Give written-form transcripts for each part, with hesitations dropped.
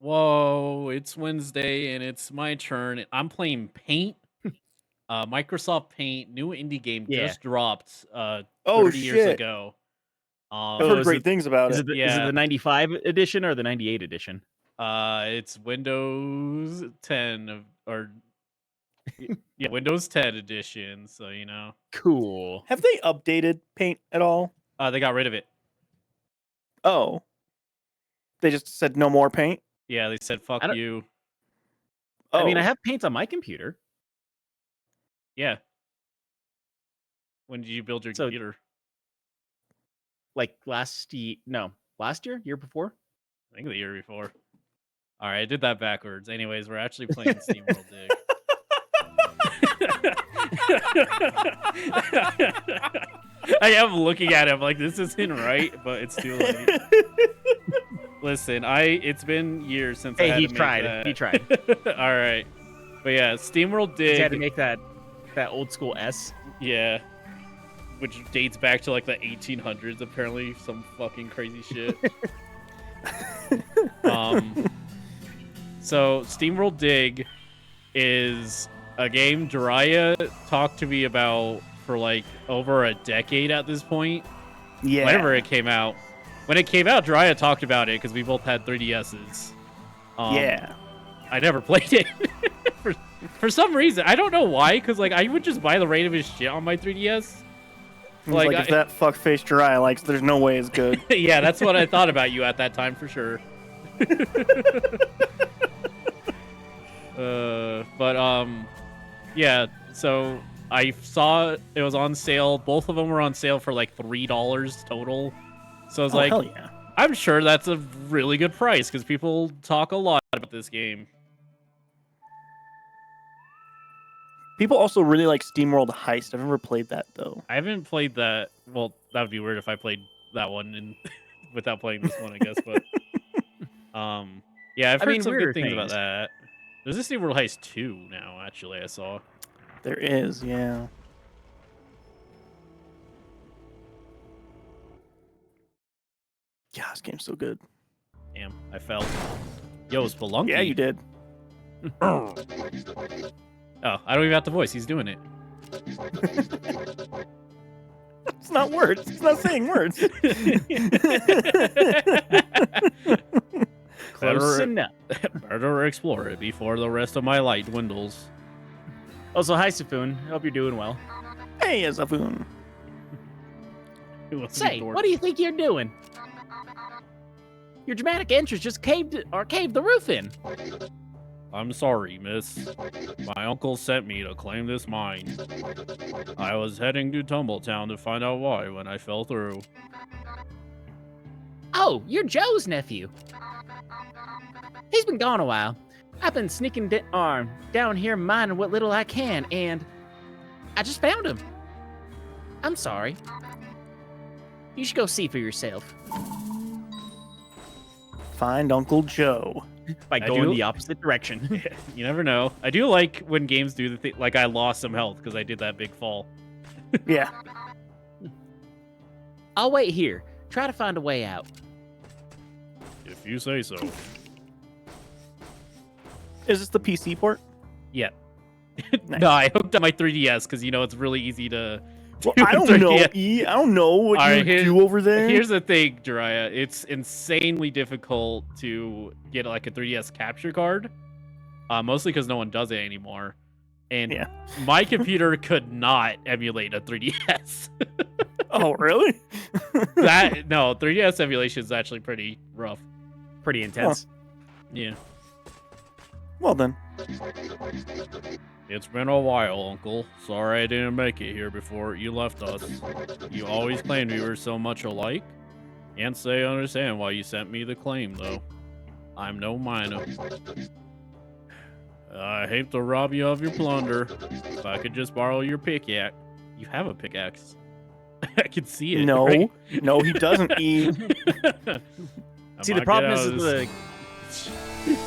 Whoa, it's Wednesday and it's my turn. I'm playing Paint. Microsoft Paint, new indie game Yeah. just dropped Oh 30 years shit! ago. I've heard great things about Is it. it the 95 edition or the 98 edition? It's Windows 10 or yeah, Windows 10 edition, so you know. Cool. Have they updated Paint at all? They got rid of it. Oh, they just said no more Paint. Yeah, they said fuck you. Oh. I mean, I have Paint on my computer. Yeah. When did you build your computer? Like last year? Year before? I think the year before. All right, I did that backwards. Anyways, we're actually playing Steamworld Dig. I am looking at him like this isn't right, but it's too late. Listen, it's been years since I had to make that. He tried. All right, but yeah, Steamworld Dig. He had to make that old school S. Yeah, which dates back to like the 1800s. Apparently, some fucking crazy shit. So Steamworld Dig is a game Jiraiya talked to me about for like over a decade at this point. Yeah. Whenever it came out. When it came out, Jiraiya talked about it because we both had 3DSs. Yeah. I never played it. for some reason. I don't know why, because like I would just buy the rate of his shit on my 3DS. Like if that fuckface Jiraiya likes, there's no way it's good. Yeah, that's what I thought about you at that time for sure. Yeah, so I saw it was on sale. Both of them were on sale for like $3 total. So I was like, hell yeah. I'm sure that's a really good price because people talk a lot about this game. People also really like Steamworld Heist. I've never played that though. I haven't played that. Well, that would be weird if I played that one without playing this one, I guess. But yeah, I've heard some good things about that. There's this Steamworld Heist 2 now. Actually, I saw. There is, yeah. Yeah, this game's so good. Damn, I fell. Yo, Spelunky. Yeah, you did. Oh, I don't even have the voice. He's doing it. It's not words. It's not saying words. Close enough. Better explore it before the rest of my light dwindles. Also, hi, Safun. Hope you're doing well. Hey, Safun. Say, what do you think you're doing? Your dramatic entrance just caved the roof in. I'm sorry, miss. My uncle sent me to claim this mine. I was heading to Tumbletown to find out why when I fell through. Oh, you're Joe's nephew. He's been gone a while. I've been sneaking down here mining what little I can, and I just found him. I'm sorry. You should go see for yourself. Find Uncle Joe. By going the opposite direction. You never know. I do like when games do the thing, like I lost some health because I did that big fall. Yeah. I'll wait here. Try to find a way out. If you say so. Is this the PC port? Yeah. Nice. No, I hooked up my 3DS because, you know, it's really easy to... Well, I don't know, E. I don't know what you do over there. Here's the thing, Jiraiya. It's insanely difficult to get like a 3DS capture card. Mostly because no one does it anymore. And my computer could not emulate a 3DS. Oh, really? No, 3DS emulation is actually pretty rough. Pretty intense. Huh. Yeah. Well then. It's been a while, Uncle. Sorry I didn't make it here before you left us. You always claimed we were so much alike. Can't say I understand why you sent me the claim, though. I'm no miner. I hate to rob you of your plunder. If I could just borrow your pickaxe. You have a pickaxe. I can see it. No. Right? No, he doesn't, E. See, the problem is the... I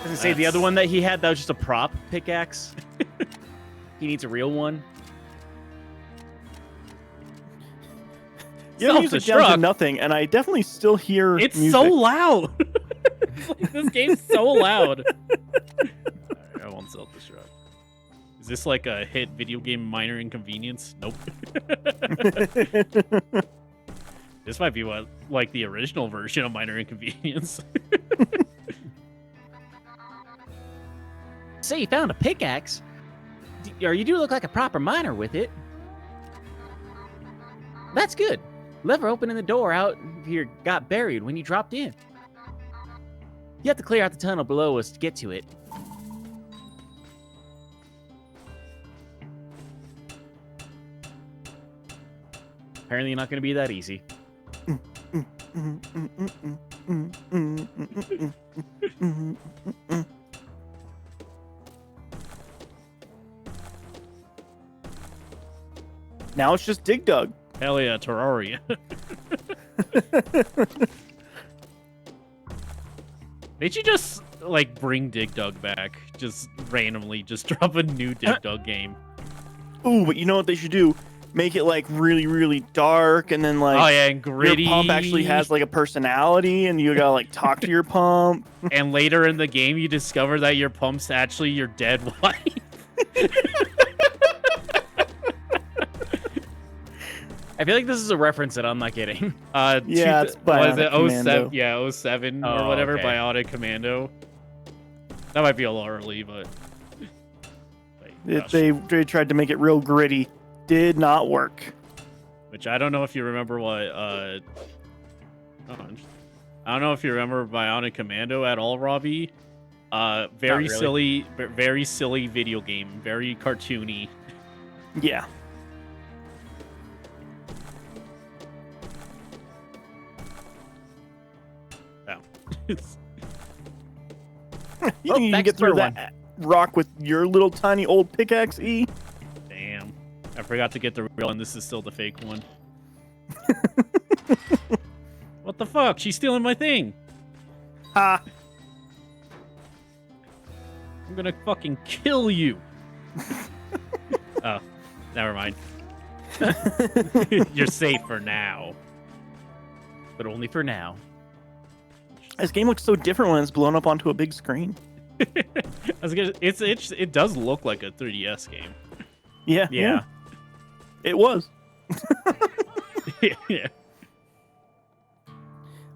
was gonna say, the other one that he had, that was just a prop pickaxe. He needs a real one. Yeah, music down to nothing, and I definitely still hear it's music. so loud. This game's so loud. Right, I won't self-destruct. Is this like a hit video game minor inconvenience? Nope. This might be what, like the original version of minor inconvenience. So you found a pickaxe? Or you do look like a proper miner with it. That's good. Lever opening the door out here got buried when you dropped in. You have to clear out the tunnel below us to get to it. Apparently not going to be that easy. Now it's just Dig Dug. Hell yeah, Terraria. Did you just like bring Dig Dug back? Just randomly, just drop a new Dig Dug game. Ooh, but you know what they should do? Make it like really, really dark, and then like Oh yeah, and gritty. your pump actually has like a personality, and you gotta like talk to your pump. And later in the game, you discover that your pump's actually your dead wife. I feel like this is a reference that I'm not getting. Yeah, it's Bionic Commando. 07? Yeah, 07 Oh, or whatever. okay. Bionic Commando. That might be a little early, but gosh. They tried to make it real gritty. Did not work. Which I don't know if you remember what. I don't know if you remember Bionic Commando at all, Robbie. Very really. silly video game. Very cartoony. Yeah. Wow. You Oh, think you can back get to through square that rock with your little tiny old pickaxe, E? Damn. I forgot to get the real one. This is still the fake one. What the fuck? She's stealing my thing. Ha! I'm gonna fucking kill you. Oh, never mind. You're safe for now. But only for now. This game looks so different when it's blown up onto a big screen. It does look like a 3DS game. Yeah. It was. Yeah.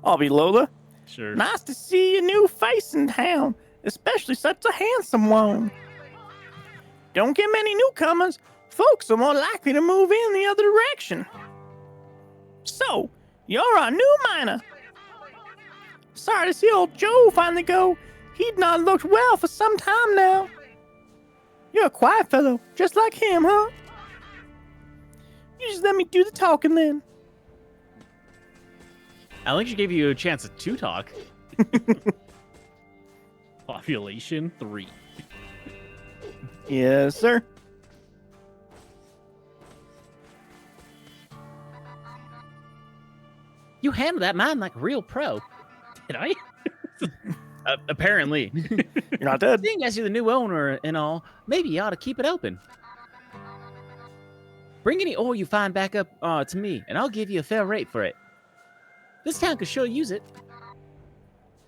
I'll be Lola. Sure. Nice to see a new face in town, especially such a handsome one. Don't get many newcomers. Folks are more likely to move in the other direction. So, you're our new miner. Sorry to see old Joe finally go. He'd not looked well for some time now. You're a quiet fellow, just like him, huh? You just let me do the talking then. I think she gave you a chance to talk. Population 3. Yes, sir. You handled that mine like a real pro. Did I? Apparently. You're not dead. Seeing as you're the new owner and all, maybe you ought to keep it open. Bring any ore you find back up to me, and I'll give you a fair rate for it. This town could sure use it.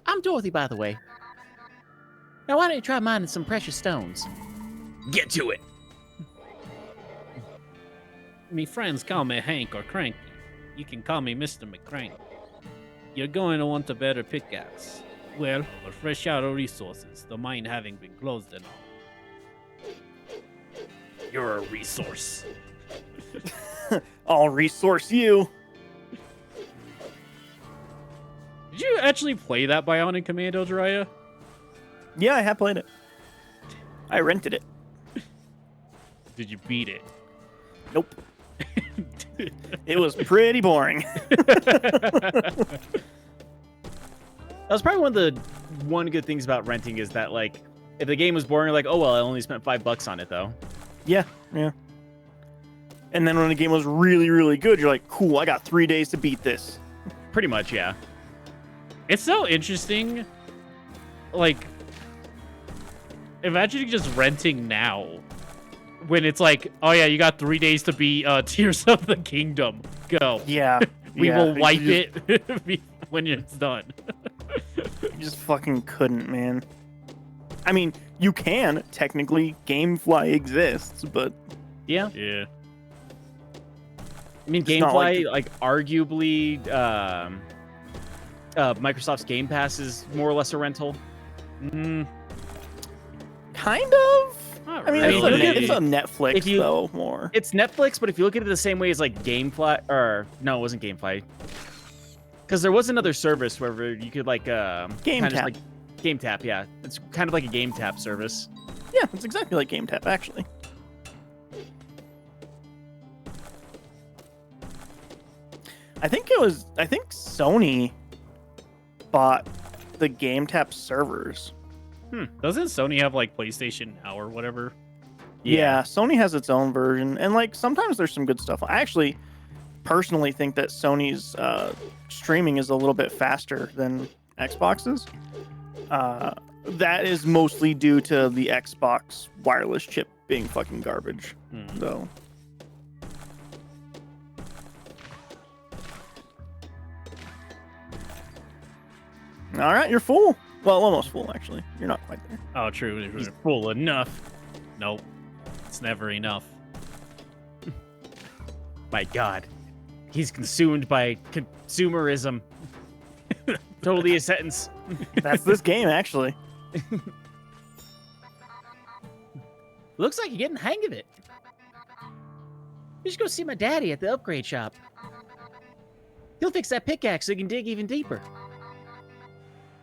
I'm Dorothy, by the way. Now, why don't you try mining some precious stones? Get to it. Me friends call me Hank or Cranky. You can call me Mr. McCrank. You're going to want a better pickaxe. Well, or fresh out of resources, the mine having been closed and all. You're a resource. I'll resource you. Did you actually play that Bionic Commando, Jiraiya? Yeah, I have played it. I rented it. Did you beat it? Nope. It was pretty boring. That was probably one good things about renting is that, like, if the game was boring, you're like, oh, well, I only spent $5 on it, though. Yeah. And then when the game was really, really good, you're like, cool, I got 3 days to beat this. Pretty much, yeah. It's so interesting. Like, imagine just renting now. When it's like, oh yeah, you got 3 days to beat Tears of the Kingdom. Go. Yeah. We will wipe You it when it's done. just fucking couldn't, man. I mean, you can technically. GameFly exists, but Yeah. Yeah. I mean, It's not GameFly, arguably, Microsoft's Game Pass is more or less a rental. kind of. Not I mean, really. it's a Netflix if you- though more. It's Netflix, but if you look at it the same way as like GameFly, or no, it wasn't GameFly, because there was another service where you could like Game kinda Tap. like Game Tap. Yeah, it's kind of like a Game Tap service. Yeah, it's exactly like Game Tap actually. I think Sony bought the Game Tap servers. Doesn't Sony have like PlayStation Now or whatever? Yeah, Sony has its own version, and like sometimes there's some good stuff. I actually personally think that Sony's streaming is a little bit faster than Xbox's. That is mostly due to the Xbox wireless chip being fucking garbage. So. All right, you're full. Well, almost full actually. You're not quite there. Oh, true. He's full enough. Nope. It's never enough. My God, he's consumed by consumerism. Totally a sentence. That's this game actually. Looks like you're getting the hang of it. You should go see my daddy at the upgrade shop. He'll fix that pickaxe so you can dig even deeper.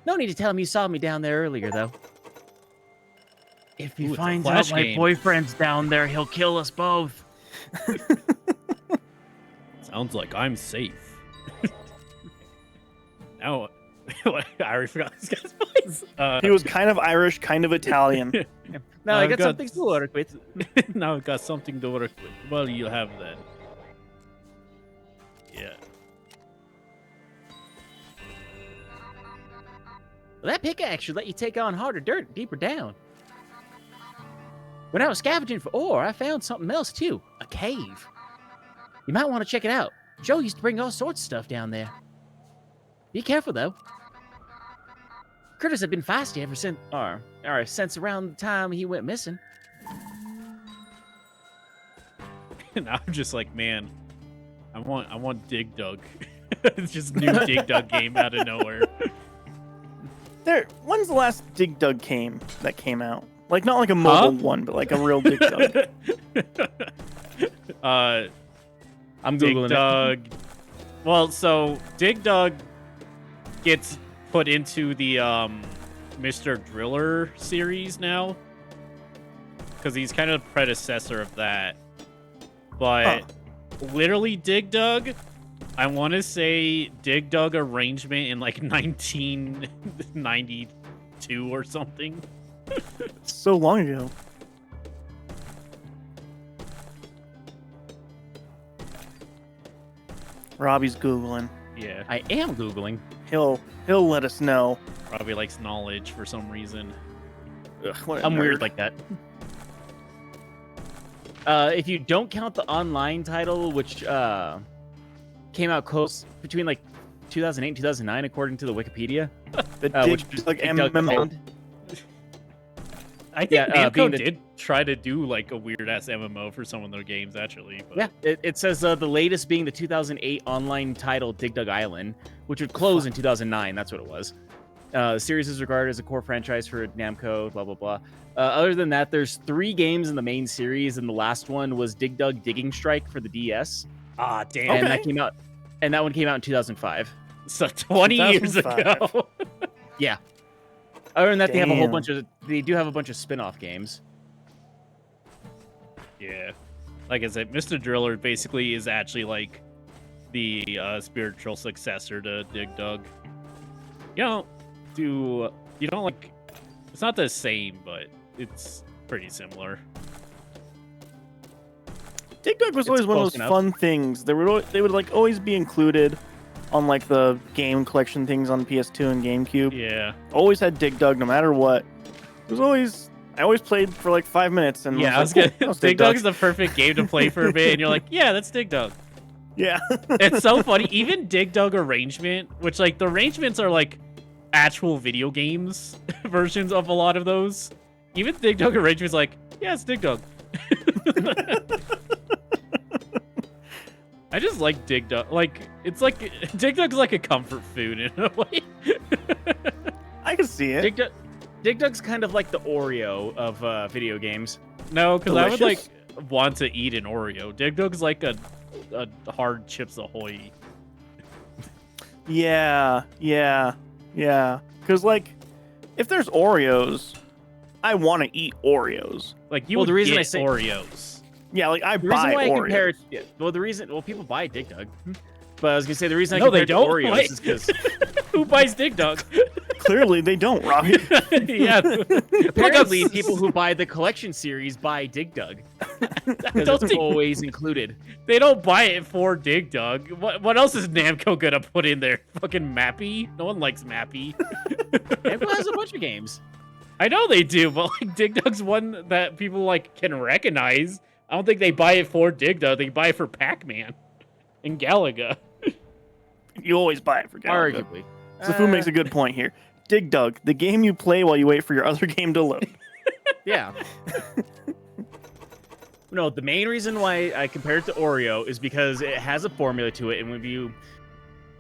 No need to tell him you saw me down there earlier, though. If he Ooh, it's a finds out Flash my game. boyfriend's down there, he'll kill us both. Sounds like I'm safe. Now, I already forgot this guy's voice. He was kind of Irish, kind of Italian. Now I I've got got- something to work with. Now I've got something to work with. Well, you have that. Yeah. Well, that pickaxe should let you take on harder dirt deeper down. When I was scavenging for ore, I found something else too. A cave. You might want to check it out. Joe used to bring all sorts of stuff down there. Be careful, though. Critters have been feisty ever since, or since around the time he went missing. And I'm just like, man, I want Dig Dug. It's just new Dig Dug game out of nowhere. When's the last Dig Dug game that came out? Like not like a mobile one, but like a real Dig Dug. I'm Dig googling Dug. Well, so Dig Dug gets put into the Mr. Driller series now, because he's kind of the predecessor of that. But literally, Dig Dug, I want to say Dig Dug arrangement in like 1992 or something. So long ago. Robbie's googling. Yeah, I am googling. He'll let us know. probably likes knowledge for some reason. Ugh, what a I'm weird nerd. like that. If you don't count the online title, which came out close between like 2008 and 2009, according to the Wikipedia. The Which Dig Dug Dig Dug MMO. owned. I think Yeah, being Namco the- did try to do like a weird ass MMO for some of their games, actually. But Yeah, it says the latest being the 2008 online title Dig Dug Island, which would close in 2009. That's what it was. The series is regarded as a core franchise for Namco, blah, blah, blah. Other than that, there's 3 games in the main series, and the last one was Dig Dug Digging Strike for the DS. ah, damn. And Okay. that one came out in 2005. So 20 years 2005. ago. Yeah. Other than that, they do have a bunch of spin-off games. Yeah. Like I said, Mr. Driller basically is actually like the spiritual successor to Dig Dug. You don't like, it's not the same, but it's pretty similar. Dig Dug was It's always one of close those enough. fun things. They would like always be included on like the game collection things on PS2 and GameCube. Yeah. Always had Dig Dug no matter what. It was always I always played for like 5 minutes and Yeah, I was like, gonna. "Oh, that was Dig Dug's the perfect game to play for a bit, and you're like, yeah, that's Dig Dug. Yeah. It's so funny. Even Dig Dug arrangement, which like the arrangements are like actual video games versions of a lot of those. Even Dig Dug Arrangement's like, yeah, it's Dig Dug. I just like Dig Dug. Like, it's like Dig Dug's like a comfort food in a way. I can see it. Dig Dug's kind of like the Oreo of video games. No, because I would like want to eat an Oreo. Dig Dug's like a hard Chips Ahoy. Yeah. Because like, if there's Oreos, I want to eat Oreos. Like you Well, would the reason get I say- Oreos. Yeah, like I The reason buy why I Oreos. compare it, people buy Dig Dug. But I was gonna say the reason I No, compare they it to don't. Oreos Wait. is because Who buys Dig Dug? Clearly, they don't, Robbie. Yeah. apparently people who buy the collection series buy Dig Dug. Because Don't it's think- always included. They don't buy it for Dig Dug. What else is Namco gonna put in there? Fucking Mappy? No one likes Mappy. Everyone has a bunch of games. I know they do, but like Dig Dug's one that people like can recognize. I don't think they buy it for Dig Dug. They buy it for Pac-Man and Galaga. You always buy it for Galaga. Arguably. So Fu makes a good point here. Dig Dug, the game you play while you wait for your other game to load. Yeah. No, the main reason why I compare it to Oreo is because it has a formula to it, and when you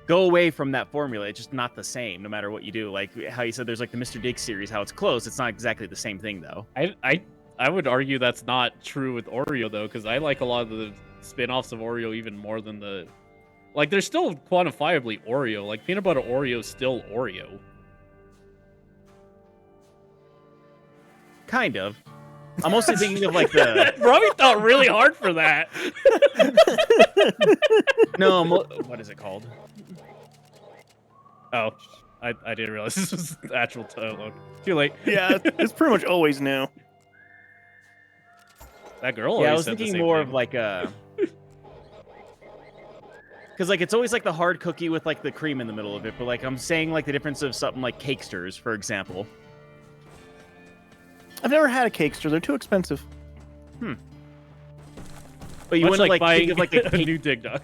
go away from that formula, it's just not the same no matter what you do. Like how you said there's like the Mr. Dig series, how it's close. It's not exactly the same thing, though. I would argue that's not true with Oreo though, because I like a lot of the spin-offs of Oreo even more than the like. They're still quantifiably Oreo. Like peanut butter Oreo is still Oreo. Kind of. I'm mostly thinking of like the Robbie thought really hard for that. what is it called? Oh, I didn't realize this was the actual title. Too late. Yeah, it's pretty much always new. That girl. Yeah, I always was said the thinking same more thing. of like a. Because like it's always like the hard cookie with like the cream in the middle of it, but like I'm saying like the difference of something like Cakesters, for example. I've never had a Cakester. They're too expensive. But you Much wouldn't like buying think of like a cake. new Dig Dug.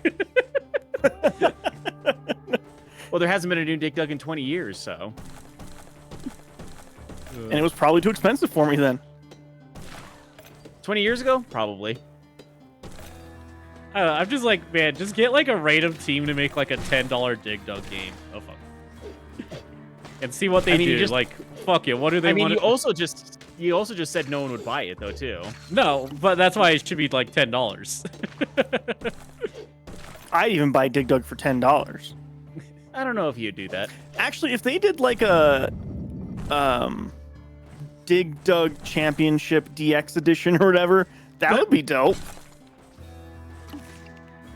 Well, there hasn't been a new Dig Dug in 20 years, so. And it was probably too expensive for me then. 20 years ago? Probably. I don't know, I'm just like, man, just get like a random team to make like a $10 Dig Dug game. Oh fuck. And see what they I mean, do. you just- like, fuck it. What do they I mean, want? you also just said no one would buy it though too. No, but that's why it should be like $10. I'd even buy Dig Dug for $10. I don't know if you'd do that. Actually, if they did like a Dig Dug Championship DX edition or whatever, that would be dope.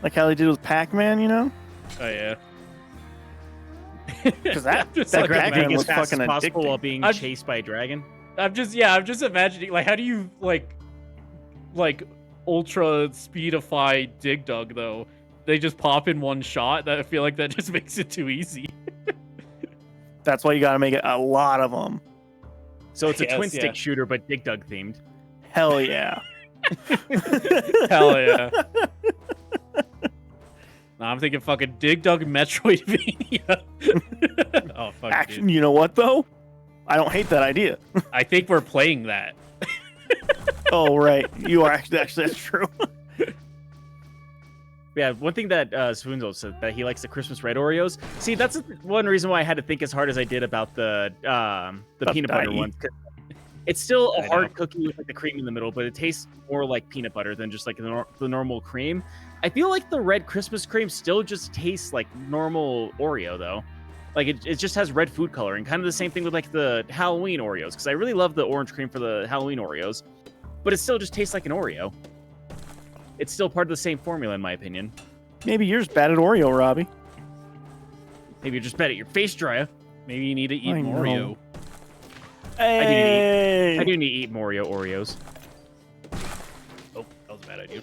Like how they did with Pac-Man, you know? Oh yeah. Because that Just that like Pac-Man Being was as fast fucking as possible addicting. while being I've- chased by a dragon. I'm just imagining like how do you like ultra speedify Dig Dug though? They just pop in one shot. That I feel like that just makes it too easy. That's why you got to make it a lot of them. So it's a Yes, twin stick yeah. shooter, but Dig Dug themed. Hell yeah. Hell yeah. Nah, I'm thinking fucking Dig Dug Metroidvania. Oh fuck, Action. dude. You know what though? I don't hate that idea. I think we're playing that. Oh right, you are actually that's true. Yeah, one thing that Spoonzo said that he likes the Christmas red Oreos. See, that's one reason why I had to think as hard as I did about the peanut butter .ie. one. It's still a I hard know. cookie with like the cream in the middle, but it tastes more like peanut butter than just like the normal cream. I feel like the red Christmas cream still just tastes like normal Oreo though. Like it just has red food coloring. Kind of the same thing with like the Halloween Oreos, because I really love the orange cream for the Halloween Oreos, but it still just tastes like an Oreo. It's still part of the same formula in my opinion. Maybe yours bad at Oreo, Robbie. Maybe you're just bad at your face dryer. Maybe you need to eat I more know. Oreo. Hey. I do need to eat more Oreos. Oh, that was a bad idea.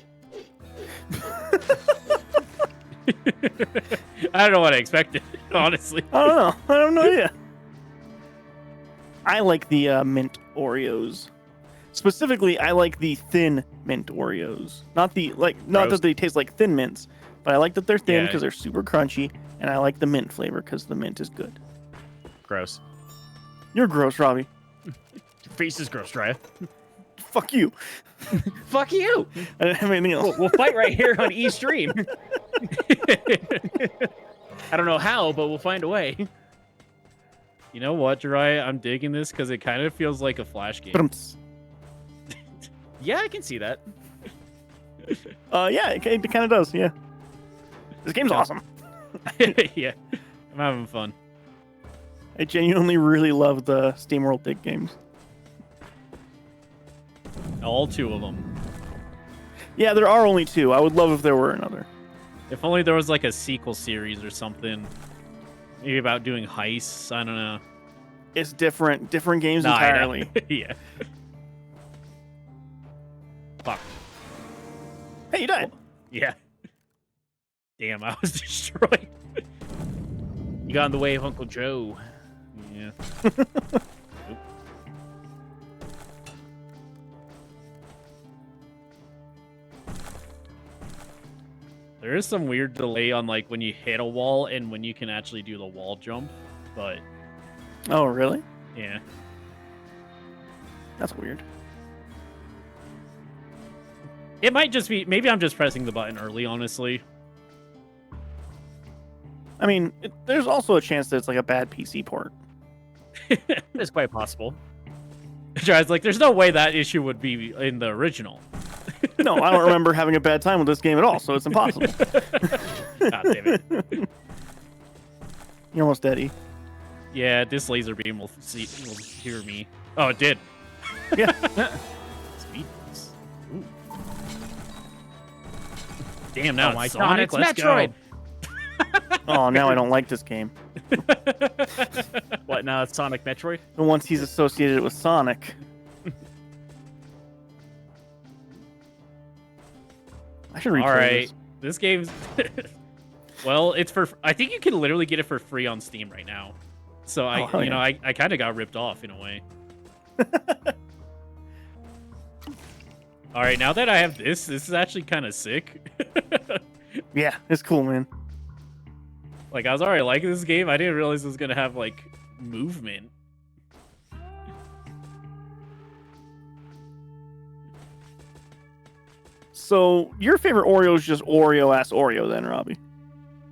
I don't know what I expected, honestly. I don't know. I don't know yet. I like the mint Oreos. Specifically, I like the thin mint Oreos. Not Gross. that they taste like thin mints, but I like that they're thin Yeah. because they're super crunchy, and I like the mint flavor because the mint is good. Gross. You're gross, Robbie. Your face is gross, Raya. Fuck you. Fuck you. I didn't have anything else. We'll fight right here on eStream. I don't know how, but we'll find a way. You know what, Jiraiya? I'm digging this because it kind of feels like a Flash game. Yeah, I can see that. Yeah, it kind of does. Yeah. This game's awesome. Yeah, I'm having fun. I genuinely really love the Steamworld Dig games. All 2 of them. Yeah, there are only 2. I would love if there were another. If only there was like a sequel series or something. Maybe about doing heists. I don't know. It's different games Nah, entirely. Yeah. Fuck. Hey, you died. Yeah. Damn, I was destroyed. You got in the way of Uncle Joe. Yeah. There is some weird delay on like when you hit a wall and when you can actually do the wall jump, but Oh, really? yeah. That's weird. It might just be maybe I'm just pressing the button early, honestly. I mean, there's also a chance that it's like a bad PC port. It's quite possible. It's like there's no way that issue would be in the original. No, I don't remember having a bad time with this game at all, so it's impossible. God damn it. You're almost dead, E. Yeah, this laser beam will hear me. Oh, it did. Yeah. Speed. Ooh. Damn, now Oh my it's God, Sonic. it's Let's Metroid. Oh, now I don't like this game. Go. What, now it's Sonic Metroid? And once he's associated with Sonic. I should replay All right, this. this game's. Well, it's for. I think you can literally get it for free on Steam right now. So I kind of got ripped off in a way. All right, now that I have this is actually kind of sick. Yeah, it's cool, man. Like I was already liking this game. I didn't realize it was gonna have like movement. So your favorite Oreo is just Oreo-ass Oreo, then, Robbie?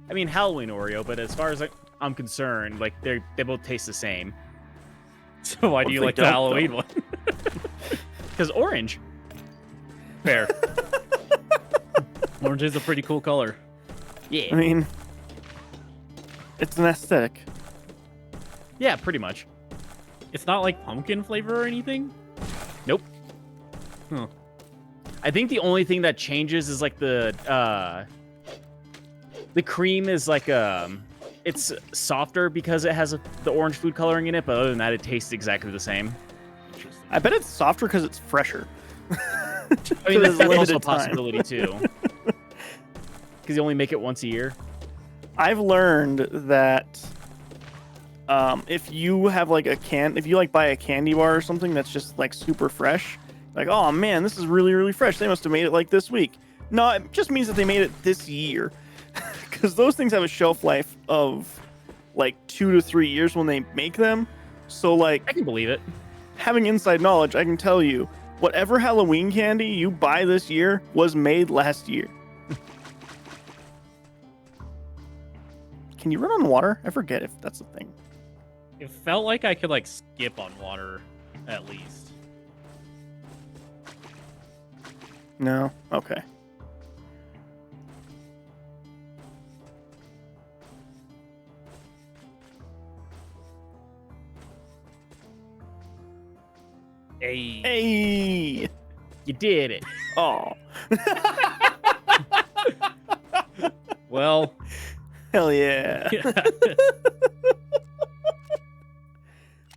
I mean, Halloween Oreo, but as far as I'm concerned, like they both taste the same. So why do you like the Halloween one? Because orange. Fair. Orange is a pretty cool color. Yeah. I mean, it's an aesthetic. Yeah, pretty much. It's not like pumpkin flavor or anything? Nope. Huh. I think the only thing that changes is like the cream is like it's softer because it has the orange food coloring in it, but other than that, it tastes exactly the same. Interesting. I bet it's softer because it's fresher. I mean, that's also a possibility too. Because you only make it once a year. I've learned that if you have like if you like buy a candy bar or something that's just like super fresh, like, oh man, this is really, really fresh. They must have made it like this week. No, it just means that they made it this year. Because those things have a shelf life of like 2 to 3 years when they make them. So like, I can believe it. having inside knowledge, I can tell you, whatever Halloween candy you buy this year was made last year. Can you run on water? I forget if that's a thing. It felt like I could like skip on water, at least. No? Okay. Hey. Hey! You did it. Oh. Well. Hell yeah.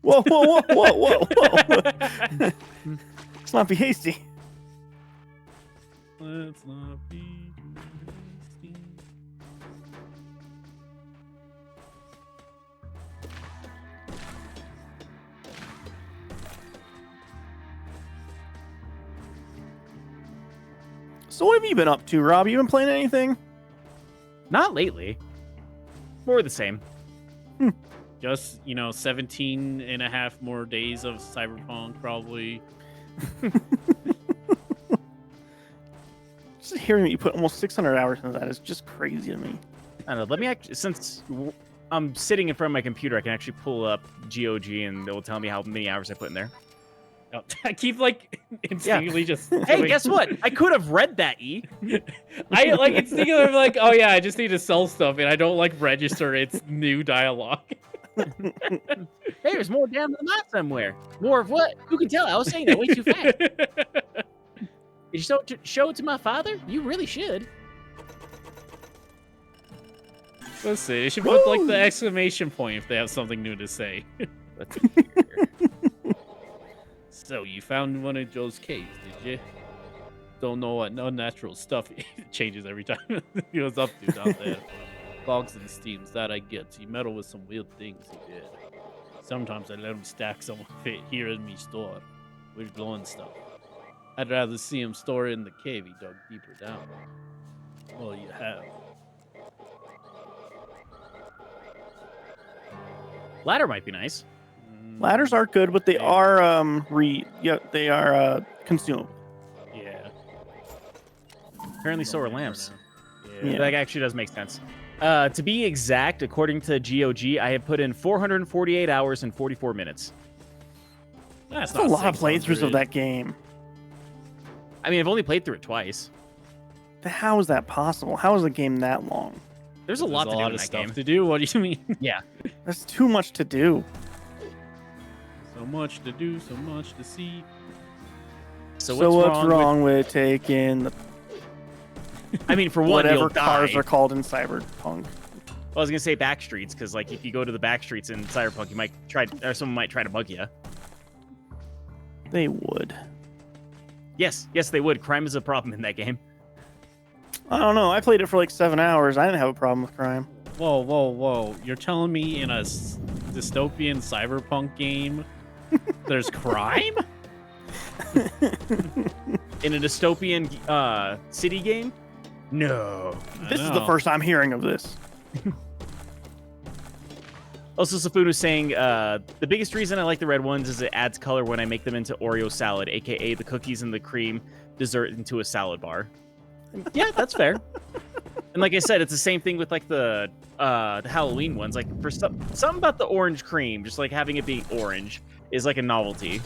Whoa, whoa, whoa, whoa, whoa, whoa. Let's not be hasty. Let's not be hasty. So what have you been up to, Rob? You been playing anything? Not lately. More the same. Just, 17 and a half more days of Cyberpunk, probably. Just hearing that you put almost 600 hours into that is just crazy to me. I don't know. Let me actually, since I'm sitting in front of my computer, I can actually pull up GOG and it will tell me how many hours I put in there. Oh, I keep instinctively just. Hey, guess what? I could have read that, E. I instinctively like, oh yeah, I just need to sell stuff, and I don't register its new dialogue. Hey, there's more down the map somewhere. More of what? Who can tell? I was saying that way too fast. Did you show it to my father? You really should. Let's see. They should put the exclamation point if they have something new to say. So you found one of Joe's caves, did you? Don't know what unnatural stuff changes every time he goes up to down there. Logs and steams, that I get. He meddled with some weird things he did. Sometimes I let him stack some of it here in me store. Weird glowing stuff. I'd rather see him store it in the cave he dug deeper down. Well, you have. Ladder might be nice. Ladders are good, but they are consumable. Yeah. Apparently so are lamps. Yeah. That actually does make sense. To be exact, according to GOG, I have put in 448 hours and 44 minutes. That's a lot of playthroughs of that game. I mean, I've only played through it twice. How is that possible? How is a game that long? There's a lot to do in that stuff game. to do. What do you mean? Yeah. That's too much to do. So much to do, so much to see. So what's wrong with taking the... I mean, for one, whatever cars are called in Cyberpunk. I was gonna say back streets, because if you go to the back streets in Cyberpunk, you might someone might try to bug you. They would. Yes, they would. Crime is a problem in that game. I don't know. I played it for 7 hours. I didn't have a problem with crime. Whoa. You're telling me in a dystopian Cyberpunk game there's crime? In a dystopian city game? No. This is the first I'm hearing of this. Also, Safun was saying, the biggest reason I like the red ones is it adds color when I make them into Oreo salad, aka the cookies and the cream dessert into a salad bar. Yeah, that's fair. And like I said, it's the same thing with the Halloween ones. For something about the orange cream, just having it be orange is a novelty.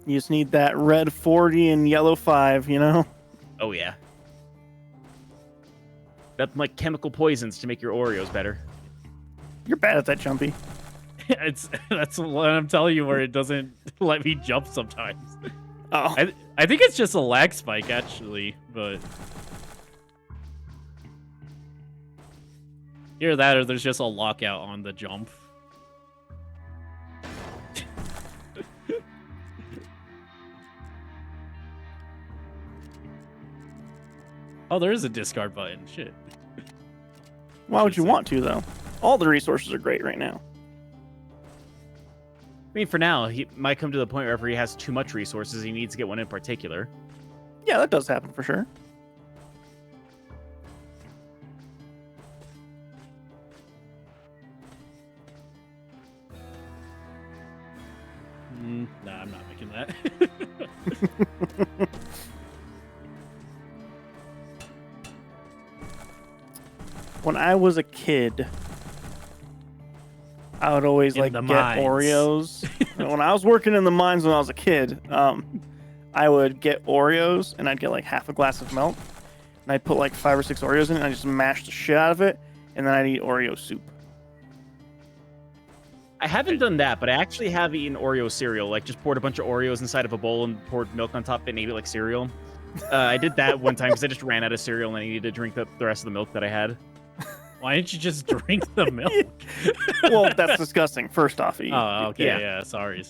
You just need that red 40 and yellow 5, Oh yeah. That's chemical poisons to make your Oreos better. You're bad at that, Jumpy. That's what I'm telling you, where it doesn't let me jump sometimes. Oh. I think it's just a lag spike, actually, but... Either that or there's just a lockout on the jump. Oh, there is a discard button. Shit. Why would you want to, though? All the resources are great right now. I mean, for now, he might come to the point where if he has too much resources, he needs to get one in particular. Yeah, that does happen for sure. Nah, I'm not making that. When I was a kid, I would always get Oreos. When I was working in the mines when I was a kid, I would get Oreos and I'd get half a glass of milk, and I'd put 5 or 6 Oreos in it, and I'd just mash the shit out of it, and then I'd eat Oreo soup. I haven't done that, but I actually have eaten Oreo cereal. Just poured a bunch of Oreos inside of a bowl and poured milk on top of it and ate it like cereal. I did that one time because I just ran out of cereal and I needed to drink the rest of the milk that I had. Why didn't you just drink the milk? Well, that's disgusting. First off, Oh, okay, yeah. Sorry.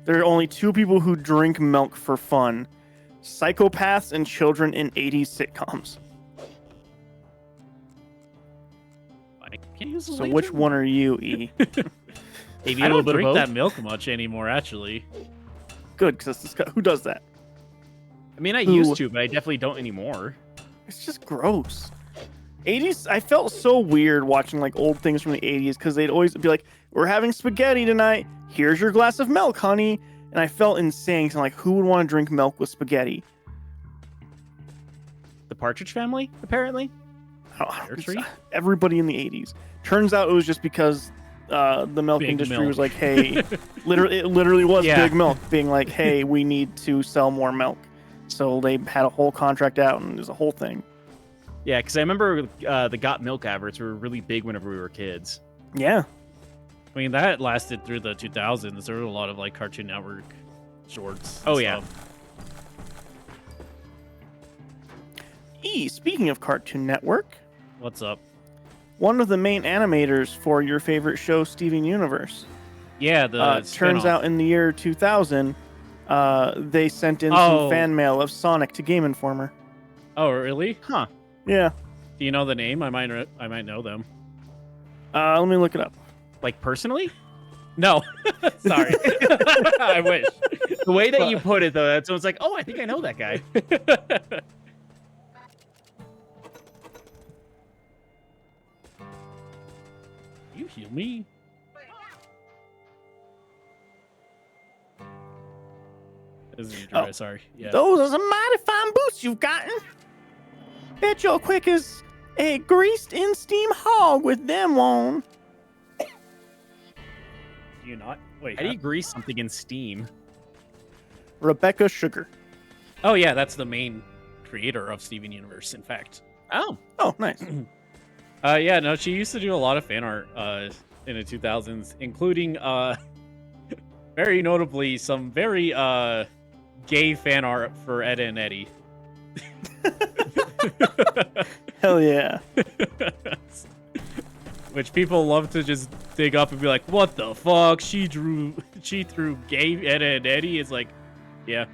There are only 2 people who drink milk for fun: psychopaths and children in 80s sitcoms. I can't use so which one are you, E? Maybe I don't drink that milk much anymore, actually. Good, because who does that? I mean, I used to, but I definitely don't anymore. It's just gross. '80s. I felt so weird watching like old things from the '80s because they'd always be like, "We're having spaghetti tonight. Here's your glass of milk, honey." And I felt insane. So I'm like, who would want to drink milk with spaghetti? The Partridge Family, apparently. Everybody in the '80s. Turns out it was just because the milk Big industry milk. was like, "Hey," it literally was Yeah. Big Milk being like, "Hey, we need to sell more milk." So they had a whole contract out, and there's a whole thing. Yeah, because I remember the Got Milk adverts were really big whenever we were kids. Yeah. I mean, that lasted through the 2000s. There were a lot of like Cartoon Network shorts. Oh, yeah. Speaking of Cartoon Network, What's up? one of the main animators for your favorite show, Steven Universe, Yeah, the turns spin-off. out in the year 2000, they sent in Oh. some fan mail of Sonic to Game Informer. Oh, really? Huh. Yeah. Do you know the name? I might know them. Let me look it up. Like, personally? No, sorry. I wish. The way that you put it, though, that's almost like, oh, I think I know that guy. You heal me? This is dry, sorry. Yeah. Those are some mighty fine boots you've gotten. Bet you're quick as a greased in steam hog with them on. Do you not? Wait. How do you grease something in steam? Rebecca Sugar. Oh yeah, that's the main creator of Steven Universe, in fact. Oh. Oh, nice. Yeah, no, she used to do a lot of fan art in the 2000s, including very notably some very gay fan art for Ed and Eddie. Hell yeah. Which people love to just dig up and be like, what the fuck? She threw gay Ed and Eddie. It's like, yeah.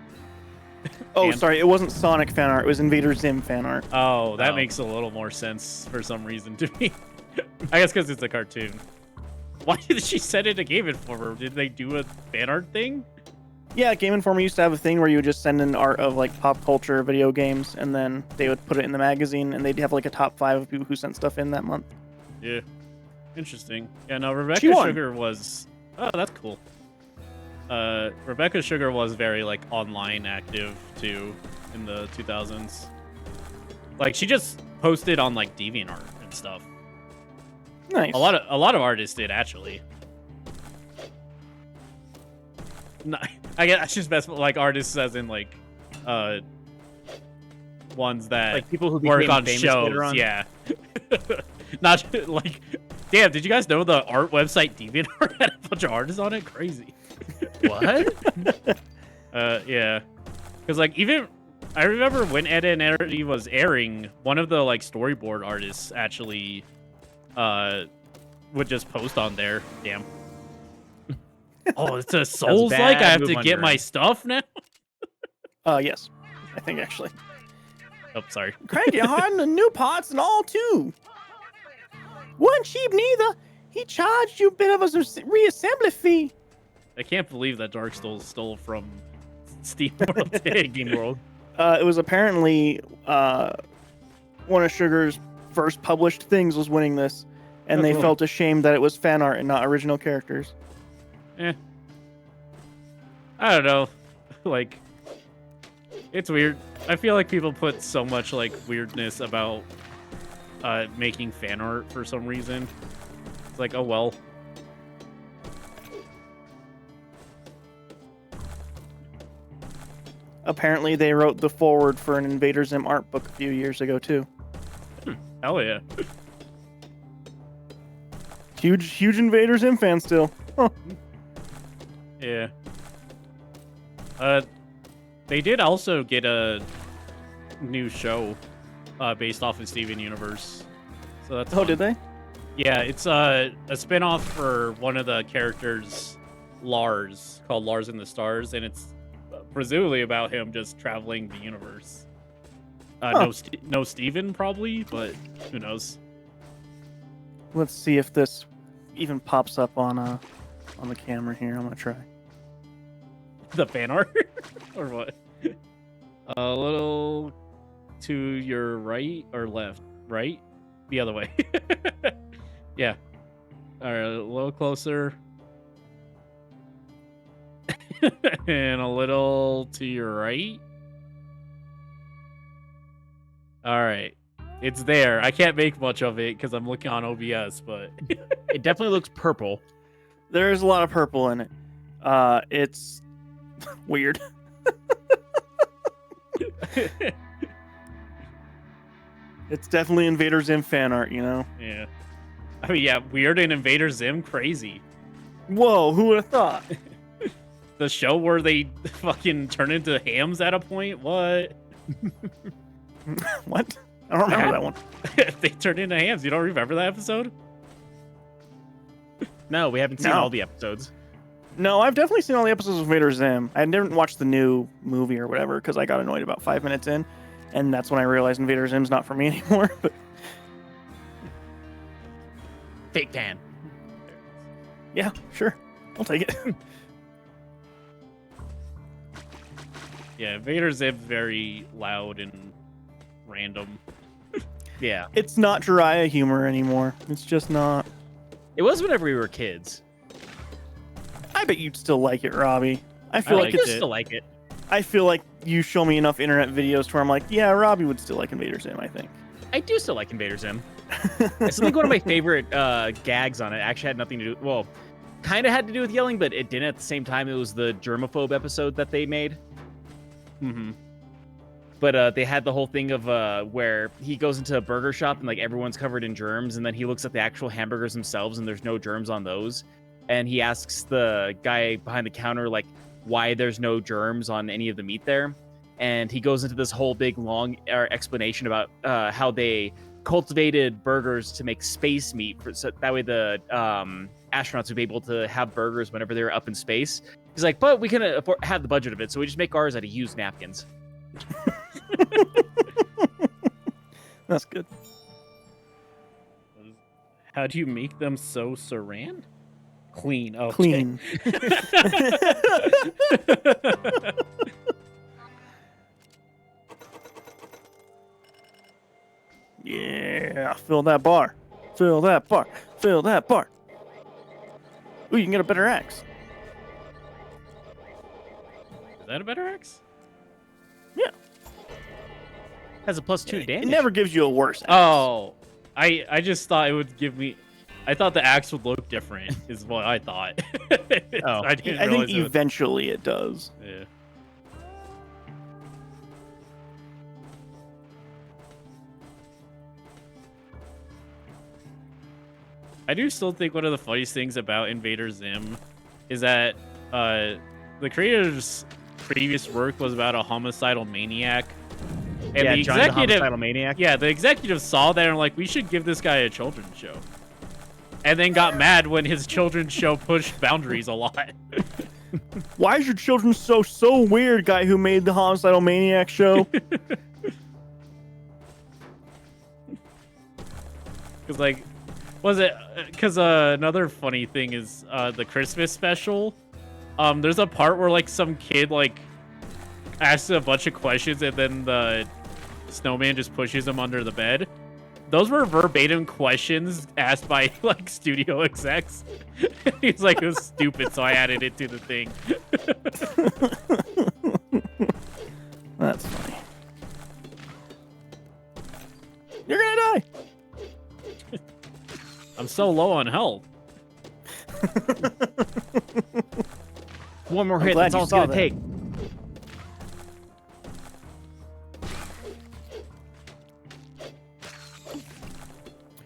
Oh, And- sorry. It wasn't Sonic fan art. It was Invader Zim fan art. Oh, that Oh. makes a little more sense for some reason to me. I guess because it's a cartoon. Why did she send it to Game Informer? Did they do a fan art thing? Yeah, Game Informer used to have a thing where you would just send in art of like pop culture video games, and then they would put it in the magazine, and they'd have like a top 5 of people who sent stuff in that month. Yeah. Interesting. Yeah, no, She Rebecca won. Sugar was... Oh, that's cool. Rebecca Sugar was very, like, online active, too, in the 2000s. Like, she just posted on, like, DeviantArt and stuff. Nice. A lot of artists did, actually. No, I guess I should specify, like, artists as in, like, ones that Like people who work became on famous shows, later on? yeah. Not like, damn. Did you guys know the art website DeviantArt had a bunch of artists on it? Crazy. What? Yeah, because like even I remember when Ed and Eddie was airing, one of the like storyboard artists actually, would just post on there. Damn. Oh, it's a Souls like. I bad have move to on get your my end. stuff now. Yes. I think actually. Oh, sorry. Crank it hard in the new parts and all too. Wasn't cheap neither. He charged you a bit of a reassembly fee. I can't believe that Dark Souls stole from Steamworld Dig. Game World. It was apparently one of Sugar's first published things was winning this, and Oh, they cool. felt ashamed that it was fan art and not original characters. I don't know. Like, it's weird. I feel like people put so much like weirdness about making fan art for some reason. It's like, oh well. Apparently, they wrote the foreword for an Invader Zim art book a few years ago too. Hell yeah. Huge Invader Zim fan still. Huh. Yeah. They did also get a new show based off of Steven Universe. So that's Oh, fun. did they? Yeah, it's a spin-off for one of the characters, Lars, called Lars in the Stars, and it's presumably about him just traveling the universe. Huh. No Steven, probably, but who knows? Let's see if this even pops up on the camera here. I'm gonna try. The fan art? Or what? A little to your right or left? Right? the other way. Yeah. All right, a little closer. And a little to your right. All right. It's there. I can't make much of it because I'm looking on OBS, but It definitely looks purple. There's a lot of purple in it. It's weird. It's definitely Invader Zim fan art, you know? yeah. I mean, yeah, weird and Invader Zim, crazy. Whoa, who would have thought? The show where they fucking turn into hams at a point? What? What? I don't remember that one. They turned into hams. You don't remember that episode? No, we haven't seen all the episodes. No, I've definitely seen all the episodes of Invader Zim. I didn't watch the new movie or whatever because I got annoyed about 5 minutes in, and that's when I realized Invader Zim's not for me anymore. But Fake tan. yeah, sure, I'll take it. Yeah, Invader Zim's very loud and random. Yeah. It's not Jiraiya humor anymore. It's just not. It was whenever we were kids. I bet you'd still like it, Robbie. I feel like I it's. still like it. I feel like you show me enough internet videos to where I'm like, yeah, Robbie would still like Invader Zim, I think. I do still like Invader Zim. I still think one of my favorite gags on it actually had nothing to do. Well, kind of had to do with yelling, but it didn't at the same time. It was the germaphobe episode that they made. Mm-hmm. But they had the whole thing of where he goes into a burger shop and like everyone's covered in germs, and then he looks at the actual hamburgers themselves and there's no germs on those. And he asks the guy behind the counter like why there's no germs on any of the meat there. And he goes into this whole big long explanation about how they cultivated burgers to make space meat, so that way the astronauts would be able to have burgers whenever they were up in space. He's like, but we can have the budget of it, so we just make ours out of used napkins. That's good. How do you make them so saran? Clean. Oh, Clean. Yeah, fill that bar. Fill that bar. Fill that bar. Ooh, you can get a better axe. Is that a better axe? Yeah. Has a +2 damage. It never gives you a worse axe. Oh, I just thought it would give me. I thought the axe would look different. Is what I thought. Oh. I I didn't think realize it would- eventually it does. Yeah. I do still think one of the funniest things about Invader Zim is that the creator's previous work was about a homicidal maniac. And yeah, the John the executive, homicidal maniac. yeah, the executive saw that and like, we should give this guy a children's show. And then got mad when his children's show pushed boundaries a lot. Why is your children so weird, guy who made the homicidal maniac show? Because like, was it? Because another funny thing is the Christmas special. There's a part where like some kid like asks a bunch of questions and then the snowman just pushes him under the bed. Those were verbatim questions asked by like studio execs. He's like, it was stupid, so I added it to the thing. That's funny. You're gonna die. I'm so low on health. One more I'm hit, glad that's you all it's saw gonna that. take.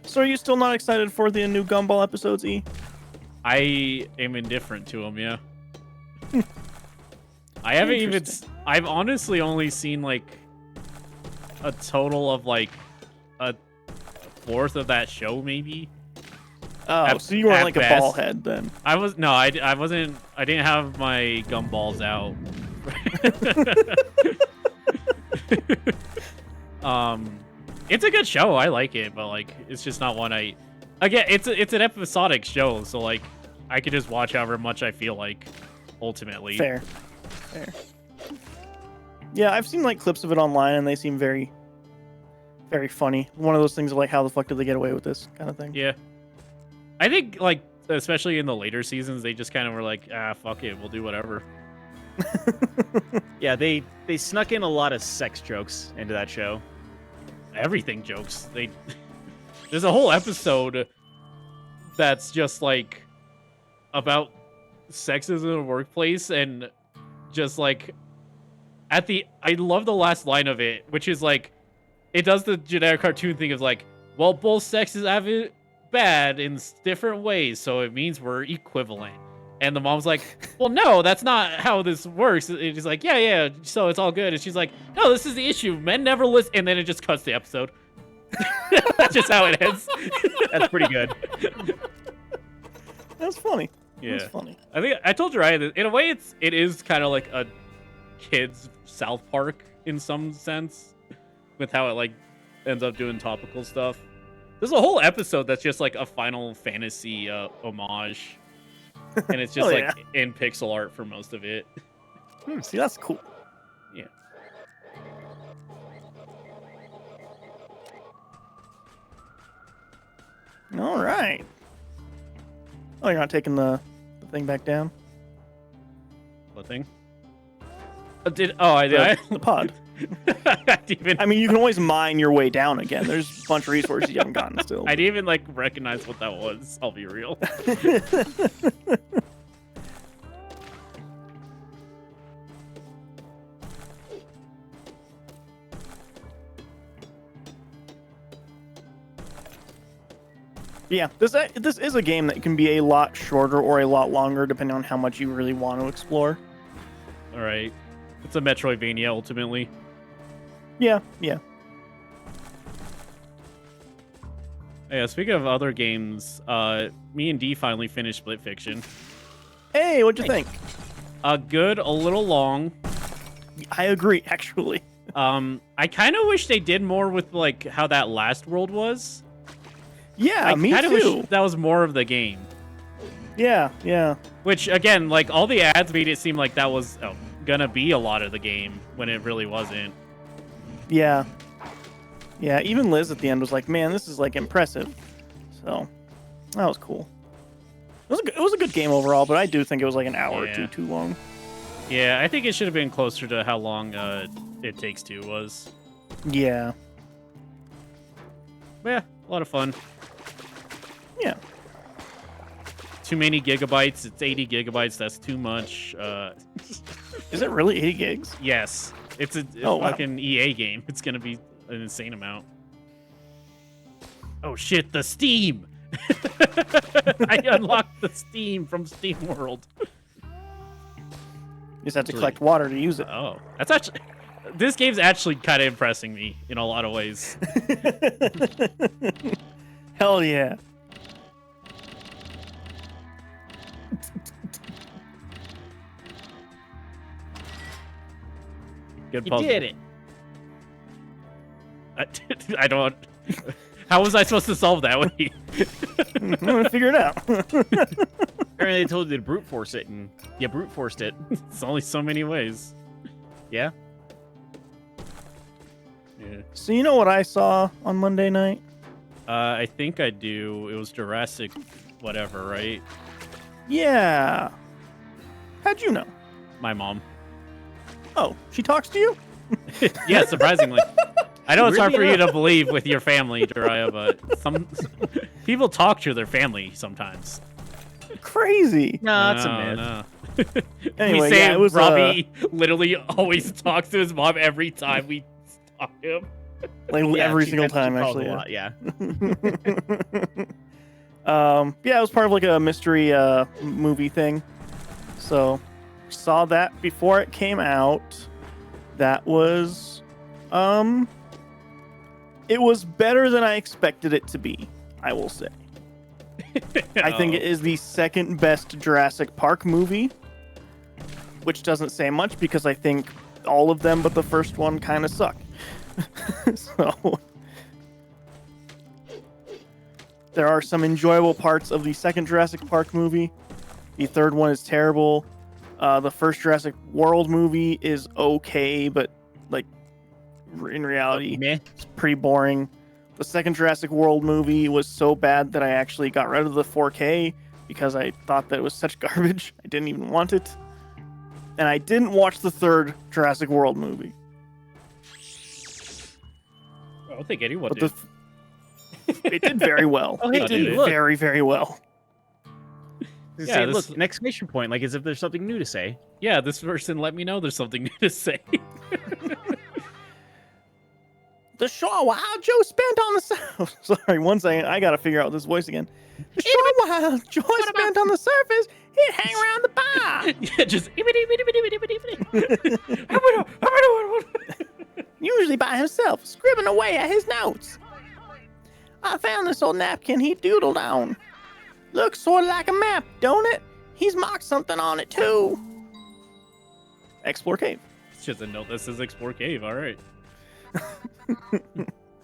So are you still not excited for the new Gumball episodes, E? I am indifferent to them, yeah. I haven't even... I've honestly only seen, like, a total of, like, a fourth of that show, maybe. Oh, so you weren't like best. a ball head then. I wasn't... I didn't have my gumballs out. It's a good show. I like it, but, like, it's just not one I... Again, it's an episodic show, so, like, I could just watch however much I feel like, ultimately. Fair. Fair. Yeah, I've seen like clips of it online and they seem very very funny. One of those things of like, how the fuck did they get away with this kind of thing? Yeah. I think, like, especially in the later seasons, they just kind of were like, fuck it, we'll do whatever. Yeah, they snuck in a lot of sex jokes into that show. Everything jokes. There's a whole episode that's just like about sexism in the workplace, and just like I love the last line of it, which is like, it does the generic cartoon thing of like, well, both sexes have it bad in different ways, so it means we're equivalent. And the mom's like, well, no, that's not how this works. And he's like, yeah, so it's all good. And she's like, no, this is the issue. Men never listen. And then it just cuts the episode. That's just how it ends. That's pretty good. That's funny. Yeah. That's funny. I think I told you, right, in a way it is kind of like a kid's South Park in some sense, with how it like ends up doing topical stuff. There's a whole episode that's just like a Final Fantasy homage. And it's just like in pixel art for most of it. See, that's cool. Yeah. All right. Oh, you're not taking the thing back down? What thing? I did. The pod. I mean, you can always mine your way down again. There's a bunch of resources you haven't gotten still. I didn't even like recognize what that was. I'll be real. Yeah, this is a game that can be a lot shorter or a lot longer depending on how much you really want to explore. All right, it's a Metroidvania ultimately. Yeah. Yeah. Speaking of other games, me and Dee finally finished Split Fiction. Hey, what'd you think? Good, a little long. I agree, actually. I kind of wish they did more with like how that last world was. Yeah, me too. Wish that was more of the game. Yeah. Which again, like all the ads made it seem like that was gonna be a lot of the game when it really wasn't. Yeah. Even Liz at the end was like, "Man, this is like impressive." So that was cool. It was a good game overall, but I do think it was like an hour or too long. Yeah, I think it should have been closer to how long It Takes Two was. Yeah. But yeah, a lot of fun. Yeah. Too many gigabytes. It's 80 gigabytes. That's too much. Is it really 80 gigs? Yes. It's a fucking EA game. It's going to be an insane amount. Oh, shit. The Steam. I unlocked the Steam from Steamworld. You just have to collect water to use it. Oh, that's actually... This game's actually kind of impressing me in a lot of ways. Hell yeah. Good You puzzle. did it. I don't... How was I supposed to solve that one? I'm gonna figure it out. Apparently they told you to brute force it, and you brute forced it. It's only so many ways. Yeah. Yeah. So you know what I saw on Monday night? I think I do. It was Jurassic whatever, right? Yeah. How'd you know? My mom. Oh, she talks to you? Yeah, surprisingly. I know it's hard for Really? you to believe with your family, Jiraiya, but some people talk to their family sometimes. Crazy. No, that's a myth. No. Anyway, we say yeah, it was Robbie literally always talks to his mom every time we talk to him. like Yeah, every she single mentioned time, calls actually. a lot, yeah. Yeah, it was part of like a mystery movie thing. So saw that before it came out. That was it was better than I expected it to be, I will say. I think it is the second best Jurassic Park movie, which doesn't say much because I think all of them but the first one kind of suck. So there are some enjoyable parts of the second Jurassic Park movie. The third one is terrible. The first Jurassic World movie is okay, but like in reality, Meh. it's pretty boring. The second Jurassic World movie was so bad that I actually got rid of the 4K because I thought that it was such garbage. I didn't even want it. And I didn't watch the third Jurassic World movie. I don't think anyone But did. it did very well. Oh, hey, it did did it? Look. very, very well. Yeah, Yeah, look, this- an exclamation point, like as if there's something new to say. Yeah, this person let me know there's something new to say. The short while Joe spent on the surface. Sorry, one second. I gotta figure out this voice again. The short while Joe spent on the surface, he'd hang around the bar. Yeah, just. Usually by himself, scribbling away at his notes. I found this old napkin he doodled on. Looks sort of like a map, don't it? He's marked something on it too. Explore cave. It's just a note that says Explore Cave. All right.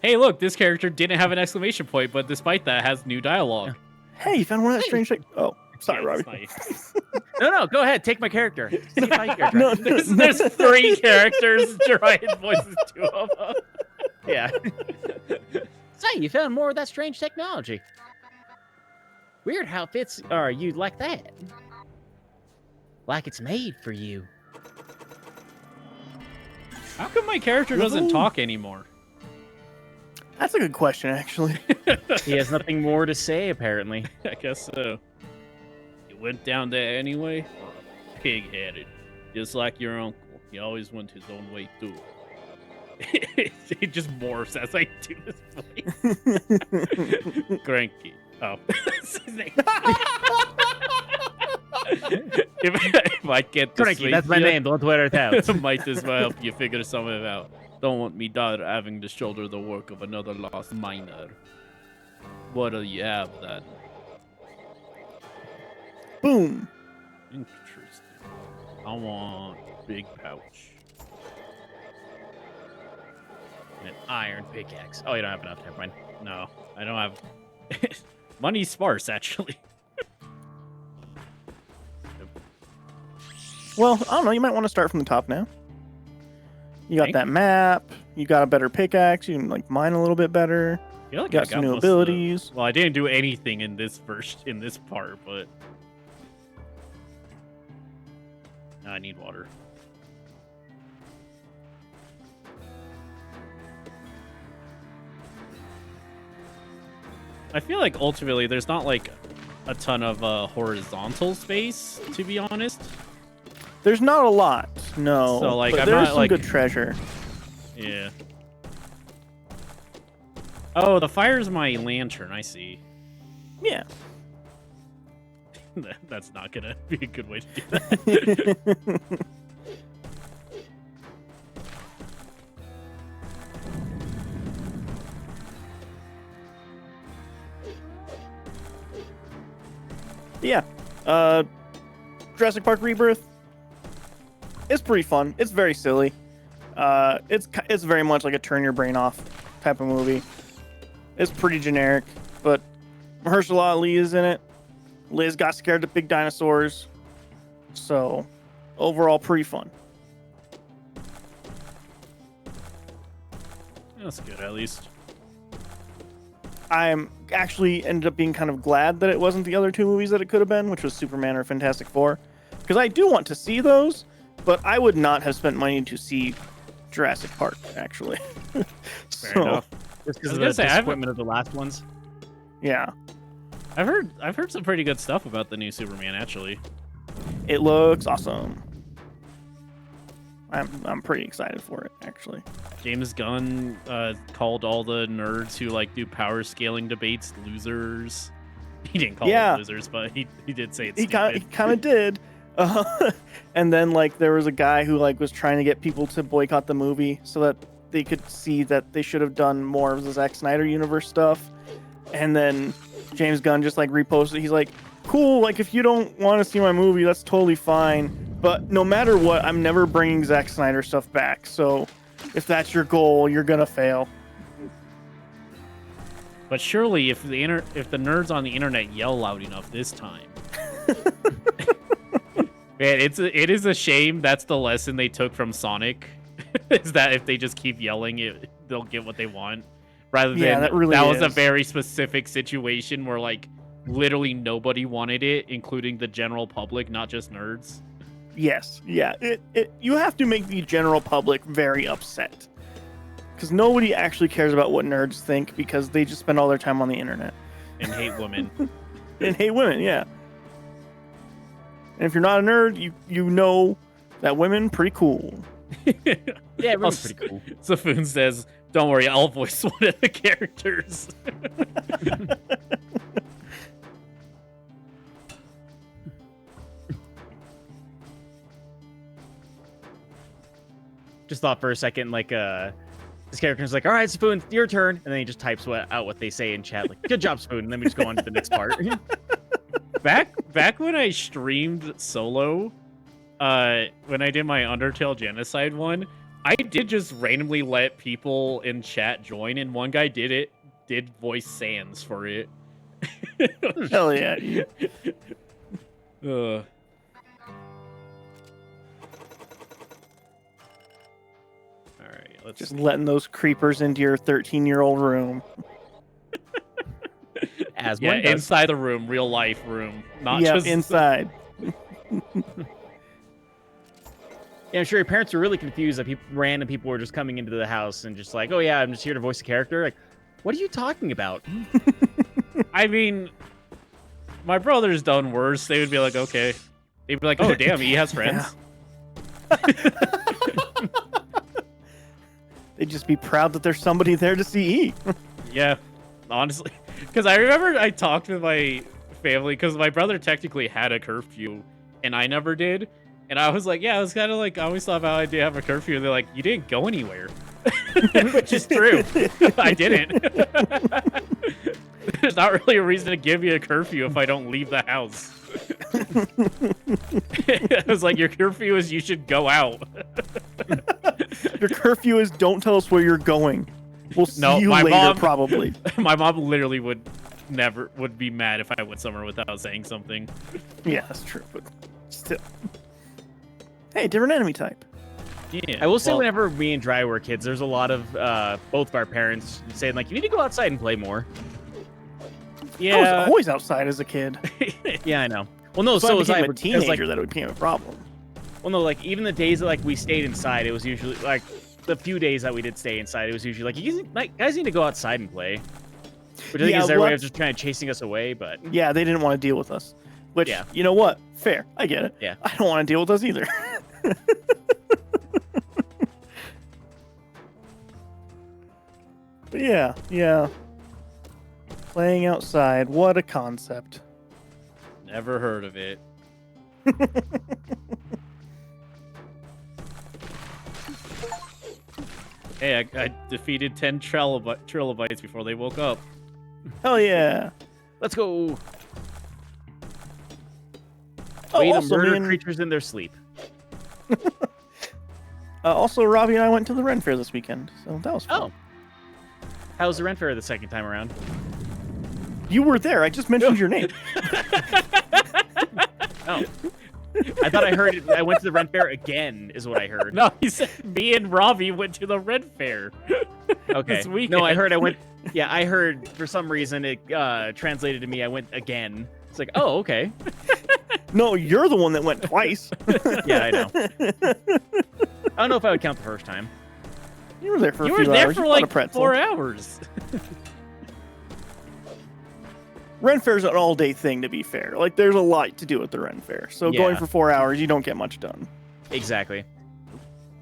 Hey, look, this character didn't have an exclamation point, but despite that, has new dialogue. Hey, you found one of that strange thing. Oh, sorry, Yeah, it's Robbie. nice. No, go ahead. Take my character. Take my character. No, There's 3 characters. Ryan voices 2 of them. Yeah. Say, you found more of that strange technology. Weird how it fits, or you like that. Like it's made for you. How come my character doesn't talk anymore? That's a good question, actually. He has nothing more to say, apparently. I guess so. You went down there anyway? Pig-headed. Just like your uncle. He always went his own way too. It just morphs as I do this voice. Cranky. Oh. That's his name. if I get this Cranky, that's my name. Don't wear it out. might as well help you figure something out. Don't want me daughter having to shoulder the work of another lost miner. What do you have then? Boom. Interesting. I want a big pouch. An iron pickaxe. Oh, you don't have enough. Never mind. No, I don't have. Money's sparse, actually. Well, I don't know. You might want to start from the top now. You got Okay. that map. You got a better pickaxe. You can like mine a little bit better. I feel like You got some new most of the- abilities. Well, I didn't do anything in this part, but I need water. I feel like ultimately there's not like a ton of horizontal space, to be honest. There's not a lot, no. So, like, but I'm there's not, some like- good treasure. Yeah. Oh, the fire's my lantern. I see. Yeah. That's not gonna be a good way to do that. Yeah. Jurassic Park Rebirth. It's pretty fun. It's very silly. It's very much like a turn your brain off type of movie. It's pretty generic, but Mahershala Ali is in it. Liz got scared of big dinosaurs. So, overall, pretty fun. That's good, at least. I'm actually ended up being kind of glad that it wasn't the other two movies that it could have been, which was Superman or Fantastic Four. Because I do want to see those, but I would not have spent money to see Jurassic Park, actually. Fair enough. Just because I was of gonna the say, I haven't- disappointment of the last ones. Yeah. I've heard some pretty good stuff about the new Superman, actually. It looks awesome. I'm pretty excited for it, actually. James Gunn called all the nerds who like do power scaling debates losers. He didn't call them losers, but he did say it's He stupid. kind of did. And then like there was a guy who like was trying to get people to boycott the movie so that they could see that they should have done more of the Zack Snyder universe stuff. And then James Gunn just like reposted. He's like, "Cool, like if you don't want to see my movie, that's totally fine. But no matter what, I'm never bringing Zack Snyder stuff back. So if that's your goal, you're gonna fail." But surely, if the nerds on the internet yell loud enough this time, man, it is a shame that's the lesson they took from Sonic Is that if they just keep yelling, they'll get what they want, rather than that really was a is. very specific situation where like literally nobody wanted it, including the general public, not just nerds. Yes, yeah. You have to make the general public very upset. Because nobody actually cares about what nerds think because they just spend all their time on the internet. And hate women. And hate women, yeah. And if you're not a nerd, you know that women pretty cool. Yeah, women's pretty cool. Safoon says, "Don't worry, I'll voice one of the characters." Just thought for a second, like, this character's like, all right, Spoon, your turn. And then he just types out what they say in chat, like, good job, Spoon. And then we just go on to the next part. Back when I streamed solo, when I did my Undertale Genocide one, I did just randomly let people in chat join, and one guy did voice Sans for it. Hell yeah. Let's just letting those creepers into your 13-year-old room. As one does. Inside the room, real life room, not yeah, just inside. Yeah, I'm sure your parents were really confused that random people were just coming into the house and just like, oh yeah, I'm just here to voice a character. Like, what are you talking about? I mean, my brother's done worse. They would be like, okay. They'd be like, oh damn, he has friends. They'd just be proud that there's somebody there to see E. Yeah, honestly. Because I remember I talked with my family, because my brother technically had a curfew, and I never did. And I was like, yeah, it was kind of like, I always thought about I did have a curfew. And they're like, you didn't go anywhere. Which is true. I didn't. There's not really a reason to give you a curfew if I don't leave the house. It was like, your curfew is you should go out. Your curfew is don't tell us where you're going. We'll see you later, mom, probably. My mom literally would be mad if I went somewhere without saying something. Yeah, that's true, but still. Hey, different enemy type. Yeah. I will say, whenever me and Dry were kids, there's a lot of both of our parents saying like, you need to go outside and play more. Yeah, I was always outside as a kid. Yeah, I know. Well, no, so was I. A teenager, that it became a problem. Well, no, like even the days that like we stayed inside, it was usually like the few days that we did stay inside, it was usually like, you guys need to go outside and play. Which I think is their way of just kind of chasing us away, but yeah, they didn't want to deal with us. Which, you know what? Fair, I get it. Yeah, I don't want to deal with us either. But yeah. Playing outside, what a concept. Never heard of it. Hey, I defeated 10 trilobites before they woke up. Hell yeah. Let's go. Oh, Way to also murder creatures in their sleep. Also, Robbie and I went to the Ren Fair this weekend, so that was fun. Oh. How was the Ren Fair the second time around? You were there. I just mentioned your name. Oh. I thought I heard it. I went to the Ren Fair again, is what I heard. No, he said me and Robbie went to the Ren Fair. Okay. This weekend. No, I heard Yeah, I heard for some reason it translated to me, I went again. It's like, oh, okay. No, you're the one that went twice. Yeah, I know. I don't know if I would count the first time. You were there for a few hours. You were there for like pretzel. 4 hours. Ren Fair's an all-day thing, to be fair. Like, there's a lot to do at the Ren Fair. So going for 4 hours, you don't get much done. Exactly.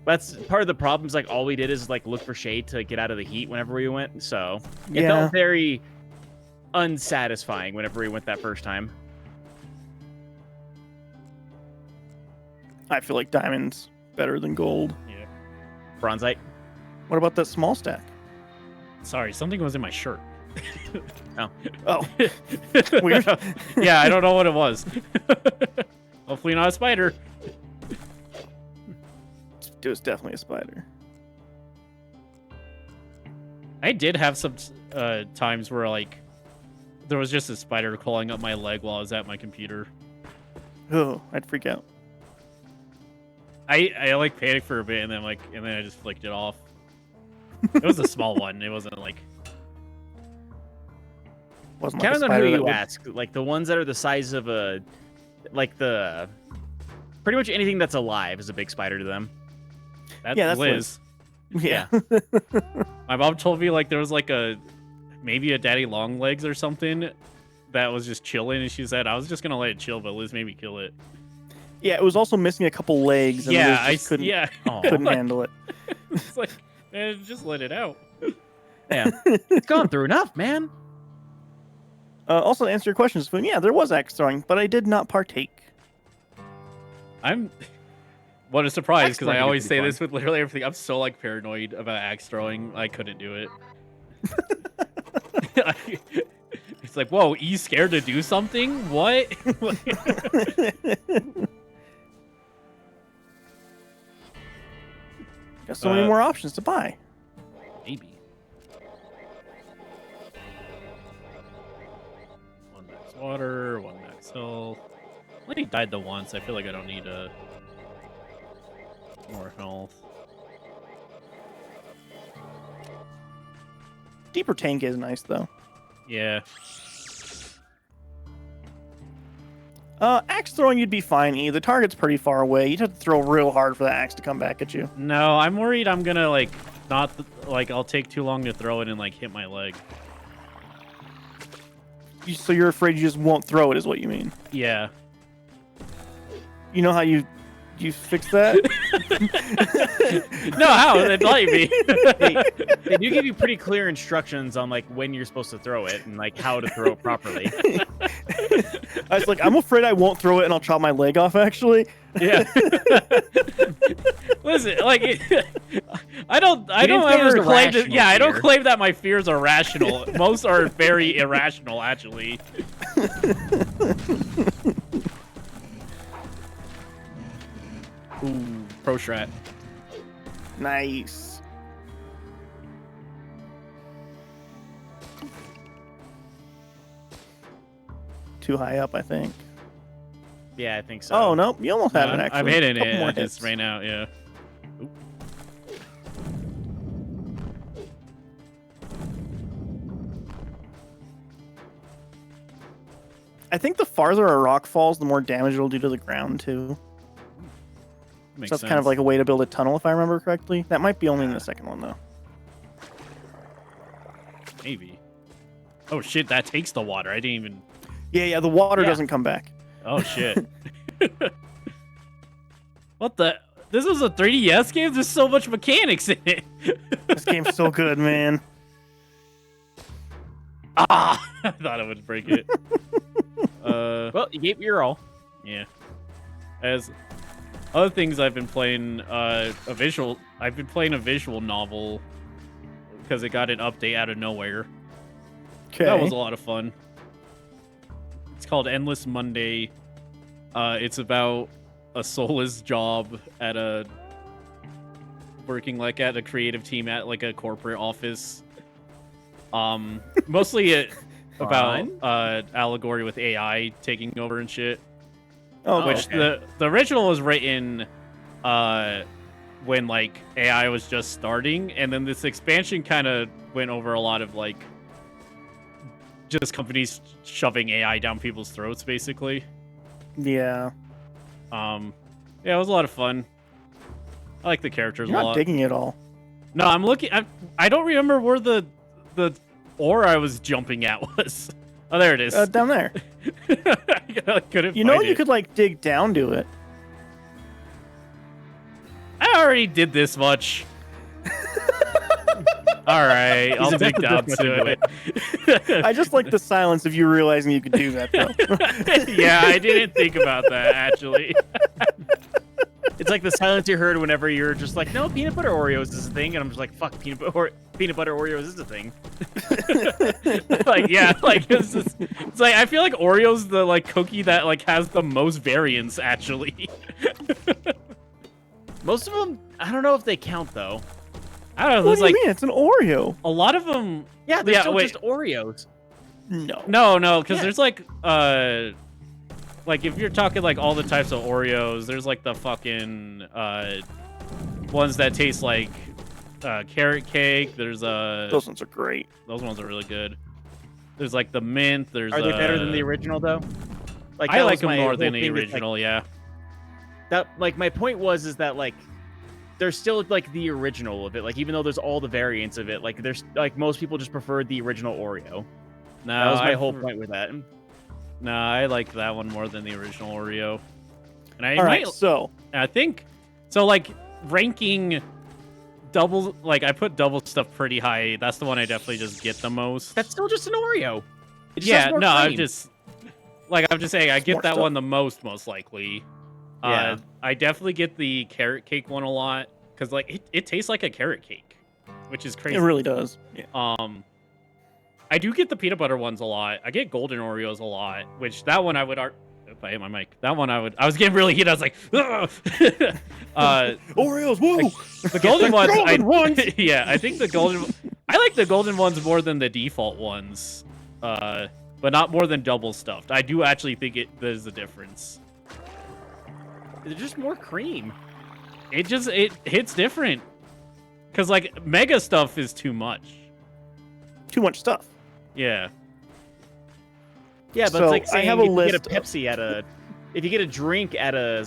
That's part of the problem. Is like all we did is like look for shade to get out of the heat whenever we went. So it felt very unsatisfying whenever we went that first time. I feel like diamond's better than gold. Yeah. Bronzite. What about that small stack? Sorry, something was in my shirt. Oh. Weird. Yeah, I don't know what it was. Hopefully not a spider. It was definitely a spider. I did have some times where like there was just a spider crawling up my leg while I was at my computer. Oh, I'd freak out. I like panicked for a bit, and then I just flicked it off. It was a small one. It wasn't like. Wasn't Kind like of a on who spider you that ask. Like the ones that are the size of pretty much anything that's alive is a big spider to them. That's Liz. Yeah. My mom told me like there was like maybe a daddy long legs or something that was just chilling, and she said I was just gonna let it chill, but Liz made me kill it. Yeah, it was also missing a couple legs. And Yeah, Liz just couldn't handle it. It's like, man, just let it out. Yeah, it's gone through enough, man. Also, to answer your question, Spoon, yeah, there was axe throwing, but I did not partake. What a surprise, because I Axe always say throwing this with literally everything. I'm so like paranoid about axe throwing. I couldn't do it. It's like, whoa, E's scared to do something? What? Got so many more options to buy. Maybe. One max water, one max health. I only died the once. I feel like I don't need more health. Deeper tank is nice, though. Yeah. Axe throwing, you'd be fine, E. The target's pretty far away. You'd have to throw real hard for the axe to come back at you. No, I'm worried I'm gonna like not like I'll take too long to throw it and like hit my leg. So you're afraid you just won't throw it, is what you mean? Yeah. You know how you fix that? No, how? Enlighten me. They do give you pretty clear instructions on like when you're supposed to throw it and like how to throw it properly. I was like, I'm afraid I won't throw it and I'll chop my leg off, actually. Yeah. Listen, like, I don't ever claim that. Yeah, I don't claim that my fears are rational. Most are very irrational, actually. Ooh, pro strat. Nice. Too high up, I think. Yeah, I think so. Oh, no. You almost had it, actually. I'm hitting Couple it. more I just hits. ran out, yeah. Oop. I think the farther a rock falls, the more damage it'll do to the ground, too. Makes So that's sense. kind of like a way to build a tunnel, if I remember correctly. That might be only in the second one, though. Maybe. Oh, shit, that takes the water. I didn't even... Yeah, the water Yeah. doesn't come back. Oh, shit. What the... This was a 3DS game? There's so much mechanics in it. This game's so good, man. Ah! I thought I would break it. Well, you gave it your all. Yeah. As other things, I've been playing I've been playing a visual novel because it got an update out of nowhere. Okay. That was a lot of fun. It's called Endless Monday. It's about a soulless job at working like at a creative team at like a corporate office. Mostly about allegory with AI taking over and shit. Oh, Which okay. the original was written when like AI was just starting, and then this expansion kind of went over a lot of like just companies shoving AI down people's throats, basically. Yeah. Yeah, it was a lot of fun. I like the characters You're a not lot. digging it all. No, I'm looking. I don't remember where the ore I was jumping at was. Oh, there it is. Down there. I couldn't You know find you it. could like dig down to it. I already did this much. All right, I'll dig down to it. I just like the silence of you realizing you could do that, though. Yeah, I didn't think about that actually. It's like the silence you heard whenever you're just like, no, peanut butter Oreos is a thing, and I'm just like, fuck, peanut butter Oreos is a thing. Like, yeah, like it's like I feel like Oreo's the like cookie that like has the most variants actually. Most of them, I don't know if they count though. I don't know. What There's do you like mean? It's an Oreo. a lot of them. Yeah, they're still wait. just Oreos. No. No, because Yeah. there's like like if you're talking like all the types of Oreos, there's like the fucking ones that taste like carrot cake. There's those ones are great. Those ones are really good. There's like the mint. There's Are they better than the original though? Like I like them more than the original. Like, yeah. That like my point is that like there's still like the original of it. Like even though there's all the variants of it, like there's like most people just prefer the original Oreo. No, that was my whole point with that. No, I like that one more than the original Oreo. And I think so. Like ranking double, like I put double stuff pretty high. That's the one I definitely just get the most. That's still just an Oreo. Yeah, no, I'm just saying I get that stuff. one the most likely. Yeah. I definitely get the carrot cake one a lot because like it tastes like a carrot cake, which is crazy. It really does. Yeah. I do get the peanut butter ones a lot. I get golden Oreos a lot, which that one I would if I hit my mic, that one I was getting really heated. I was like, Oreos, woo! The golden ones, ones. Yeah, I think the golden. I like the golden ones more than the default ones, but not more than double stuffed. I do actually think there's a difference. They're just more cream. It hits different, cause like mega stuff is too much. Too much stuff. Yeah. Yeah, but So, it's like I saying have a if you list get a Pepsi if you get a drink at a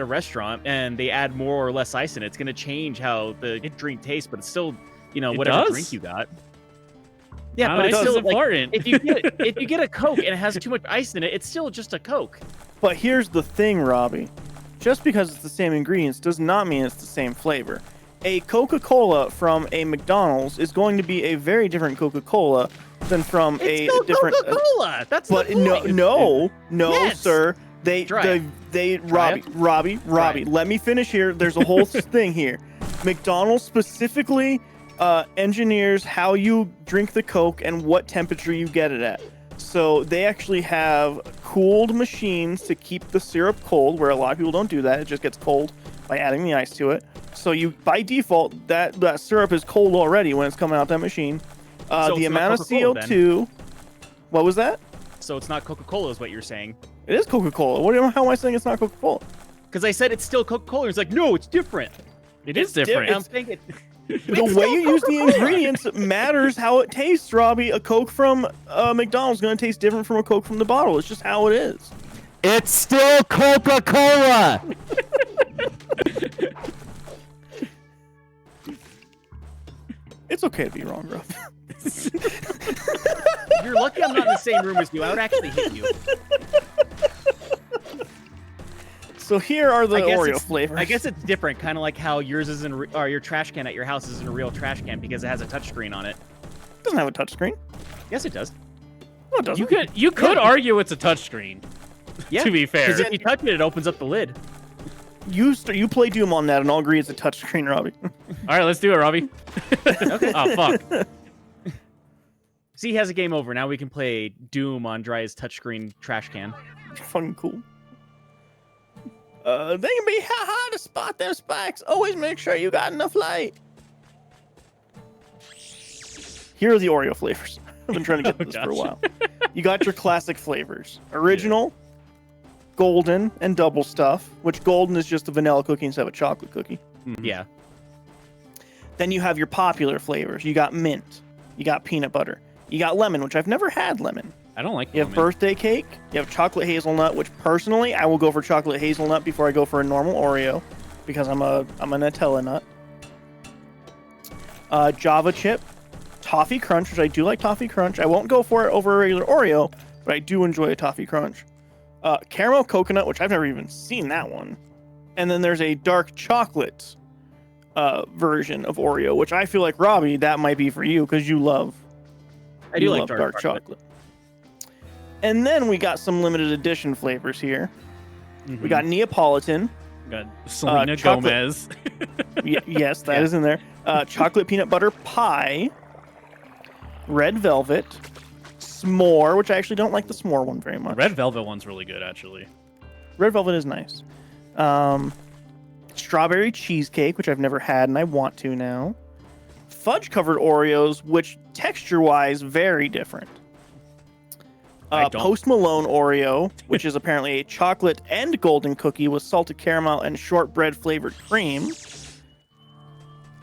restaurant and they add more or less ice in it, it's gonna change how the drink tastes, but it's still, whatever does? drink you got. Yeah, No, but it's it's still important. Like, if you get a Coke and it has too much ice in it, it's still just a Coke. But here's the thing, Robbie. Just because it's the same ingredients does not mean it's the same flavor. A Coca-Cola from a McDonald's is going to be a very different Coca-Cola than from It's a still different. Coca-Cola. That's But the point. no, Yes. sir. They Try Robbie, let me finish here. There's a whole thing here. McDonald's specifically engineers how you drink the Coke and what temperature you get it at. So they actually have cooled machines to keep the syrup cold, where a lot of people don't do that. It just gets cold by adding the ice to it. So you, by default, that syrup is cold already when it's coming out that machine. So The it's not amount of Coca-Cola, CO2. What was that? So it's not Coca-Cola is what you're saying. It is Coca-Cola. How am I saying it's not Coca-Cola? Because I said it's still Coca-Cola. It's like, no, it's different. It is different. I'm thinking... The way you use the ingredients matters how it tastes, Robbie. A Coke from McDonald's is going to taste different from a Coke from the bottle. It's just how it is. It's still Coca-Cola. It's okay to be wrong, Rob. You're lucky I'm not in the same room as you. I would actually hit you. So here are the Oreo it's- flavors. I guess it's different, kind of like how yours isn't, or your trash can at your house isn't a real trash can because it has a touchscreen on it. It doesn't have a touchscreen. Yes, it does. No, it doesn't. You could argue it's a touchscreen. Yeah. To be fair. Because if you touch it, it opens up the lid. You play Doom on that, and I'll agree it's a touchscreen, Robbie. All right, let's do it, Robbie. Okay. Oh fuck. See, he has a game over. Now we can play Doom on Dry's touchscreen trash can. Fucking cool. They can be hard to spot them spikes. Always make sure you got enough light. Here are the Oreo flavors. I've been trying to get this for a while. You got your classic flavors. Original, golden, and double stuff, which golden is just a vanilla cookie instead of a chocolate cookie. Mhm. Yeah. Then you have your popular flavors. You got mint. You got peanut butter. You got lemon, which I've never had lemon. I don't like You have lemon. birthday cake. You have chocolate hazelnut, which personally I will go for chocolate hazelnut before I go for a normal Oreo, because I'm a Nutella nut. Java chip, toffee crunch, which I do like toffee crunch. I won't go for it over a regular Oreo, but I do enjoy a toffee crunch. Caramel coconut, which I've never even seen that one. And then there's a dark chocolate version of Oreo, which I feel like, Robbie, that might be for you because you love. I do you like love dark chocolate. And then we got some limited edition flavors here. Mhm. We got Neapolitan. Got Selena chocolate- Gomez. Yes, that is in there. Chocolate peanut butter pie. Red velvet. S'more, which I actually don't like the s'more one very much. Red Velvet one's really good, actually. Red velvet is nice. Strawberry cheesecake, which I've never had and I want to now. Fudge covered Oreos, which texture wise very different. Post Malone Oreo, which is apparently a chocolate and golden cookie with salted caramel and shortbread flavored cream.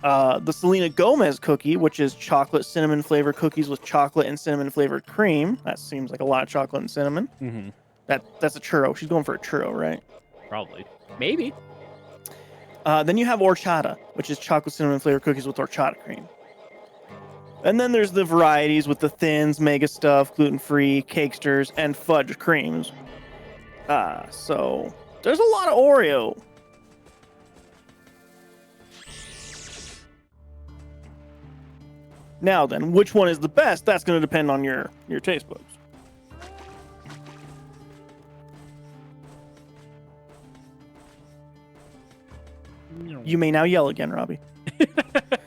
The Selena Gomez cookie, which is chocolate cinnamon flavored cookies with chocolate and cinnamon flavored cream. That seems like a lot of chocolate and cinnamon. Mm-hmm. That's a churro. She's going for a churro, right? Probably. Maybe. Then you have horchata, which is chocolate cinnamon flavored cookies with horchata cream. And then there's the varieties with the thins, mega stuff, gluten-free, cakesters, and fudge creams. So there's a lot of Oreo. Now then, which one is the best? That's going to depend on your taste buds. You may now yell again, Robbie.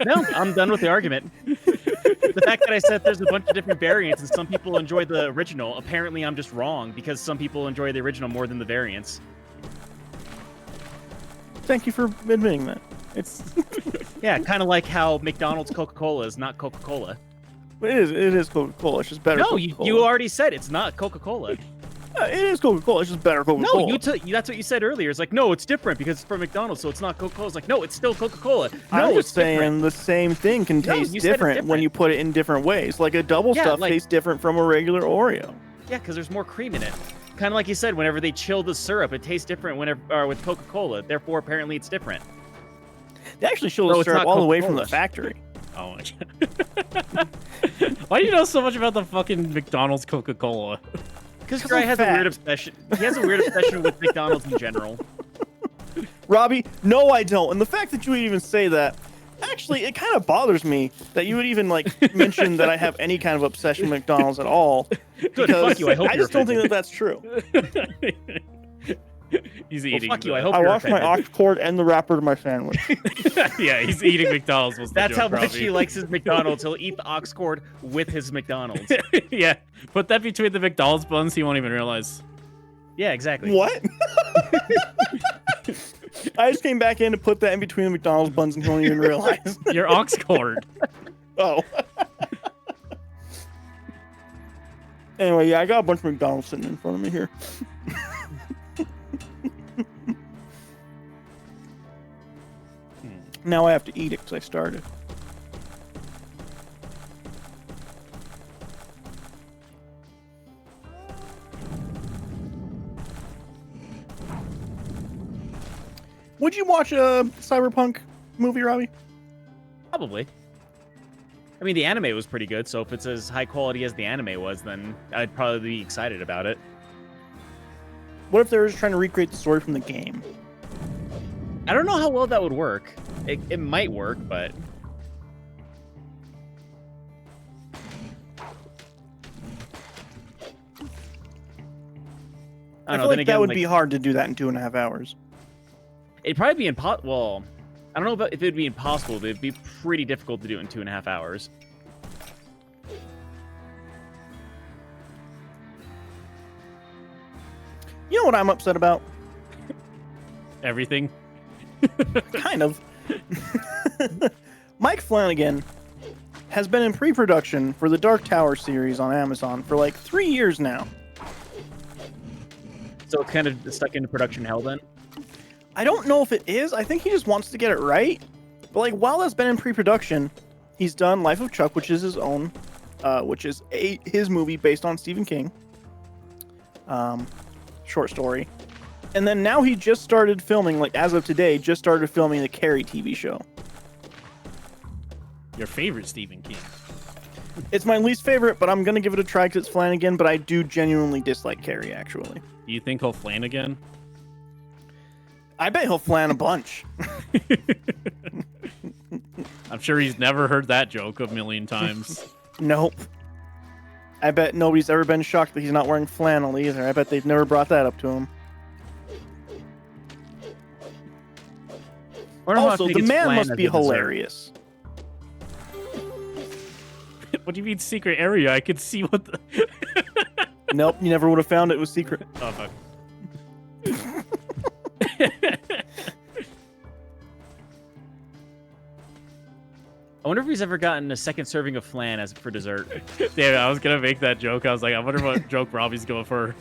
No, I'm done with the argument. The fact that I said there's a bunch of different variants and some people enjoy the original, apparently I'm just wrong because some people enjoy the original more than the variants. Thank you for admitting that. It's yeah, kind of like how McDonald's Coca-Cola is not Coca-Cola. It is Coca-Cola. It's just better. No, Coca-Cola. you already said it's not Coca-Cola. It is Coca-Cola. It's just better Coca-Cola. No, that's what you said earlier. It's like, no, it's different because it's from McDonald's, so it's not Coca-Cola. It's like, no, it's still Coca-Cola. No, I'm it's just saying different. the same thing can taste different when you put it in different ways. Like a double stuff tastes different from a regular Oreo. Yeah, because there's more cream in it. Kind of like you said, whenever they chill the syrup, it tastes different with Coca-Cola. Therefore, apparently, it's different. They actually chill the syrup all the way from the factory. Oh my god. Why do you know so much about the fucking McDonald's Coca-Cola? Because Dry has a weird obsession. He has a weird obsession with McDonald's in general. Robbie, no, I don't. And the fact that you would even say that, actually, it kind of bothers me that you would even mention that I have any kind of obsession with McDonald's at all. Good, fuck you. I just don't think that that's true. He's eating. Fuck you. I hope I you're washed my aux cord and the wrapper to my sandwich. Yeah, he's eating McDonald's. That's how much he likes his McDonald's. He'll eat the aux cord with his McDonald's. Yeah, put that between the McDonald's buns. He won't even realize. Yeah, exactly. What? I just came back in to put that in between the McDonald's buns and he won't even realize. Your aux cord. Oh. Anyway, yeah, I got a bunch of McDonald's sitting in front of me here. Now I have to eat it because I started. Would you watch a Cyberpunk movie, Robbie? Probably. I mean, the anime was pretty good, so if it's as high quality as the anime was, then I'd probably be excited about it. What if they were just trying to recreate the story from the game? I don't know how well that would work. It might work, but... I feel like that would be hard to do that in 2.5 hours. It'd probably be impossible. Well, I don't know if it'd be impossible, but it'd be pretty difficult to do it in 2.5 hours. You know what I'm upset about? Everything. Kind of. Mike Flanagan has been in pre-production for the Dark Tower series on Amazon for like 3 years now. So it's kind of stuck into production hell then? I don't know if it is. I think he just wants to get it right. But like while that's been in pre-production, he's done Life of Chuck, which is his own, which is his movie based on Stephen King. Short story. And then now he just started filming, like as of today, just started filming the Carrie TV show. Your favorite Stephen King. It's my least favorite, but I'm going to give it a try because it's Flanagan, but I do genuinely dislike Carrie, actually. Do you think he'll flan again? I bet he'll flan a bunch. I'm sure he's never heard that joke a million times. Nope. I bet nobody's ever been shocked that he's not wearing flannel either. I bet they've never brought that up to him. Also, the man must be hilarious. What do you mean secret area? I could see what the... Nope, you never would have found it was secret. Oh, fuck. I wonder if he's ever gotten a second serving of flan as for dessert. Damn it, I was gonna make that joke. I was like, I wonder what joke Robbie's going for.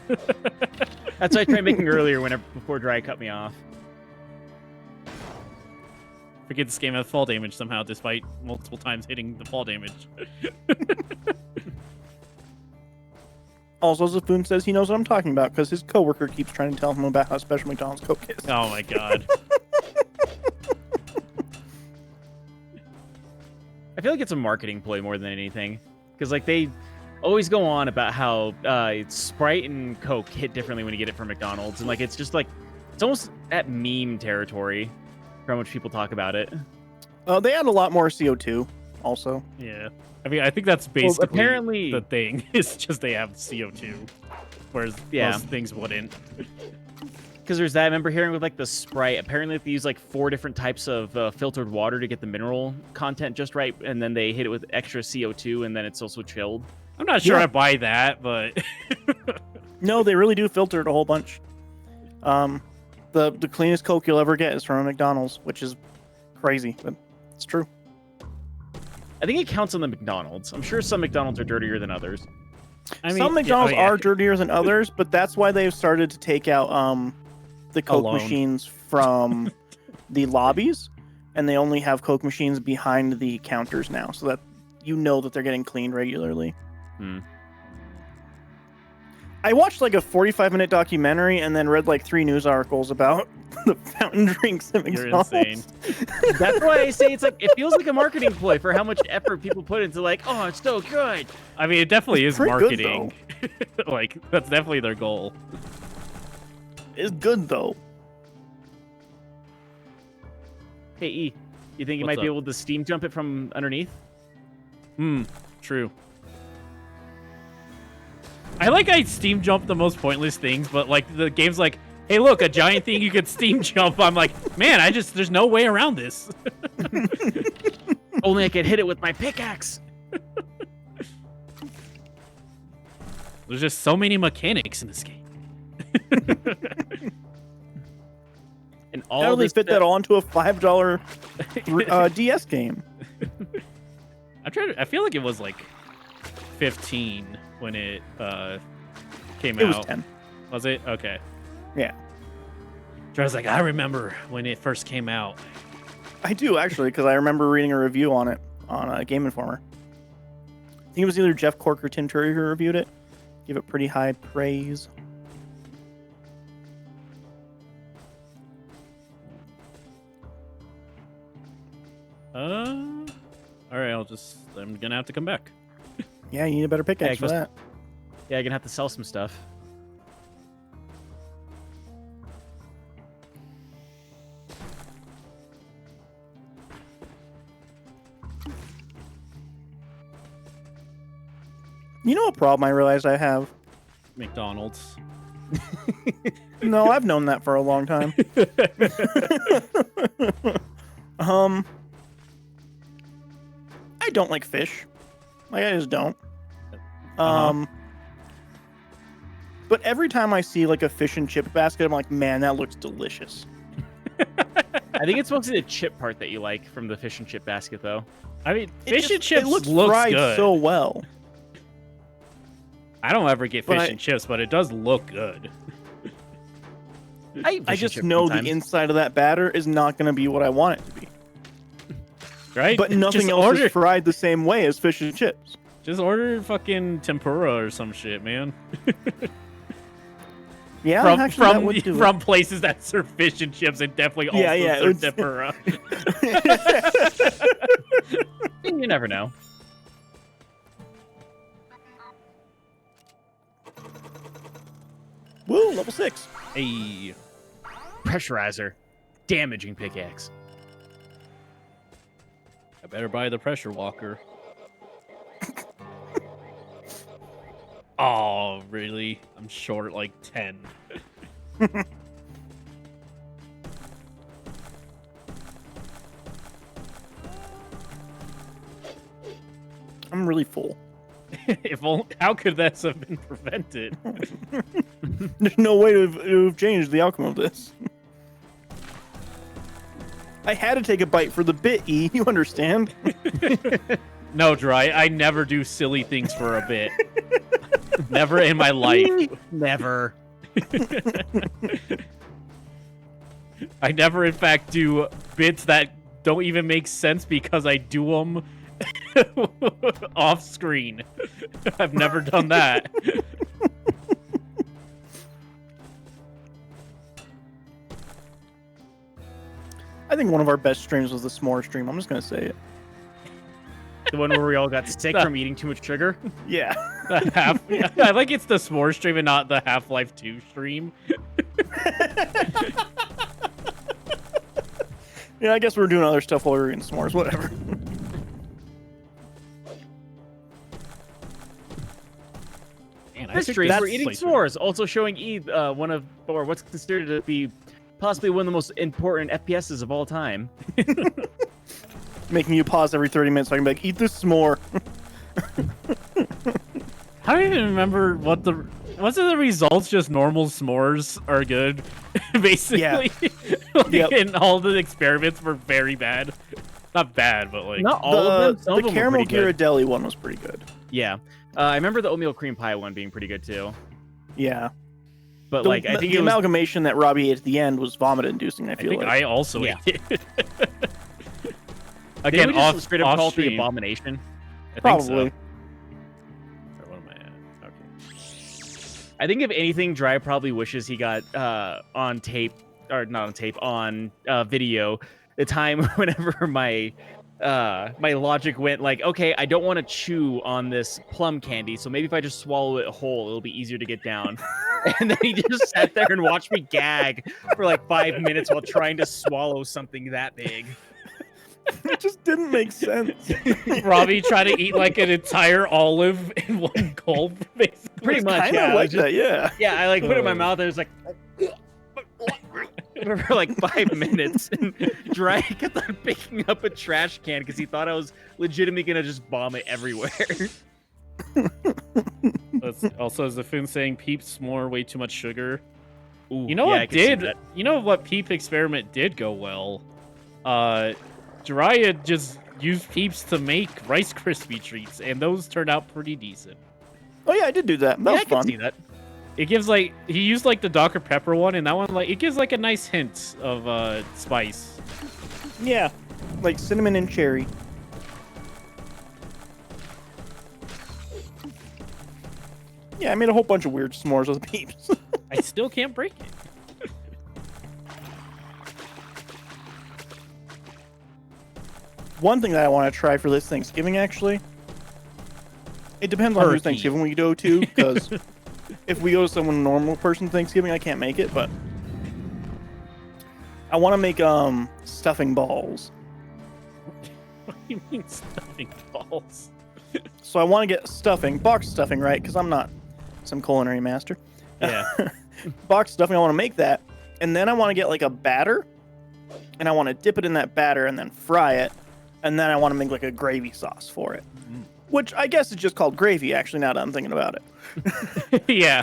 That's what I tried making earlier before Dry cut me off. Forget this game has fall damage somehow, despite multiple times hitting the fall damage. Also, Zafoon says he knows what I'm talking about because his coworker keeps trying to tell him about how special McDonald's Coke is. Oh my god. I feel like it's a marketing ploy more than anything, because like they always go on about how Sprite and Coke hit differently when you get it from McDonald's, and like it's just like it's almost at meme territory for how much people talk about it. They add a lot more CO2, also. Yeah. I mean, I think that's basically apparently the thing. It's just they have CO2, whereas most things wouldn't. Because there's that. I remember hearing with like the Sprite. Apparently, they use like 4 different types of filtered water to get the mineral content just right, and then they hit it with extra CO2, and then it's also chilled. I'm not sure I buy that, but no, they really do filter it a whole bunch. The cleanest Coke you'll ever get is from a McDonald's, which is crazy, but it's true. I think it counts on the McDonald's. I'm sure some McDonald's are dirtier than others. I mean, some McDonald's are dirtier than others, but that's why they've started to take out the Coke machines from the lobbies, and they only have Coke machines behind the counters now, so that you know that they're getting cleaned regularly. I watched like a 45-minute documentary and then read like 3 news articles about the fountain drinks at McDonald's. You're insane. That's why I say it's like it feels like a marketing ploy for how much effort people put into like, oh, it's so good. I mean, it definitely is marketing. Good, like that's definitely their goal. It's good though. Hey E, you think you What's might be up? able to steam jump it from underneath? True. I steam jump the most pointless things, but like the game's like, hey, look, a giant thing you could steam jump. I'm like, man, there's no way around this. Only I could hit it with my pickaxe. There's just so many mechanics in this game. And all How do they fit that all into a $5 DS game? I feel like it was like 15 when it came out. It was 10. Was it? Okay. Yeah. So I was like, I remember when it first came out. I do, actually, because I remember reading a review on it on Game Informer. I think it was either Jeff Cork or Tim Turry who reviewed it. Give it pretty high praise. All right, I'm gonna have to come back. Yeah, you need a better pickaxe for that. Yeah, you're gonna have to sell some stuff. You know what problem I realized I have? McDonald's. No, I've known that for a long time. I don't like fish. Like, I just don't. But every time I see like a fish and chip basket, I'm like, man, that looks delicious. I think it's mostly the chip part that you like from the fish and chip basket, though. I mean, fish and chips looks fried good. So well. I don't ever get fish and chips, but it does look good. I just know the inside of that batter is not going to be what I want it to be. Right? But nothing else is fried the same way as fish and chips. Just order fucking tempura or some shit, man. Yeah, from places that serve fish and chips and definitely also serve tempura. You never know. Woo, level 6. Hey. Pressurizer. Damaging pickaxe. I better buy the pressure walker. Oh, really? I'm short like 10. I'm really full. How could that have been prevented? There's no way to have changed the outcome of this. I had to take a bite for the bit, E. You understand? No, Dry. I never do silly things for a bit. Never in my life. Never. I never, in fact, do bits that don't even make sense because I do them off screen. I've never done that. I think one of our best streams was the s'more stream. I'm just gonna say it. The one where we all got sick from eating too much sugar? Yeah. I like it's the s'more stream and not the Half-Life 2 stream. Yeah, I guess we're doing other stuff while we were eating s'mores. Whatever. Man, This stream, we're eating s'mores, also showing E one of, or what's considered to be possibly one of the most important FPSs of all time. Making you pause every 30 minutes so I can be like, eat this s'more. I don't even remember what the... Wasn't the results just normal s'mores are good? Basically. Yeah. Like, Yep. and all the experiments were very bad. Not bad, but like... Not all of them. Some the of them were caramel pretty good. Ghirardelli one was pretty good. Yeah. I remember the oatmeal cream pie one being pretty good too. Yeah. But The, like, I think the it was... amalgamation that Robbie ate at the end was vomit-inducing, I I feel think like. I also Yeah. ate it. Didn't Again, we just off, straight up off call it the stream. abomination. I think Probably. so. Or what am I at? Okay. I think if anything, Dry probably wishes he got on tape, or not on tape, on video, the time whenever my my logic went like, okay, I don't want to chew on this plum candy, so maybe if I just swallow it whole, it'll be easier to get down. And then he just sat there and watched me gag for like 5 minutes while trying to swallow something that big. It just didn't make sense. Robbie tried to eat like an entire olive in one gulp, basically. Pretty much, Kind yeah. of like that, yeah. Yeah, I like put it in my mouth and it was like for like 5 minutes, and Dry kept on picking up a trash can because he thought I was legitimately gonna just vomit everywhere. That's also Zafun saying Peeps s'more way too much sugar. Ooh, You know yeah, I what can see did? that. You know what Peep experiment did go well? Jiraiya just used Peeps to make Rice Krispie treats, and those turned out pretty decent. Oh, yeah, I did do that. That Yeah, was I can fun. see that. It gives like he used like the Dr Pepper one, and that one like it gives like a nice hint of spice. Yeah, like cinnamon and cherry. Yeah, I made a whole bunch of weird s'mores with Peeps. I still can't break it. One thing that I want to try for this Thanksgiving, actually, it depends on whose Turkey. Thanksgiving we go to, because if we go to someone normal person Thanksgiving, I can't make it, but I want to make stuffing balls. What do you mean stuffing balls? So I want to get stuffing, box stuffing, right? Because I'm not some culinary master. Yeah. Box stuffing, I want to make that, and then I want to get like a batter, and I want to dip it in that batter and then fry it, and then I want to make like a gravy sauce for it, which I guess is just called gravy. Actually, now that I'm thinking about it. Yeah.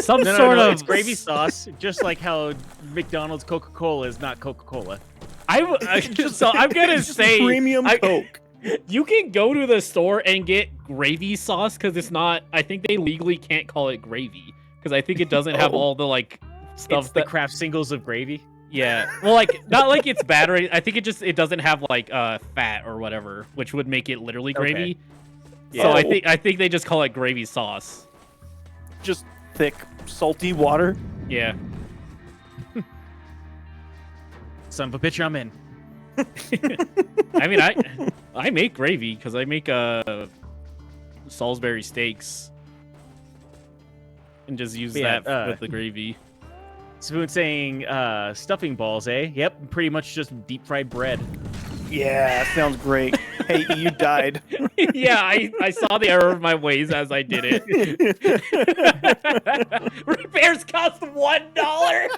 Some No, sort of it's gravy sauce, just like how McDonald's Coca-Cola is not Coca-Cola. So I'm gonna It's just say premium Coke. You can go to the store and get gravy sauce because it's not. I think they legally can't call it gravy because I think it doesn't have Oh. all the like stuff It's the that. Kraft singles of gravy. Yeah, well, like not like it's battery. I think it doesn't have like fat or whatever, which would make it literally gravy. Yeah. So Oh. I think they just call it gravy sauce. Just thick, salty water. Yeah. Son of a bitch, I'm in. I mean, I make gravy because I make Salisbury steaks and just use Yeah, that with the gravy. Spoon saying stuffing balls, eh? Yep, pretty much just deep fried bread. Yeah, sounds great. Hey, you died. Yeah, I saw the error of my ways as I did it. Repairs cost $1.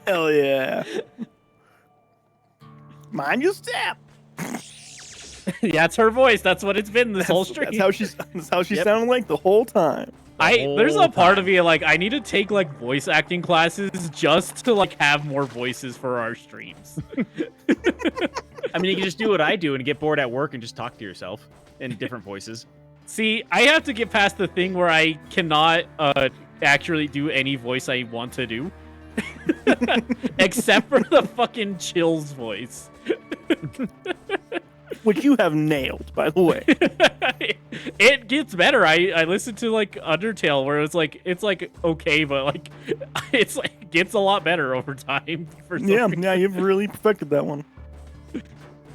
Hell yeah. Mind your step. Yeah, it's her voice. That's what it's been this whole stream. That's how she sounded like the whole time. There's a part of me like I need to take like voice acting classes just to like have more voices for our streams. I mean, you can just do what I do and get bored at work and just talk to yourself in different voices. See, I have to get past the thing where I cannot actually do any voice I want to do. Except for the fucking Chills voice. Which you have nailed, by the way. It gets better. I listened to like Undertale where it's like okay, but like it's like gets a lot better over time. Yeah, you've really perfected that one.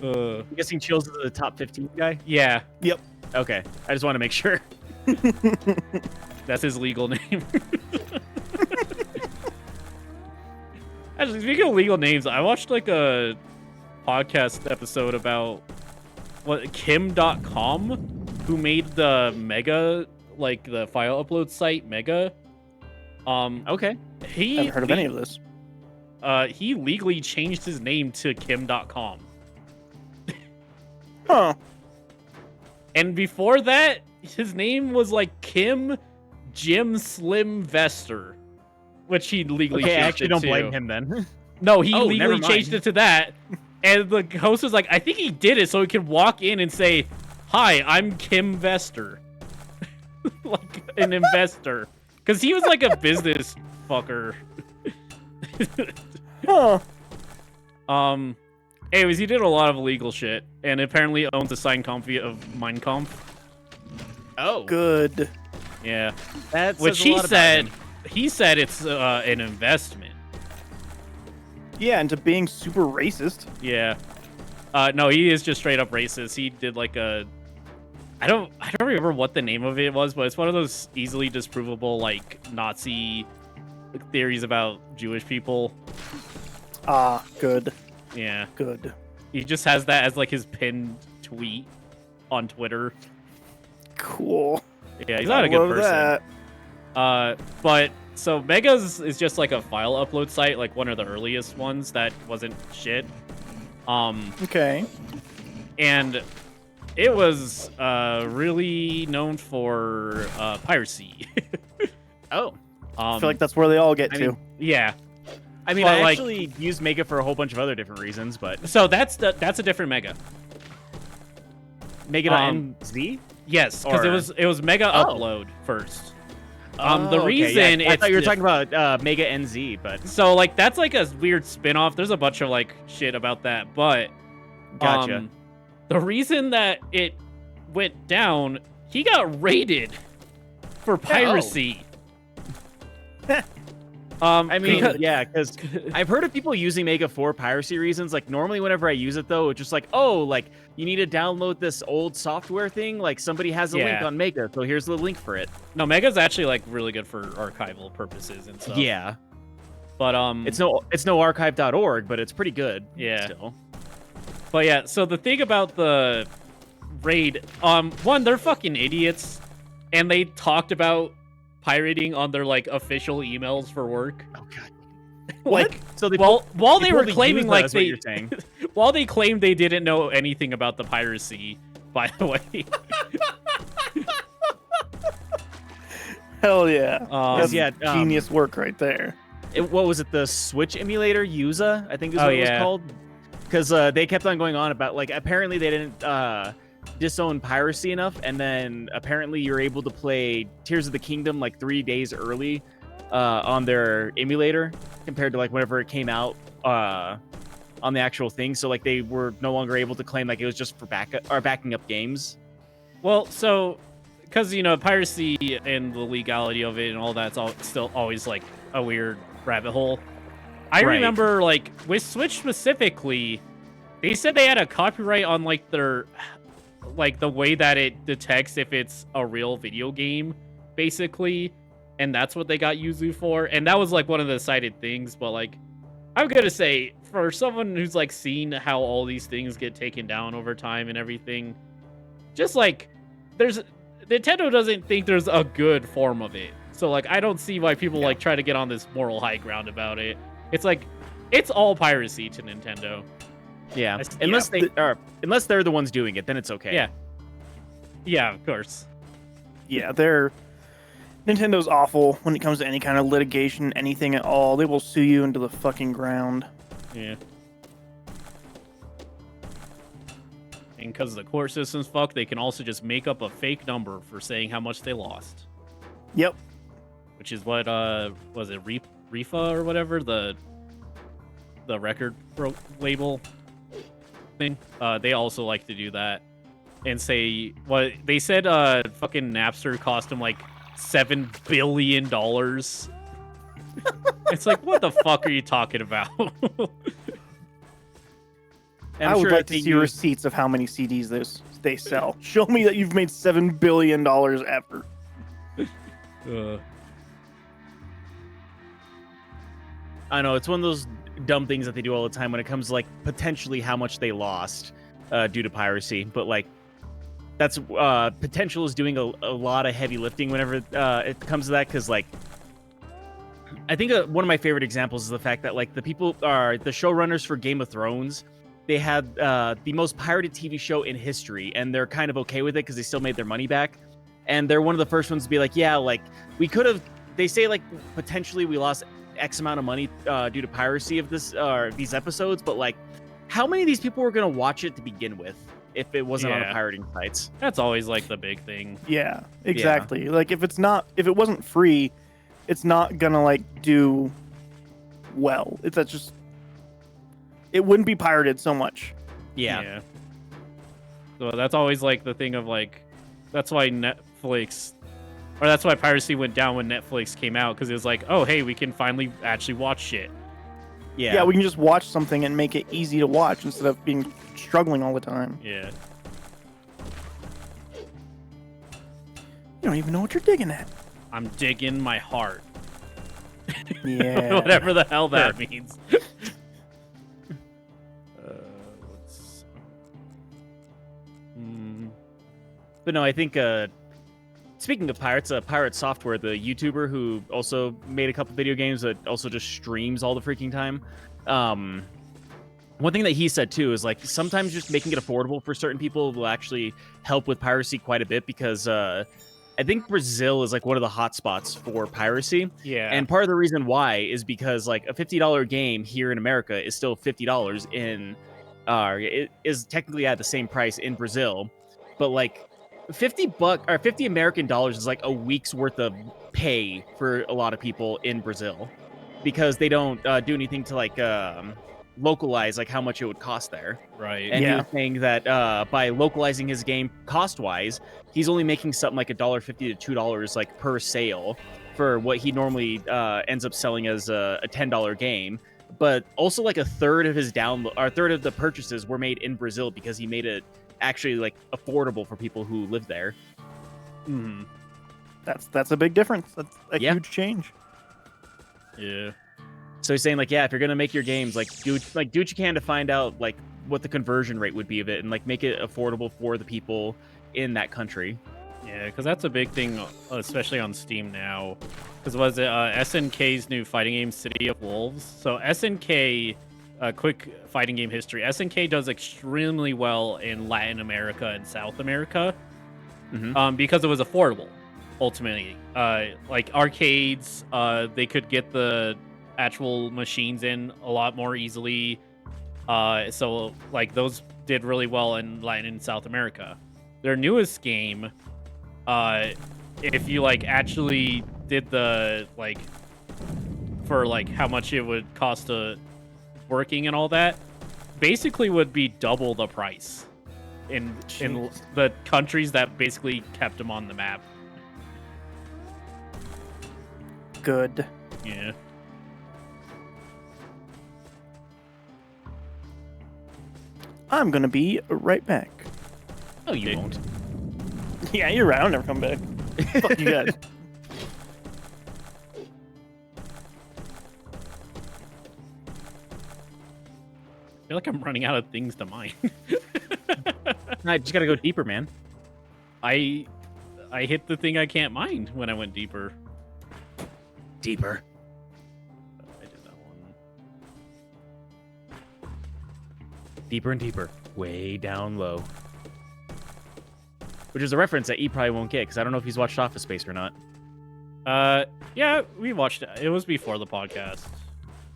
I'm guessing Chills is the top 15 guy? Yeah. Yep. Okay. I just want to make sure. That's his legal name. Actually, speaking of legal names, I watched like a podcast episode about Kim.com, who made the Mega, like the file upload site Mega. Okay. I haven't heard of any of this. He legally changed his name to Kim.com. Huh. And before that, his name was like Kim Jim Slim Vester, which he legally changed I actually don't to. blame him then. No, he Oh, legally never mind. changed it to that. And the host was like, I think he did it so he could walk in and say, "Hi, I'm Kim Vester." Like an investor. Because he was like a business fucker. Huh. Anyways, he did a lot of illegal shit, and apparently owns a signed copy of Mein Kampf. Oh. Good. Yeah. That Which says a lot about him. he said it's an investment. Yeah, into being super racist. Yeah. No, he is just straight up racist. He did like a... I don't remember what the name of it was, but it's one of those easily disprovable like Nazi theories about Jewish people. Ah, good. Yeah. Good. He just has that as like his pinned tweet on Twitter. Cool. Yeah, he's not a good person. That. But so Megas is just like a file upload site, like one of the earliest ones that wasn't shit. Okay. And it was really known for piracy. Oh. I feel like that's where they all get to. Yeah. I mean, But, I like- actually use Mega for a whole bunch of other different reasons, but So that's a different Mega. Mega.nz? Yes, because Or- it was Mega Oh. Upload first. The Okay, reason yeah, I thought you were it's talking about Mega NZ, but so like that's like a weird spin-off. There's a bunch of like shit about that, but gotcha. the reason that it went down, he got raided for piracy. I mean, because- yeah, because I've heard of people using Mega for piracy reasons. Like, normally whenever I use it, though, it's just like, oh, like, you need to download this old software thing. Like, somebody has a link Yeah. on Mega, so here's the link for it. No, Mega's actually like really good for archival purposes and stuff. Yeah. But It's no archive.org, but it's pretty good. Yeah. Still. But yeah, so the thing about the raid, one, they're fucking idiots, and they talked about pirating on their like official emails for work. Oh god. Like, So they while they were poorly claiming used like that, is what they, you're saying. while they claimed they didn't know anything about the piracy. By the way, Hell yeah. That's yeah, genius work right there. What was it? The Switch emulator, Yuza, I think is Oh, what it was yeah. called. Because they kept on going on about, like, apparently they didn't disown piracy enough, and then apparently you're able to play Tears of the Kingdom like 3 days early on their emulator compared to like whenever it came out on the actual thing. So like they were no longer able to claim like it was just for backing up games. well, so because you know piracy and the legality of it and all that's still always like a weird rabbit hole. I Right. remember like with Switch specifically, they said they had a copyright on like their like the way that it detects if it's a real video game, basically, and that's what they got Yuzu for. And that was like one of the cited things. But like, I'm gonna say for someone who's like seen how all these things get taken down over time and everything, just like Nintendo doesn't think there's a good form of it. So like, I don't see why people like try to get on this moral high ground about it. It's like, it's all piracy to Nintendo. Yeah, unless they're the ones doing it, then it's okay. Yeah. Yeah, of course. Yeah, they're Nintendo's awful when it comes to any kind of litigation, anything at all. They will sue you into the fucking ground. Yeah. And because the court system's fucked, they can also just make up a fake number for saying how much they lost. Yep. Which is what was it Rifa or whatever, the record label thing. They also like to do that and say what they said. Fucking Napster cost them like $7 billion. It's like, what the fuck are you talking about? I would like to see receipts of how many CDs they sell. Show me that you've made $7 billion ever. I know, it's one of those dumb things that they do all the time when it comes to, like, potentially how much they lost due to piracy. But, like, that's potential is doing a lot of heavy lifting whenever it comes to that, because, like, I think one of my favorite examples is the fact that, like, the showrunners for Game of Thrones, they had the most pirated TV show in history, and they're kind of okay with it because they still made their money back. And they're one of the first ones to be like, yeah, like, we could have, they say, like, potentially we lost X amount of money due to piracy of these episodes, but, like, how many of these people were going to watch it to begin with if it wasn't on the pirating sites? That's always, like, the big thing. Yeah, exactly. Yeah. Like, if it wasn't free, it's not gonna, like, do well. It wouldn't be pirated so much. Yeah. So that's always, like, the thing of, like, that's why Netflix, or that's why piracy went down when Netflix came out, because it was like, oh, hey, we can finally actually watch shit. Yeah, we can just watch something and make it easy to watch instead of being struggling all the time. Yeah. You don't even know what you're digging at. I'm digging my heart. Yeah. Whatever the hell that means. But no, I think speaking of pirates, Pirate Software, the YouTuber who also made a couple video games that also just streams all the freaking time. One thing that he said too is, like, sometimes just making it affordable for certain people will actually help with piracy quite a bit, because I think Brazil is, like, one of the hot spots for piracy. Yeah. And part of the reason why is because, like, a $50 game here in America is still $50 it is technically at the same price in Brazil, but, like, $50 American dollars is like a week's worth of pay for a lot of people in Brazil, because they don't do anything to, like, localize, like, how much it would cost there. Right. And he was saying that by localizing his game cost-wise, he's only making something like $1.50 to $2, like, per sale for what he normally ends up selling as a $10 game. But also, like, a third of the purchases were made in Brazil because he made it actually, like, affordable for people who live there. Mm-hmm. That's a big difference. That's a huge change. Yeah. So he's saying, like, yeah, if you're gonna make your games, like, do what you can to find out, like, what the conversion rate would be of it, and, like, make it affordable for the people in that country. Yeah, because that's a big thing, especially on Steam now. Because was it SNK's new fighting game, City of Wolves? So SNK, quick fighting game history. SNK does extremely well in Latin America and South America, because it was affordable. Ultimately, like arcades, they could get the actual machines in a lot more easily. So, like, those did really well in Latin and South America. Their newest game, if you, like, actually did the, like, for, like, how much it would cost to working and all that, basically would be double the price in the countries that basically kept them on the map. Good. Yeah. I'm gonna be right back. Oh, you won't. Yeah, you're right. I'll never come back. Fuck you guys. I feel like I'm running out of things to mine. I just gotta go deeper, man. I hit the thing I can't mine when I went deeper. Deeper. I did that one. Deeper and deeper. Way down low. Which is a reference that E probably won't get, because I don't know if he's watched Office Space or not. Yeah, we watched it. It was before the podcast,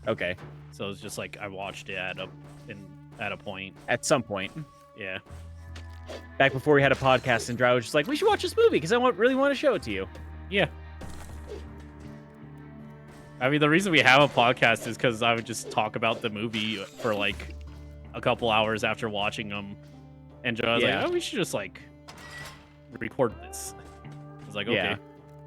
Okay, so it's just like I watched it at a point. at some point. Yeah. Back before we had a podcast, and Dry was just like, we should watch this movie because I really want to show it to you. Yeah. I mean, the reason we have a podcast is because I would just talk about the movie for like a couple hours after watching them, and Joe was like, "Oh, we should just like record this." I was like, "Okay." Yeah.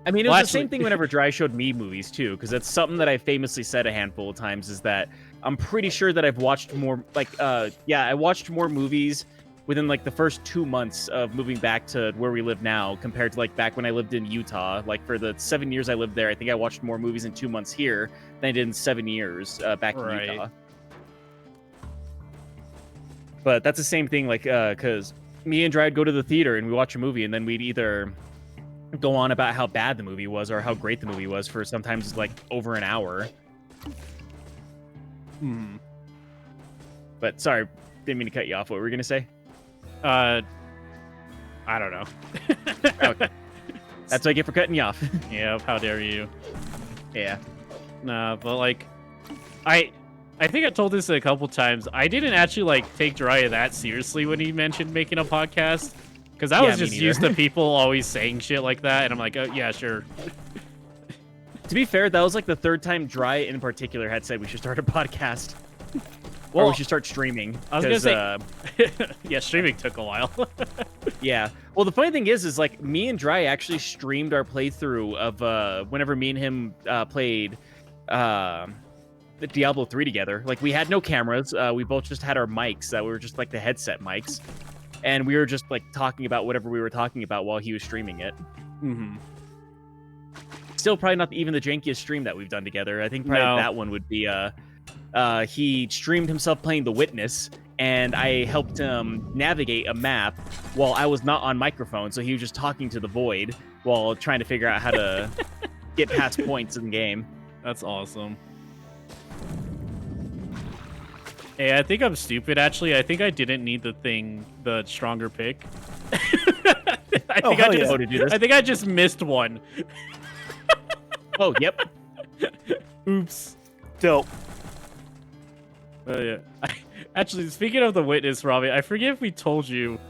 I mean, it Well, was the same thing whenever Dry showed me movies too, because that's something that I famously said a handful of times. Is that I'm pretty sure that I've watched more, I watched more movies within like the first 2 months of moving back to where we live now compared to like back when I lived in Utah. Like for the 7 years I lived there, I think I watched more movies in 2 months here than I did in 7 years back in Utah. But that's the same thing, like, because me and Dry would go to the theater and we watch a movie, and then we'd either go on about how bad the movie was or how great the movie was for sometimes like over an hour. But sorry, didn't mean to cut you off. What were we gonna say? I don't know. Okay. That's what I get for cutting you off. Yeah, how dare you? Yeah. Nah, but like, I think I told this a couple times. I didn't actually like take Jiraiya that seriously when he mentioned making a podcast, because I was just used to people always saying shit like that, and I'm like, oh yeah, sure. To be fair, that was like the third time Dry in particular had said we should start a podcast. Well, or we should start streaming. I was gonna say, yeah, streaming took a while. Yeah. Well, the funny thing is like me and Dry actually streamed our playthrough of whenever me and him played the Diablo 3 together. Like we had no cameras. We both just had our mics that were just like the headset mics, and we were just like talking about whatever we were talking about while he was streaming it. Mm-hmm. Still, probably not even the jankiest stream that we've done together. I think probably that one would be he streamed himself playing The Witness, and I helped him navigate a map while I was not on microphone, so he was just talking to the void while trying to figure out how to get past points in the game. That's awesome. Hey, I think I'm stupid, actually. I think I didn't need the stronger pick. I think I just missed one. Oh, yep. Oops. Dope. Yeah. Actually, speaking of The Witness, Robbie, I forget if we told you.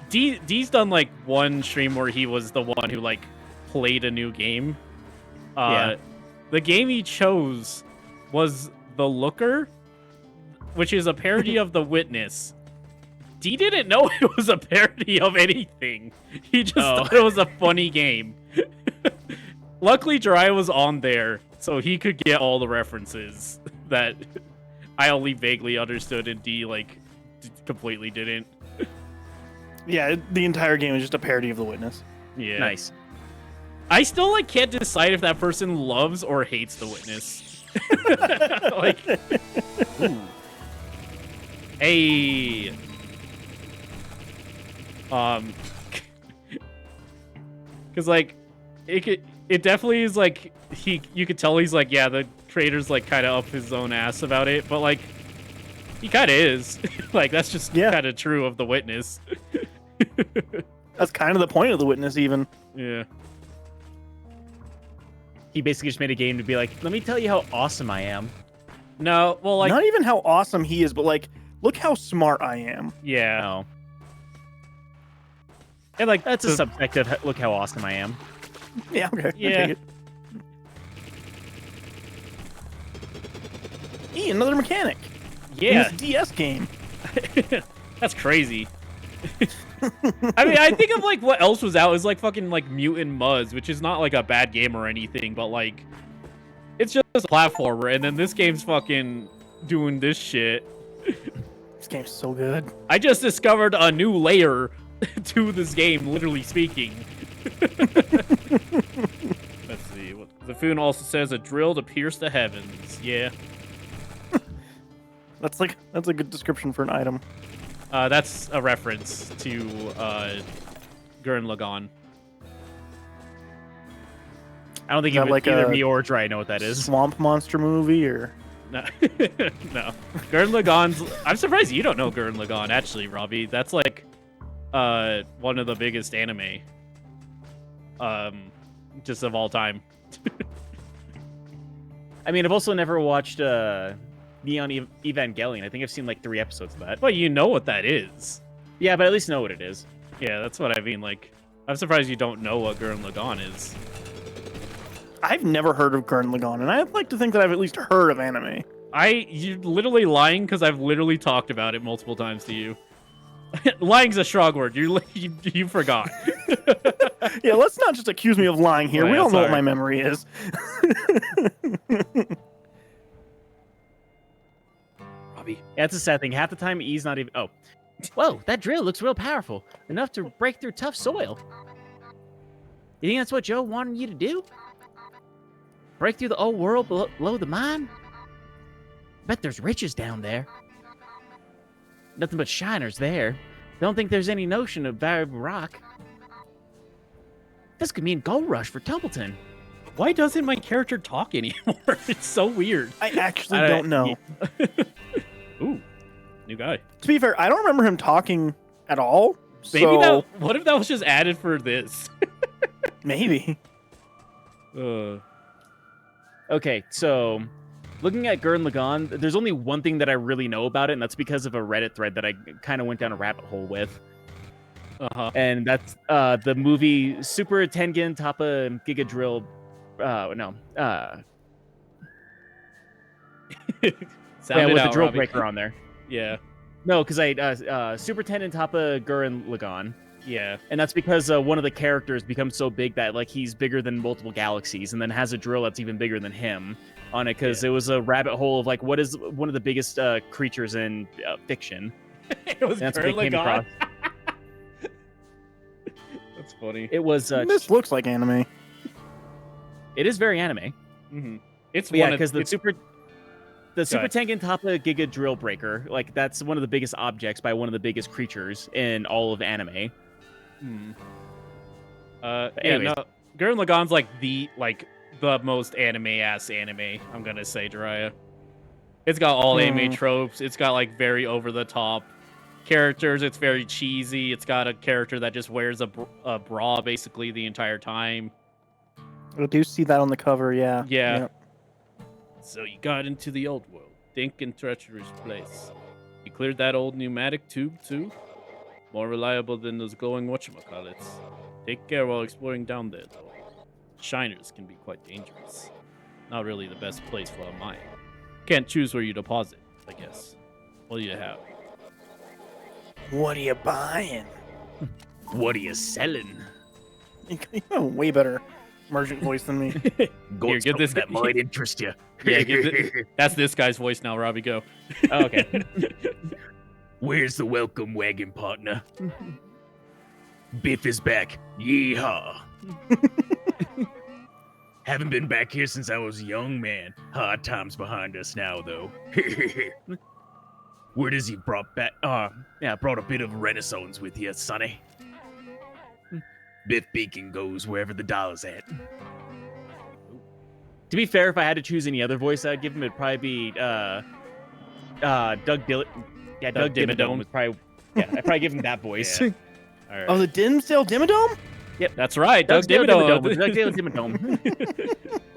D's done like one stream where he was the one who like played a new game. The game he chose was The Looker, which is a parody of The Witness. D didn't know it was a parody of anything. He just thought it was a funny game. Luckily, Jiraiya was on there, so he could get all the references that I only vaguely understood, and D like completely didn't. Yeah, the entire game is just a parody of The Witness. Yeah, nice. I still like can't decide if that person loves or hates The Witness. Like, ooh. Hey, because like it definitely is like you could tell he's like, yeah, the creator's like kind of up his own ass about it, but like he kind of is. Like that's just kind of true of The Witness. That's kind of the point of The Witness, even. Yeah. He basically just made a game to be like, let me tell you how awesome I am. No, well, like not even how awesome he is, but like, look how smart I am. Yeah. No. And like that's a subjective look how awesome I am. Yeah. Okay. Yeah. Another mechanic. Yeah. In this DS game. That's crazy. I mean, I think of like what else was out is like fucking like Mutant Muzz, which is not like a bad game or anything, but like it's just a platformer, and then this game's fucking doing this shit. This game's so good. I just discovered a new layer to this game, literally speaking. Let's see. The Foon also says a drill to pierce the heavens. Yeah. That's a good description for an item. That's a reference to Gurren Lagann. I don't think either me or Dry know what that is. Swamp monster movie or no, no. Gurren Lagann's. I'm surprised you don't know Gurren Lagann. Actually, Robbie, that's like one of the biggest anime. just of all time. I mean, I've also never watched Neon Evangelion. I think I've seen like 3 episodes of that. Well, you know what that is. Yeah, but at least know what it is. Yeah, that's what I mean. Like, I'm surprised you don't know what Gurren Lagann is. I've never heard of Gurren Lagann, and I'd like to think that I've at least heard of anime. You're literally lying because I've literally talked about it multiple times to you. Lying's a strong word. You forgot. Yeah, let's not just accuse me of lying here. Oh, yeah, We all know what sorry. my memory is. Robbie. Yeah, that's a sad thing. Half the time, E's not even. Oh, whoa! That drill looks real powerful, enough to break through tough soil. You think that's what Joe wanted you to do? Break through the old world below the mine? Bet there's riches down there. Nothing but shiners there. Don't think there's any notion of variable rock. This could mean gold rush for Templeton. Why doesn't my character talk anymore? It's so weird. I actually don't know. Ooh, new guy. To be fair, I don't remember him talking at all. Maybe so what if that was just added for this? maybe. Okay, so looking at Gurren Lagann, there's only one thing that I really know about it, and that's because of a Reddit thread that I kind of went down a rabbit hole with. And that's the movie Super Tengen Toppa Giga Drill. Sound with it the out, drill Robbie. breaker on there. Yeah, No, because Super Tengen Toppa Gurren Lagann. yeah. And that's because one of the characters becomes so big that like he's bigger than multiple galaxies, and then has a drill that's even bigger than him on it. Because it was a rabbit hole of like what is one of the biggest creatures in fiction. It was And that's what they Gurren came Lagann. across. That's funny. It was. This looks like anime. It is very anime. Mm-hmm. It's But yeah, one of because the Super ahead. Tengen Toppa Giga Drill Breaker, like that's one of the biggest objects by one of the biggest creatures in all of anime. Yeah, anyways. no, Gurren Lagann's like the most anime-ass anime, I'm gonna say, Jiraiya. It's got all anime tropes. It's got like very over-the-top characters. It's very cheesy. It's got a character that just wears a bra basically the entire time. I do see that on the cover, yeah. Yeah. Yep. So you got into the old world, think and treacherous place. You cleared that old pneumatic tube too? More reliable than those glowing whatchamacallits. Take care while exploring down there, though. Shiners can be quite dangerous. Not really the best place for a mine. Can't choose where you deposit, I guess. What do you have? What are you buying? What are you selling? You have a way better merchant voice than me. Here, get this that might interest you. Yeah, that's this guy's voice now, Robbie. Go. Oh, okay. Where's the welcome wagon, partner? Biff is back. Yeehaw. Haven't been back here since I was a young man. Hard times behind us now, though. Where does he brought back? Brought a bit of renaissance with you, sonny. Biff Beacon goes wherever the dollar's at. To be fair, if I had to choose any other voice I'd give him, it'd probably be Doug Dimmadome. Yeah, Doug Dimmadome was probably. Yeah, I'd probably give him that voice. Yeah. All right. Oh, the Dimsdale Dimmadome? Yep, That's right, Doug Dimmadome. Dimmadome. Doug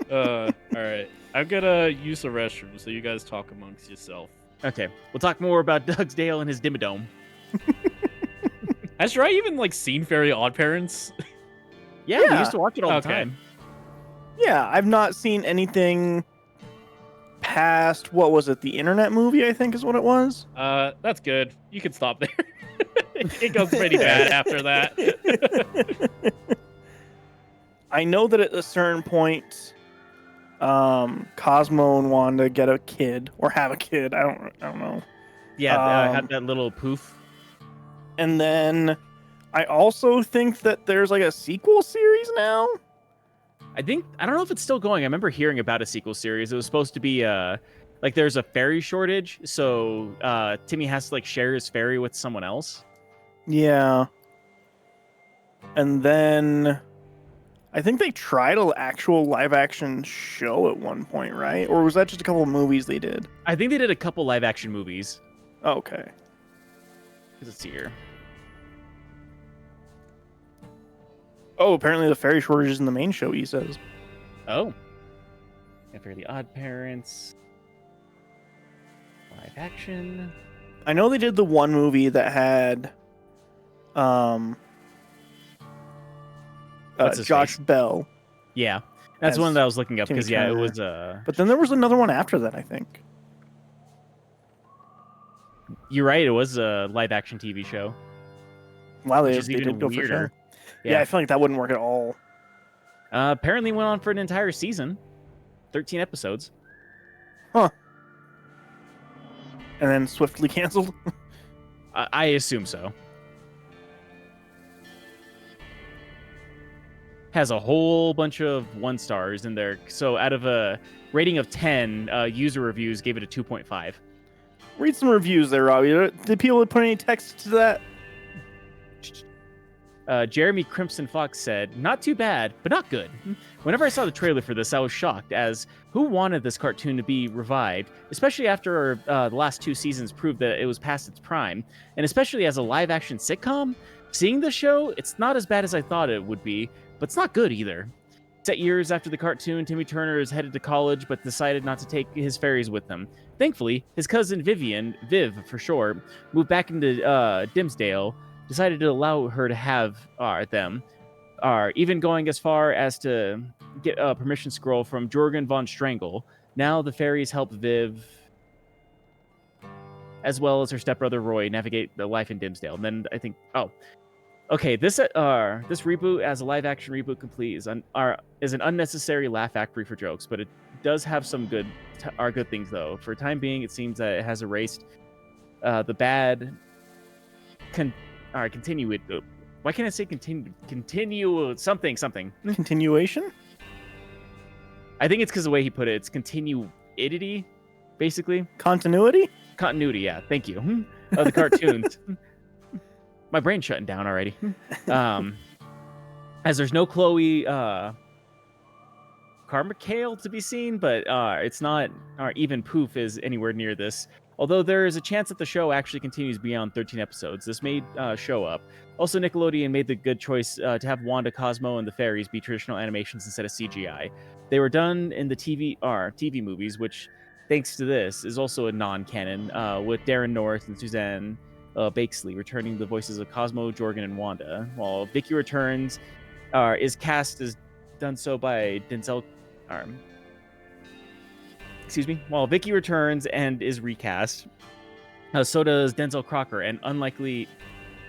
Dimmadome. All right. I'm gonna use the restroom, so you guys talk amongst yourself. Okay, we'll talk more about Doug's Dale and his Dimmadome. Has Dry even like seen Fairy Odd Parents? Yeah, we Yeah. used to watch it all the Okay. time. Yeah, I've not seen anything past, what was it, the internet movie, I think is what it was. That's good. You can stop there. It goes pretty bad after that. I know that at a certain point, Cosmo and Wanda get a kid or have a kid. I don't know. Yeah, had that little poof. And then I also think that there's like a sequel series now. I don't know if it's still going. I remember hearing about a sequel series. It was supposed to be like there's a fairy shortage, so Timmy has to like share his fairy with someone else. Yeah. And then I think they tried an actual live action show at one point, right? Or was that just a couple of movies they did? I think they did a couple live action movies. Okay. Let's see here. Oh, apparently the fairy shortage is in the main show, he says. Oh. And Fairly Odd Parents. Live action. I know they did the one movie that had Josh Bell. Yeah. That's one that I was looking up because it was But then there was another one after that, I think. You're right, it was a live action TV show. Wow, they did go for sure. Yeah, I feel like that wouldn't work at all. Apparently went on for an entire season. 13 episodes. Huh. And then swiftly canceled? I assume so. Has a whole bunch of 1-stars in there. So out of a rating of 10, user reviews gave it a 2.5. Read some reviews there, Robbie. Did people put any text to that? Jeremy Crimson Fox said, "Not too bad, but not good. Whenever I saw the trailer for this, I was shocked, as who wanted this cartoon to be revived, especially after the last 2 seasons proved that it was past its prime, and especially as a live-action sitcom? Seeing the show, it's not as bad as I thought it would be, but it's not good either. Set years after the cartoon, Timmy Turner is headed to college, but decided not to take his fairies with him. Thankfully, his cousin Vivian, Viv for short, moved back into Dimsdale, decided to allow her to have them, even going as far as to get a permission scroll from Jorgen von Strangle. Now the fairies help Viv, as well as her stepbrother Roy, navigate the life in Dimsdale." And then I think, okay, this reboot as a live-action reboot complete is an unnecessary laugh factory for jokes, but it does have some good things though. For the time being, it seems that it has erased the bad. Continue it. Why can't I say continue something? Continuation? I think it's because the way he put it. It's continuity, basically. Continuity? Continuity, yeah. Thank you. Of the cartoons. My brain's shutting down already. As there's no Chloe Carmichael to be seen, but it's not even Poof is anywhere near this. Although there is a chance that the show actually continues beyond 13 episodes. This may show up. Also, Nickelodeon made the good choice to have Wanda, Cosmo, and the fairies be traditional animations instead of CGI. They were done in the TV movies, which, thanks to this, is also a non-canon, with Darren North and Suzanne Bakesley returning the voices of Cosmo, Jorgen, and Wanda, while Vicky returns is cast as done so by Denzel. While Vicky returns and is recast, so does Denzel Crocker, and unlike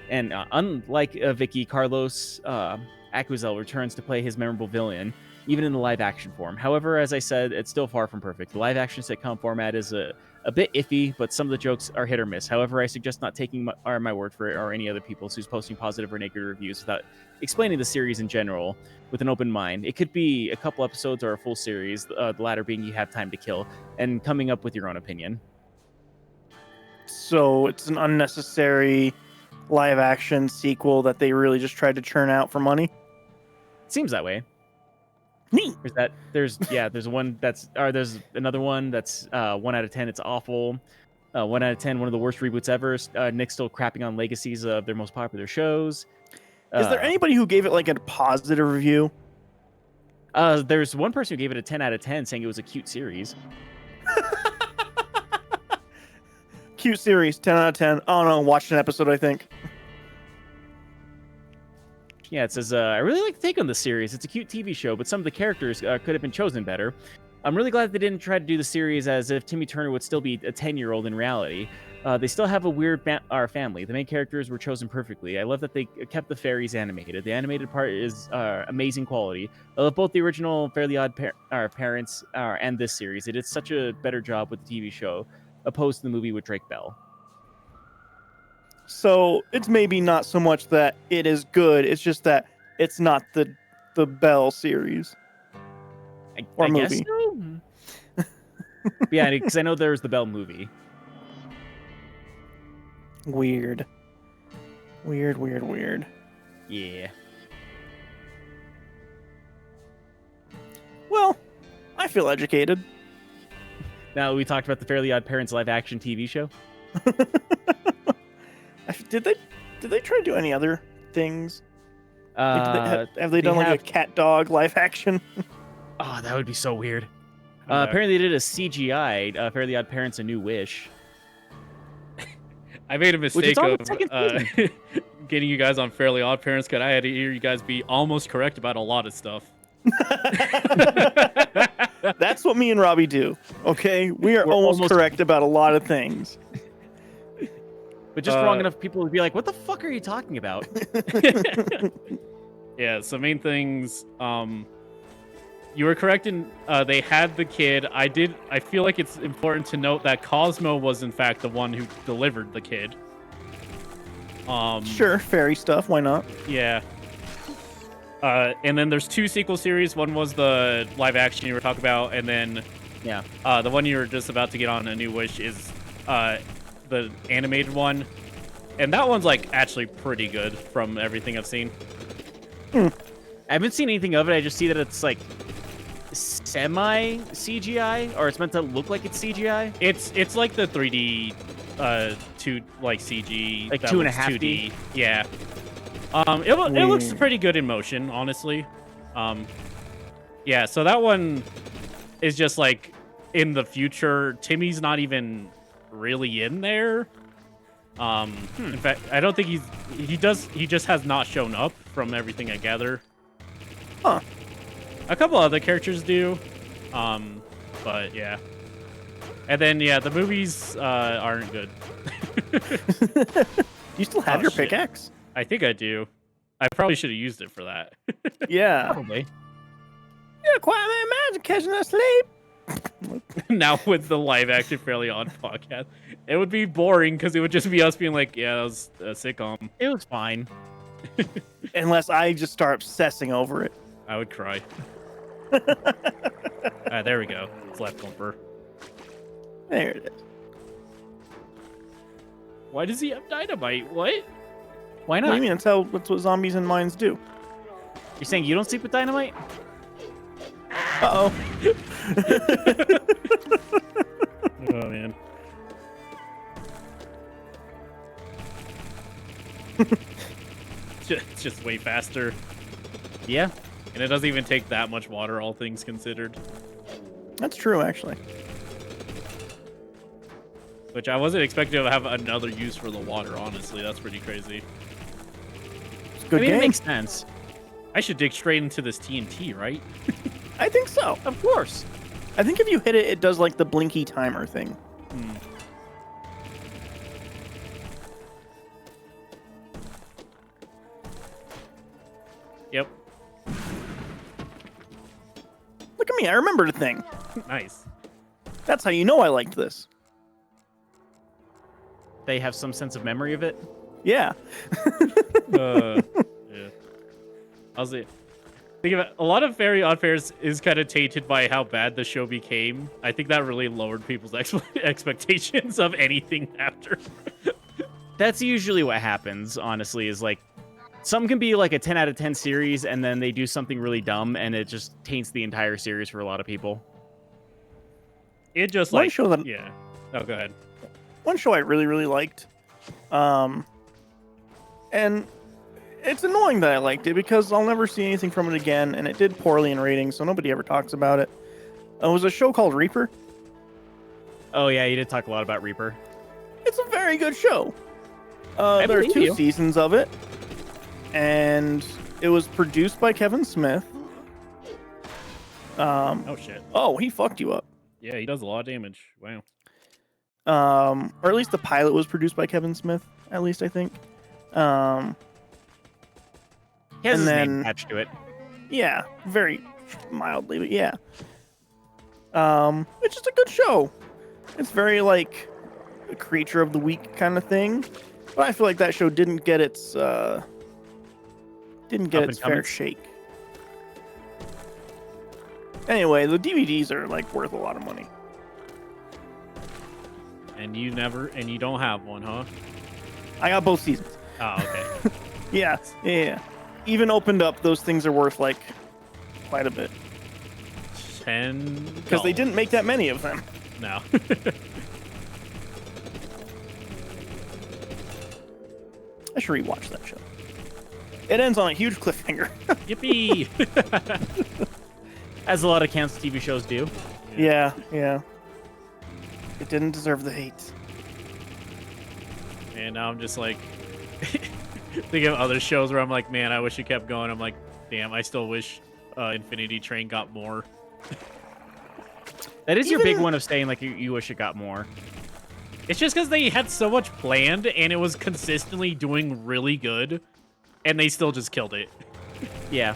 Vicky, Carlos Aquizel returns to play his memorable villain, even in the live-action form. However, as I said, it's still far from perfect. The live-action sitcom format is a bit iffy, but some of the jokes are hit or miss. However, I suggest not taking my word for it or any other people's who's posting positive or negative reviews without explaining the series in general with an open mind. It could be a couple episodes or a full series, the latter being you have time to kill, and coming up with your own opinion. So it's an unnecessary live-action sequel that they really just tried to churn out for money? Seems that way. Neat. There's another one that's 1 out of 10. It's awful. 1 out of 10. One of the worst reboots ever. Nick's still crapping on legacies of their most popular shows. Is there anybody who gave it like a positive review? There's one person who gave it a 10 out of 10, saying it was a cute series. Cute series, 10 out of 10. Oh no, watched an episode, I think. Yeah, it says, I really like the take on the series. It's a cute TV show, but some of the characters could have been chosen better. I'm really glad they didn't try to do the series as if Timmy Turner would still be a 10-year-old in reality. They still have a weird family. The main characters were chosen perfectly. I love that they kept the fairies animated. The animated part is amazing quality. I love both the original Fairly Odd Parents and this series. It did such a better job with the TV show, opposed to the movie with Drake Bell. So it's maybe not so much that it is good, it's just that it's not the Bell series. I guess so. Yeah, because I know there's the Bell movie. Weird. Yeah. Well, I feel educated. Now we talked about the Fairly Odd Parents live-action TV show. Did they try to do any other things? Have they done like a cat dog live action? Oh, that would be so weird. Apparently, they did a CGI Fairly Odd Parents: A New Wish. I made a mistake of getting you guys on Fairly Odd Parents because I had to hear you guys be almost correct about a lot of stuff. That's what me and Robbie do. Okay, we're almost correct about a lot of things, but just wrong enough people would be like, "What the fuck are you talking about?" Yeah. So main things. You were correct in they had the kid. I feel like it's important to note that Cosmo was in fact the one who delivered the kid. Sure, fairy stuff. Why not? Yeah. And then there's 2 sequel series. One was the live action you were talking about, and then the one you were just about to get on, A New Wish, is the animated one, and that one's like actually pretty good from everything I've seen. I haven't seen anything of it. I just see that it's like semi CGI, or it's meant to look like it's CGI. It's like the 3D, CG, like 2.5D. Yeah. It looks pretty good in motion, honestly. Yeah. So that one is just like in the future. Timmy's not even really in there. In fact, I don't think he just has not shown up from everything I gather. Huh. A couple other characters do, but yeah. And then the movies aren't good. Do you still have your pickaxe? I think I do. I probably should have used it for that. Yeah. Probably. Yeah, quietly imagine catching us asleep. Now with the live action Fairly Odd podcast, it would be boring because it would just be us being like, yeah, that was a sitcom. It was fine. Unless I just start obsessing over it. I would cry. There we go. It's left bumper. There it is. Why does he have dynamite? What? Why not? What do you mean? That's what zombies in mines do. You're saying you don't sleep with dynamite? Uh-oh. Oh, man. It's just way faster. Yeah. And it doesn't even take that much water, all things considered. That's true, actually. Which I wasn't expecting to have another use for the water, honestly. That's pretty crazy. It's a good game. It makes sense. I should dig straight into this TNT, right? I think so. Of course. I think if you hit it, it does like the blinky timer thing. Yep. Look at me. I remember the thing. Nice. That's how you know I liked this. They have some sense of memory of it. Yeah. Yeah. I'll say. Think of it. A lot of Very Odd Pairs is kind of tainted by how bad the show became. I think that really lowered people's expectations of anything after. That's usually what happens, honestly, is like some can be like a 10 out of 10 series and then they do something really dumb and it just taints the entire series for a lot of people. It just One like show that yeah. Oh, go ahead. one show I really, really liked. And it's annoying that I liked it because I'll never see anything from it again, and it did poorly in ratings, so nobody ever talks about it. It was a show called Reaper. Oh yeah, you did talk a lot about Reaper. It's a very good show. There are 2 seasons of it, and it was produced by Kevin Smith. Oh shit. Oh, he fucked you up. Yeah, he does a lot of damage. Wow. Or at least the pilot was produced by Kevin Smith. At least I think. He has and his then, name attached to it. Yeah, very mildly, but yeah. It's just a good show. It's very like a creature of the week kind of thing, but I feel like that show didn't get its fair shake. Anyway, the DVDs are like worth a lot of money. And you don't have one, huh? I got both seasons. Oh, okay. Yeah. Even opened up, those things are worth like quite a bit. $10. Because they didn't make that many of them. No. I should rewatch that show. It ends on a huge cliffhanger. Yippee! As a lot of canceled TV shows do. Yeah. It didn't deserve the hate. And now I'm just like thinking of other shows where I'm like, man, I wish it kept going. I'm like, damn, I still wish Infinity Train got more. That is your big one of saying like you wish it got more. It's just because they had so much planned and it was consistently doing really good, and they still just killed it. Yeah.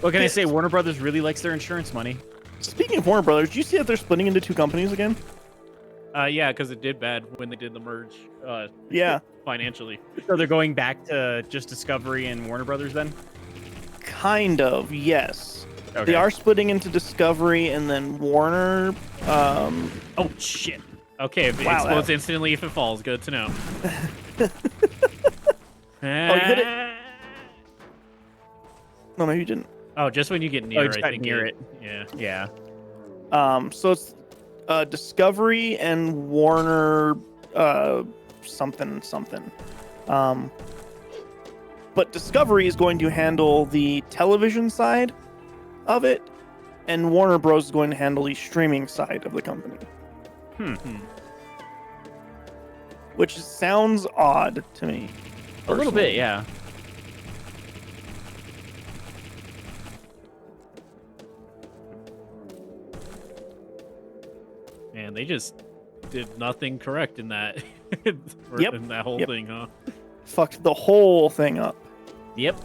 What can I say? Warner Brothers really likes their insurance money. Speaking of Warner Brothers, do you see that they're splitting into 2 companies again? Yeah, because it did bad when they did the merge. Yeah. Financially. So they're going back to just Discovery and Warner Brothers then? Kind of, yes. Okay. They are splitting into Discovery and then Warner. Oh, shit. Okay, if it Wow, explodes instantly if it falls. Good to know. Oh, you hit it? No, maybe you didn't. Oh, just when you get near, just I got think near it. Yeah. So it's Discovery and Warner something. But Discovery is going to handle the television side of it, and Warner Bros. Is going to handle the streaming side of the company. Which sounds odd to me. A little bit, yeah. Man, they just did nothing correct in that. In that whole thing, huh? Fucked the whole thing up. Yep.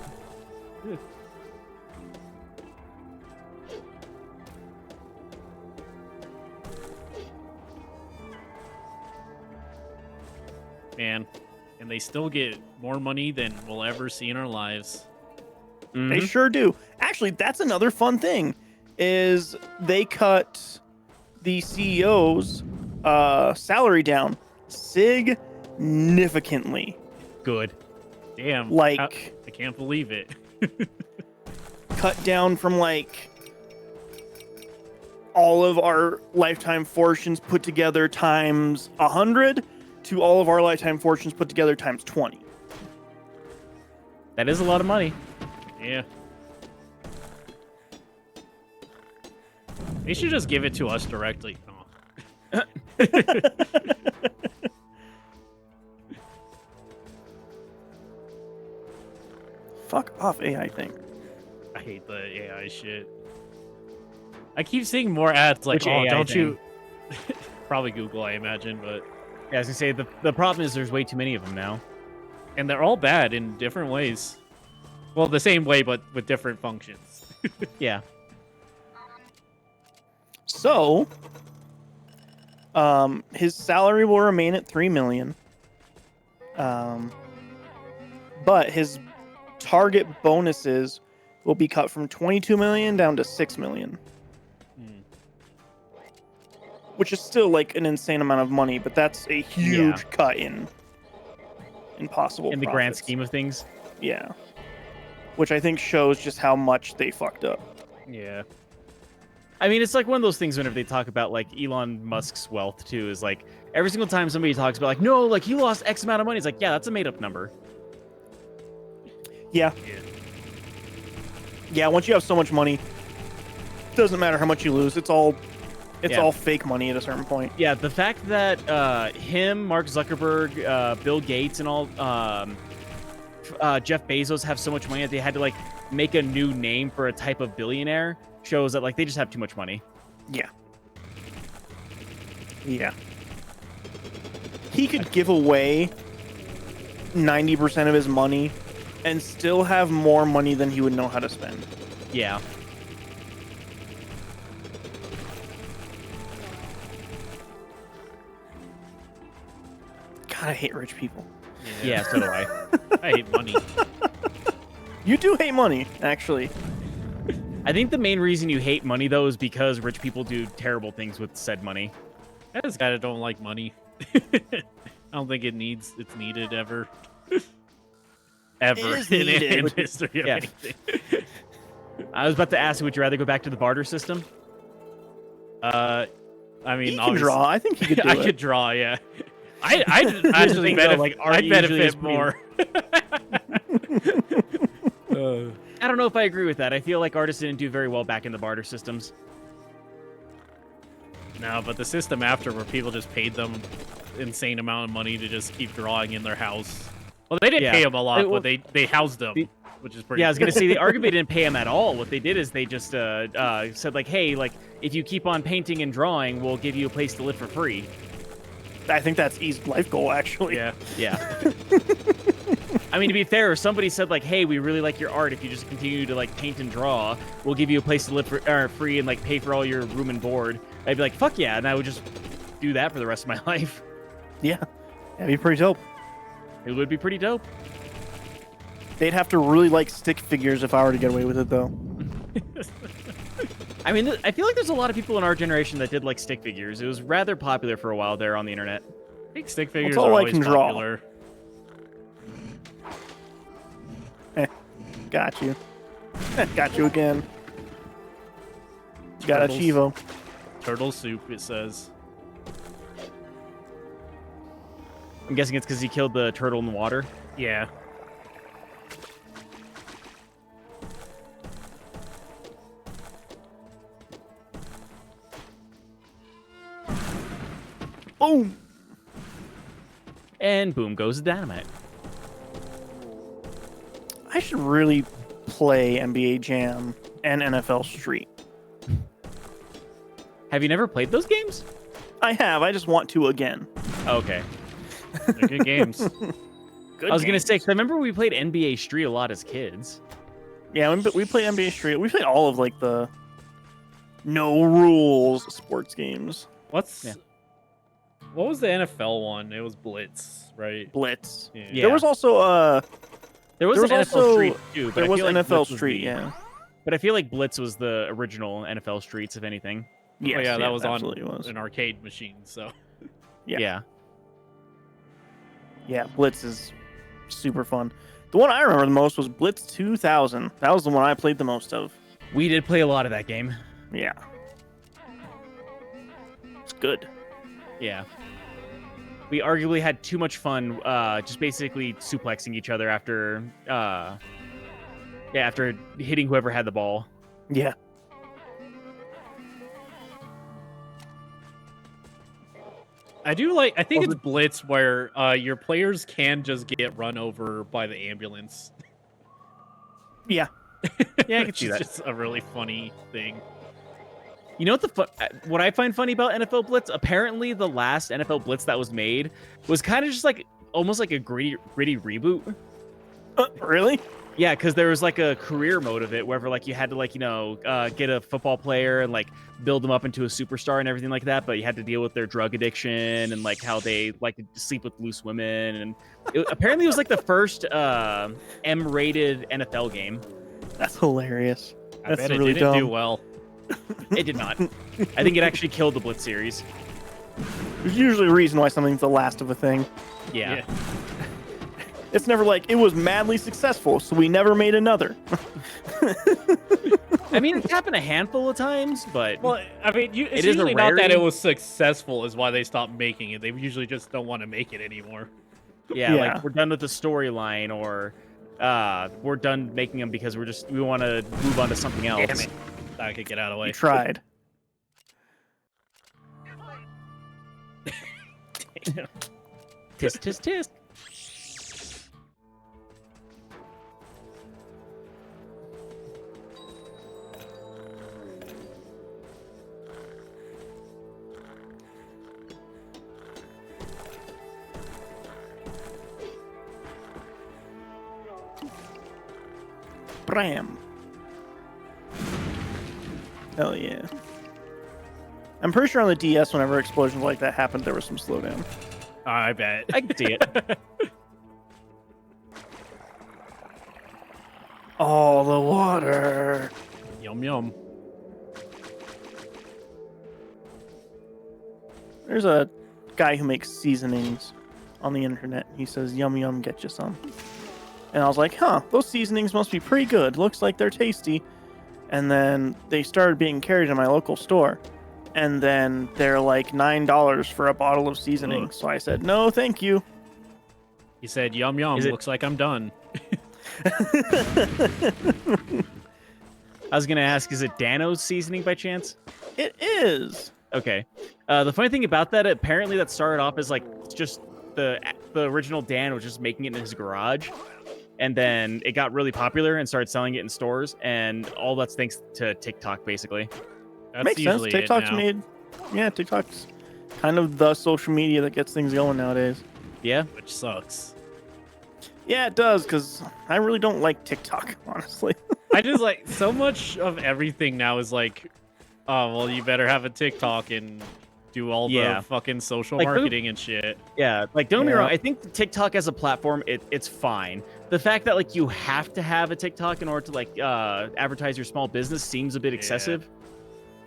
Man, and they still get more money than we'll ever see in our lives. They sure do. Actually, that's another fun thing, is they cut the CEO's salary down significantly. Good. Damn. Like, I can't believe it. cut down from like all of our lifetime fortunes put together times 100 to all of our lifetime fortunes put together times 20. That is a lot of money. Yeah. They should just give it to us directly. Oh. Fuck off, AI thing. I hate the AI shit. I keep seeing more ads like, Which oh, AI don't thing? you... Probably Google, I imagine, but... Yeah, I was gonna say, the problem is there's way too many of them now. And they're all bad in different ways. Well, the same way, but with different functions. Yeah. So, his salary will remain at $3 million. But his target bonuses will be cut from $22 million down to $6 million. Which is still like an insane amount of money, but that's a huge cut in possible In the grand scheme of things. Yeah. Which I think shows just how much they fucked up. Yeah. I mean, it's like one of those things whenever they talk about like Elon Musk's wealth too, is like every single time somebody talks about like, no, like he lost X amount of money. It's like, yeah, that's a made up number. Yeah. Yeah, once you have so much money, doesn't matter how much you lose. It's all fake money at a certain point. Yeah, the fact that him, Mark Zuckerberg, Bill Gates, and all Jeff Bezos have so much money that they had to like make a new name for a type of billionaire shows that like they just have too much money. Yeah. Yeah. He could give away 90% of his money and still have more money than he would know how to spend. Yeah. God, I hate rich people. Yeah, so do I. I hate money. You do hate money, actually. I think the main reason you hate money though is because rich people do terrible things with said money. I just kind of don't like money. I don't think it's needed ever. Ever in history of anything. I was about to ask you, would you rather go back to the barter system? I mean, He can draw. I think he could do I it. could draw, yeah. I'd actually Like, I'd benefit more. I don't know if I agree with that. I feel like artists didn't do very well back in the barter systems. No, but the system after where people just paid them insane amount of money to just keep drawing in their house. Well, they didn't pay them a lot, but they housed them, which is pretty. Yeah, I was gonna say they arguably didn't pay them at all. What they did is they just said like, hey, like if you keep on painting and drawing, we'll give you a place to live for free. I think that's E's life goal, actually. Yeah. I mean, to be fair, if somebody said like, hey, we really like your art. If you just continue to like paint and draw, we'll give you a place to live for free and like pay for all your room and board. I'd be like, fuck yeah, and I would just do that for the rest of my life. Yeah, that'd be pretty dope. It would be pretty dope. They'd have to really like stick figures if I were to get away with it, though. I mean, I feel like there's a lot of people in our generation that did like stick figures. It was rather popular for a while there on the internet. I think stick figures all are I always can draw. popular. Got you. Got you again. Got a Turtles. Chivo. Turtle soup, it says. I'm guessing it's because he killed the turtle in the water. Yeah. Boom! And boom goes the dynamite. I should really play NBA Jam and NFL Street. Have you never played those games? I have. I just want to again. Okay. They're good games. Good I was gonna games. say, 'cause I remember we played NBA Street a lot as kids. Yeah, we played NBA Street. We played all of like the no rules sports games. What was the NFL one? It was Blitz, right? Blitz. Yeah. There was also There was There was an NFL also- Street too, but there I was feel like NFL Blitz was Street. the- Yeah. But I feel like Blitz was the original NFL Streets, if anything. Yes, yeah, that was on absolutely was. an arcade machine, so. Yeah. Yeah, Blitz is super fun. The one I remember the most was Blitz 2000. That was the one I played the most of. We did play a lot of that game. Yeah. It's good. Yeah. We arguably had too much fun just basically suplexing each other after after hitting whoever had the ball. Yeah. I think it's Blitz where your players can just get run over by the ambulance. Yeah. Yeah, I can Which see is that. just a really funny thing. You know what I find funny about NFL Blitz? Apparently, the last NFL Blitz that was made was kind of just like almost like a gritty reboot. Really? Yeah, because there was like a career mode of it, wherever like you had to like get a football player and like build them up into a superstar and everything like that. But you had to deal with their drug addiction and like how they like to sleep with loose women. And apparently, it was like the first M-rated NFL game. That's hilarious. I That's bet it really didn't dumb. do well. It did not. I think it actually killed the Blitz series. There's usually a reason why something's the last of a thing. Yeah. It's never like, it was madly successful, so we never made another. I mean, it's happened a handful of times, but Well, I mean, it's It is a usually not that rarity. it was successful is why they stopped making it. They usually just don't want to make it anymore. yeah, Yeah. like we're done with the storyline, or we're done making them because we want to move on to something else. Damn it. I could get out of the We way. tried. Tisk, tisk, tisk. Bram. Hell yeah. I'm pretty sure on the DS, whenever explosions like that happened, there was some slowdown. I bet. I can see it. Oh, the water. Yum yum. There's a guy who makes seasonings on the internet. He says, yum yum, get you some. And I was like, huh, those seasonings must be pretty good. Looks like they're tasty. And then they started being carried in my local store. And then they're like $9 for a bottle of seasoning. Ugh. So I said, no, thank you. He said, yum yum, Is it- looks like I'm done. I was gonna ask, is it Dano's seasoning by chance? It is. Okay. The funny thing about that, apparently that started off as like just the original Dan was just making it in his garage, and then it got really popular and started selling it in stores, and all that's thanks to TikTok, basically. That's Makes sense. usually TikTok's TikTok's kind of the social media that gets things going nowadays. Yeah. which sucks. Yeah, it does, because I really don't like TikTok, honestly. I just like so much of everything now is like, oh well, you better have a TikTok and do all the fucking social Like, marketing and shit. Yeah, like don't get me wrong, I think TikTok as a platform, it's fine. The fact that like you have to have a TikTok in order to like advertise your small business seems a bit excessive.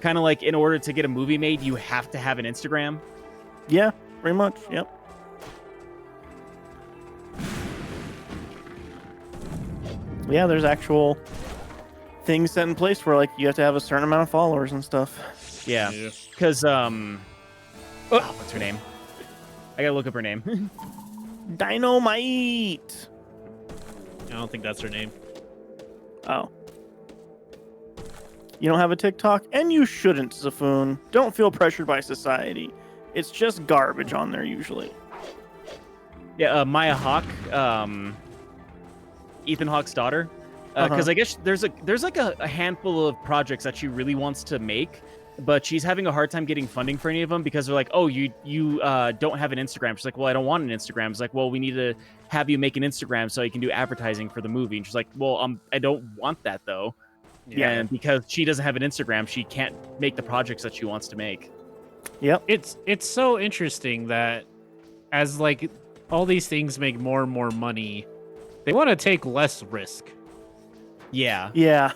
Kind of like in order to get a movie made, you have to have an Instagram. Yeah, pretty much. Yep. Yeah, there's actual things set in place where like you have to have a certain amount of followers and stuff. Yeah, because what's her name? I gotta look up her name. Dynamite. I don't think that's her name. Oh. You don't have a TikTok, and you shouldn't, Zafoon. Don't feel pressured by society. It's just garbage on there usually. Yeah, Maya Hawke, Ethan Hawke's daughter. Because I guess there's like a handful of projects that she really wants to make, but she's having a hard time getting funding for any of them because they're like, oh, you don't have an Instagram. She's like, well, I don't want an Instagram. It's like, well, we need to have you make an Instagram so you can do advertising for the movie. And she's like, well, I don't want that though. Yeah. And because she doesn't have an Instagram, she can't make the projects that she wants to make. Yep. It's so interesting that as like all these things make more and more money, they want to take less risk. Yeah. Yeah.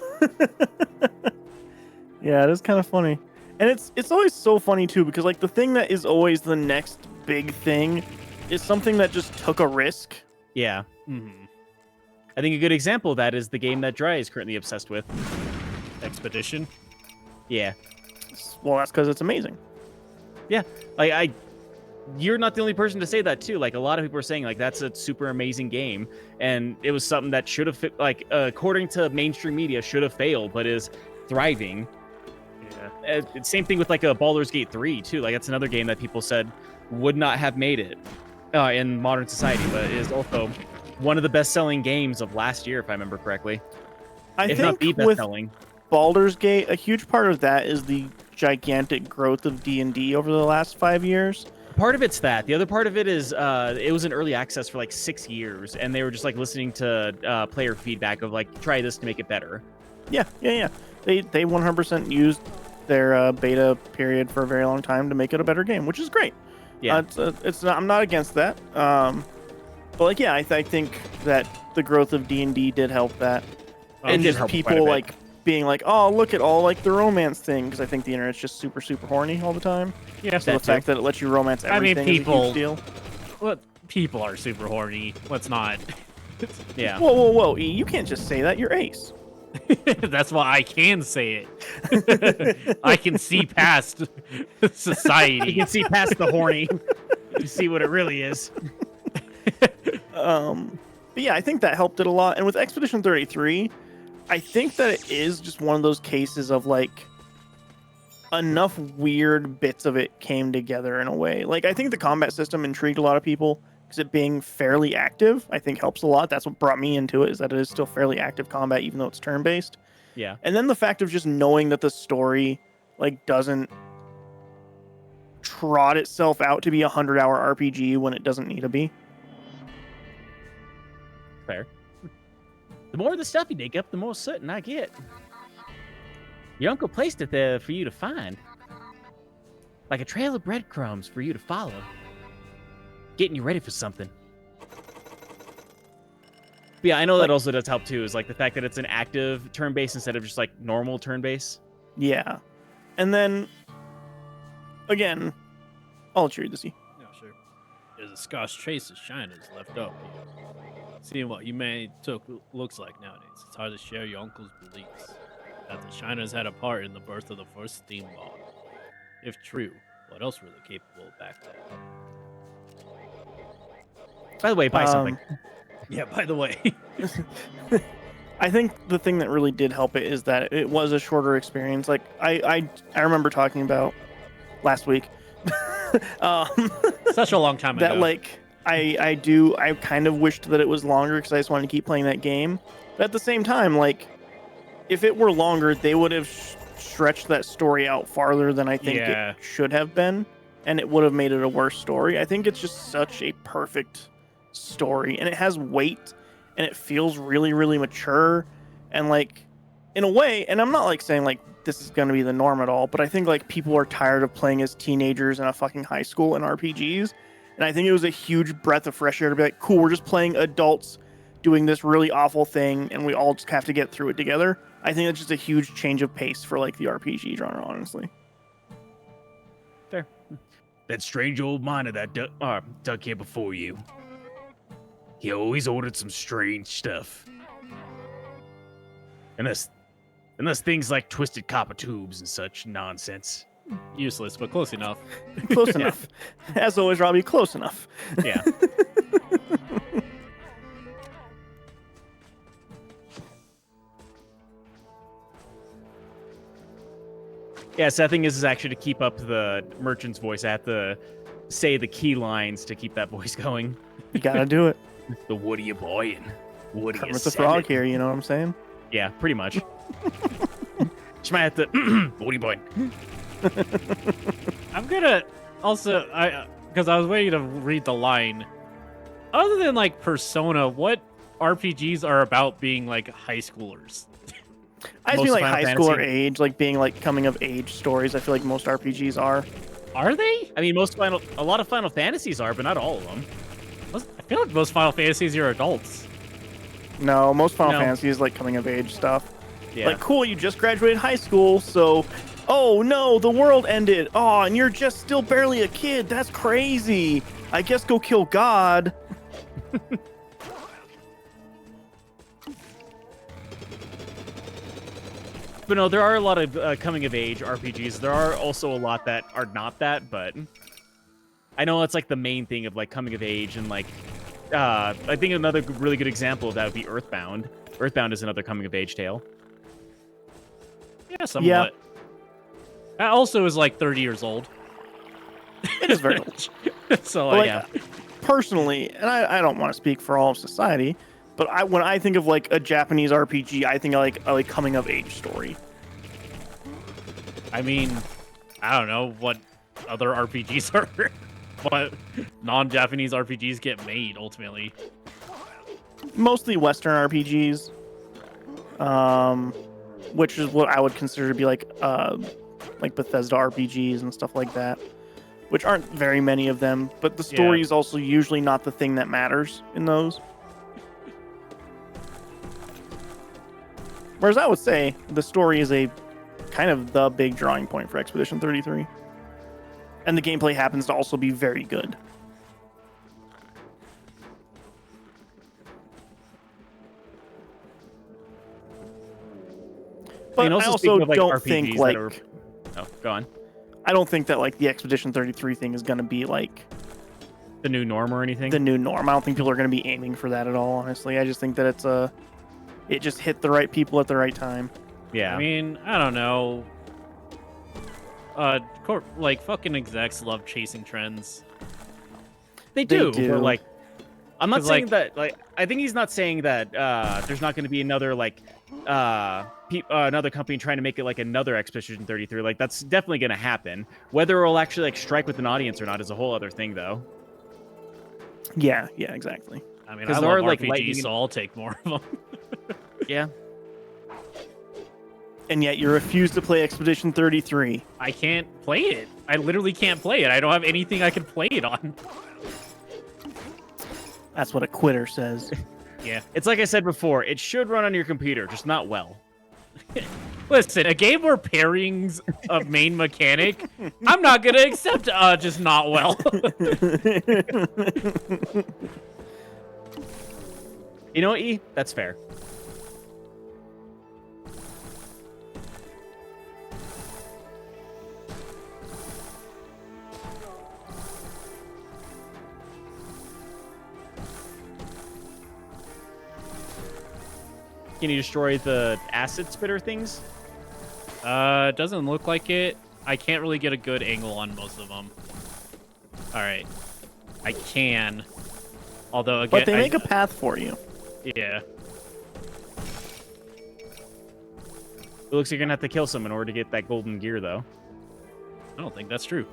Yeah, it is kind of funny. And it's always so funny too, because like the thing that is always the next big thing is something that just took a risk. Yeah. I think a good example of that is the game that Dry is currently obsessed with. Expedition. Yeah. Well, that's because it's amazing. Yeah. Like you're not the only person to say that too. Like a lot of people are saying like that's a super amazing game, and it was something that should have like according to mainstream media should have failed, but is thriving. Yeah. Same thing with like a Baldur's Gate 3 too. Like that's another game that people said would not have made it in modern society, but it is also one of the best-selling games of last year, if I remember correctly. I think with Baldur's Gate, a huge part of that is the gigantic growth of D&D over the last 5 years. Part of it's that. The other part of it is it was in early access for like 6 years, and they were just like listening to player feedback of like, try this to make it better. Yeah. They 100% used their beta period for a very long time to make it a better game, which is great. Yeah, it's not, I'm not against that. But like, yeah, I think that the growth of D&D did help that. And just people like being like, oh, look at all like the romance thing, because I think the internet's just super horny all the time. Yeah, so the fact that it lets you romance everything is a huge deal. Well, people are super horny. Let's not. Yeah. Whoa! You can't just say that. You're Ace. That's why I can say it. I can see past society. You can see past the horny. You see what it really is. But yeah, I think that helped it a lot. And with Expedition 33, I think that it is just one of those cases of like enough weird bits of it came together in a way. Like I think the combat system intrigued a lot of people because it being fairly active, I think helps a lot. That's what brought me into it, is that it is still fairly active combat even though it's turn-based. Yeah. And then the fact of just knowing that the story like doesn't trot itself out to be a 100-hour RPG when it doesn't need to be. Fair. The more of the stuff you dig up, the more certain I get. Your uncle placed it there for you to find. Like a trail of breadcrumbs for you to follow. Getting you ready for something. But yeah, I know that also does help too, is like the fact that it's an active turn-based instead of just like normal turn-based. Yeah. And then, again, I'll let you read this. Yeah, sure. There's a scarce trace of shiners left up here. Seeing what humanity looks like nowadays, it's hard to share your uncle's beliefs that the Shiners had a part in the birth of the first Steamworld. If true, what else were they capable of back then? By the way, buy something. Yeah, by the way. I think the thing that really did help it is that it was a shorter experience. Like I remember talking about last week. um, Such a long time that ago. like I kind of wished that it was longer because I just wanted to keep playing that game. But at the same time, like if it were longer, they would have stretched that story out farther than I think it should have been, and it would have made it a worse story. I think it's just such a perfect story, and it has weight, and it feels really, really mature, and like in a way. And I'm not like saying like this is going to be the norm at all, but I think like people are tired of playing as teenagers in a fucking high school in RPGs, and I think it was a huge breath of fresh air to be like, cool, we're just playing adults doing this really awful thing, and we all just have to get through it together. I think it's just a huge change of pace for like the RPG genre, honestly. Fair. That strange old miner that dug here before you. He always ordered some strange stuff. And there's things like twisted copper tubes and such nonsense. Useless, but close enough. Close enough. As always, Robbie, close enough. Yeah. Yeah, so the thing is actually to keep up the merchant's voice, I have to say the key lines to keep that voice going. You gotta do it. The what are you buying? What are you Kermit the Frog here, you know what I'm saying? Yeah, pretty much. Just might have to. What are you buying? I'm gonna also because I was waiting to read the line. Other than like Persona, what RPGs are about being like high schoolers? I just mean like high Final schooler Fantasy. age, like being like coming of age stories. I feel like most RPGs are. Are they? I mean, a lot of Final Fantasies are, but not all of them. I feel like most Final Fantasies are adults. No, most Final No. Fantasy is like coming of age stuff. Yeah. Like, cool, you just graduated high school, so, oh no, the world ended. Oh, and you're just still barely a kid. That's crazy. I guess go kill God. But no, there are a lot of coming of age RPGs. There are also a lot that are not that, but I know it's like the main thing of like coming of age and like I think another really good example of that would be Earthbound. Earthbound is another coming of age tale. Yeah, somewhat. That also is like 30 years old. It is very old. So But, like, yeah. Personally, and I don't want to speak for all of society, but when I think of like a Japanese RPG, I think of like coming of age story. I mean, I don't know what other RPGs are. What non-Japanese RPGs get made ultimately. Mostly Western RPGs, which is what I would consider to be like Bethesda RPGs and stuff like that, which aren't very many of them. But the story is also usually not the thing that matters in those. Whereas I would say the story is a kind of the big drawing point for Expedition 33. And the gameplay happens to also be very good. But I also don't think like... Oh, go on. I don't think that like the Expedition 33 thing is going to be like the new norm or anything. The new norm. I don't think people are going to be aiming for that at all, honestly. I just think that it just hit the right people at the right time. Yeah. I mean, I don't know. Like fucking execs love chasing trends. They do. But like, I'm not saying like, that. Like, I think he's not saying that there's not going to be another like another company trying to make it like another Expedition 33. Like, that's definitely going to happen. Whether it'll actually like strike with an audience or not is a whole other thing, though. Yeah, exactly. I mean, I love RPGs, so I'll take more of them. Yeah. And yet you refuse to play Expedition 33. I can't play it. I literally can't play it. I don't have anything I can play it on. That's what a quitter says. Yeah. It's like I said before, it should run on your computer, just not well. Listen, a game where pairing's a main mechanic, I'm not going to accept just not well. You know what, E? That's fair. Can you destroy the acid spitter things? It doesn't look like it. I can't really get a good angle on most of them. All right, I can. Although again, but they make a path for you. Yeah. It looks like you're gonna have to kill some in order to get that golden gear, though. I don't think that's true.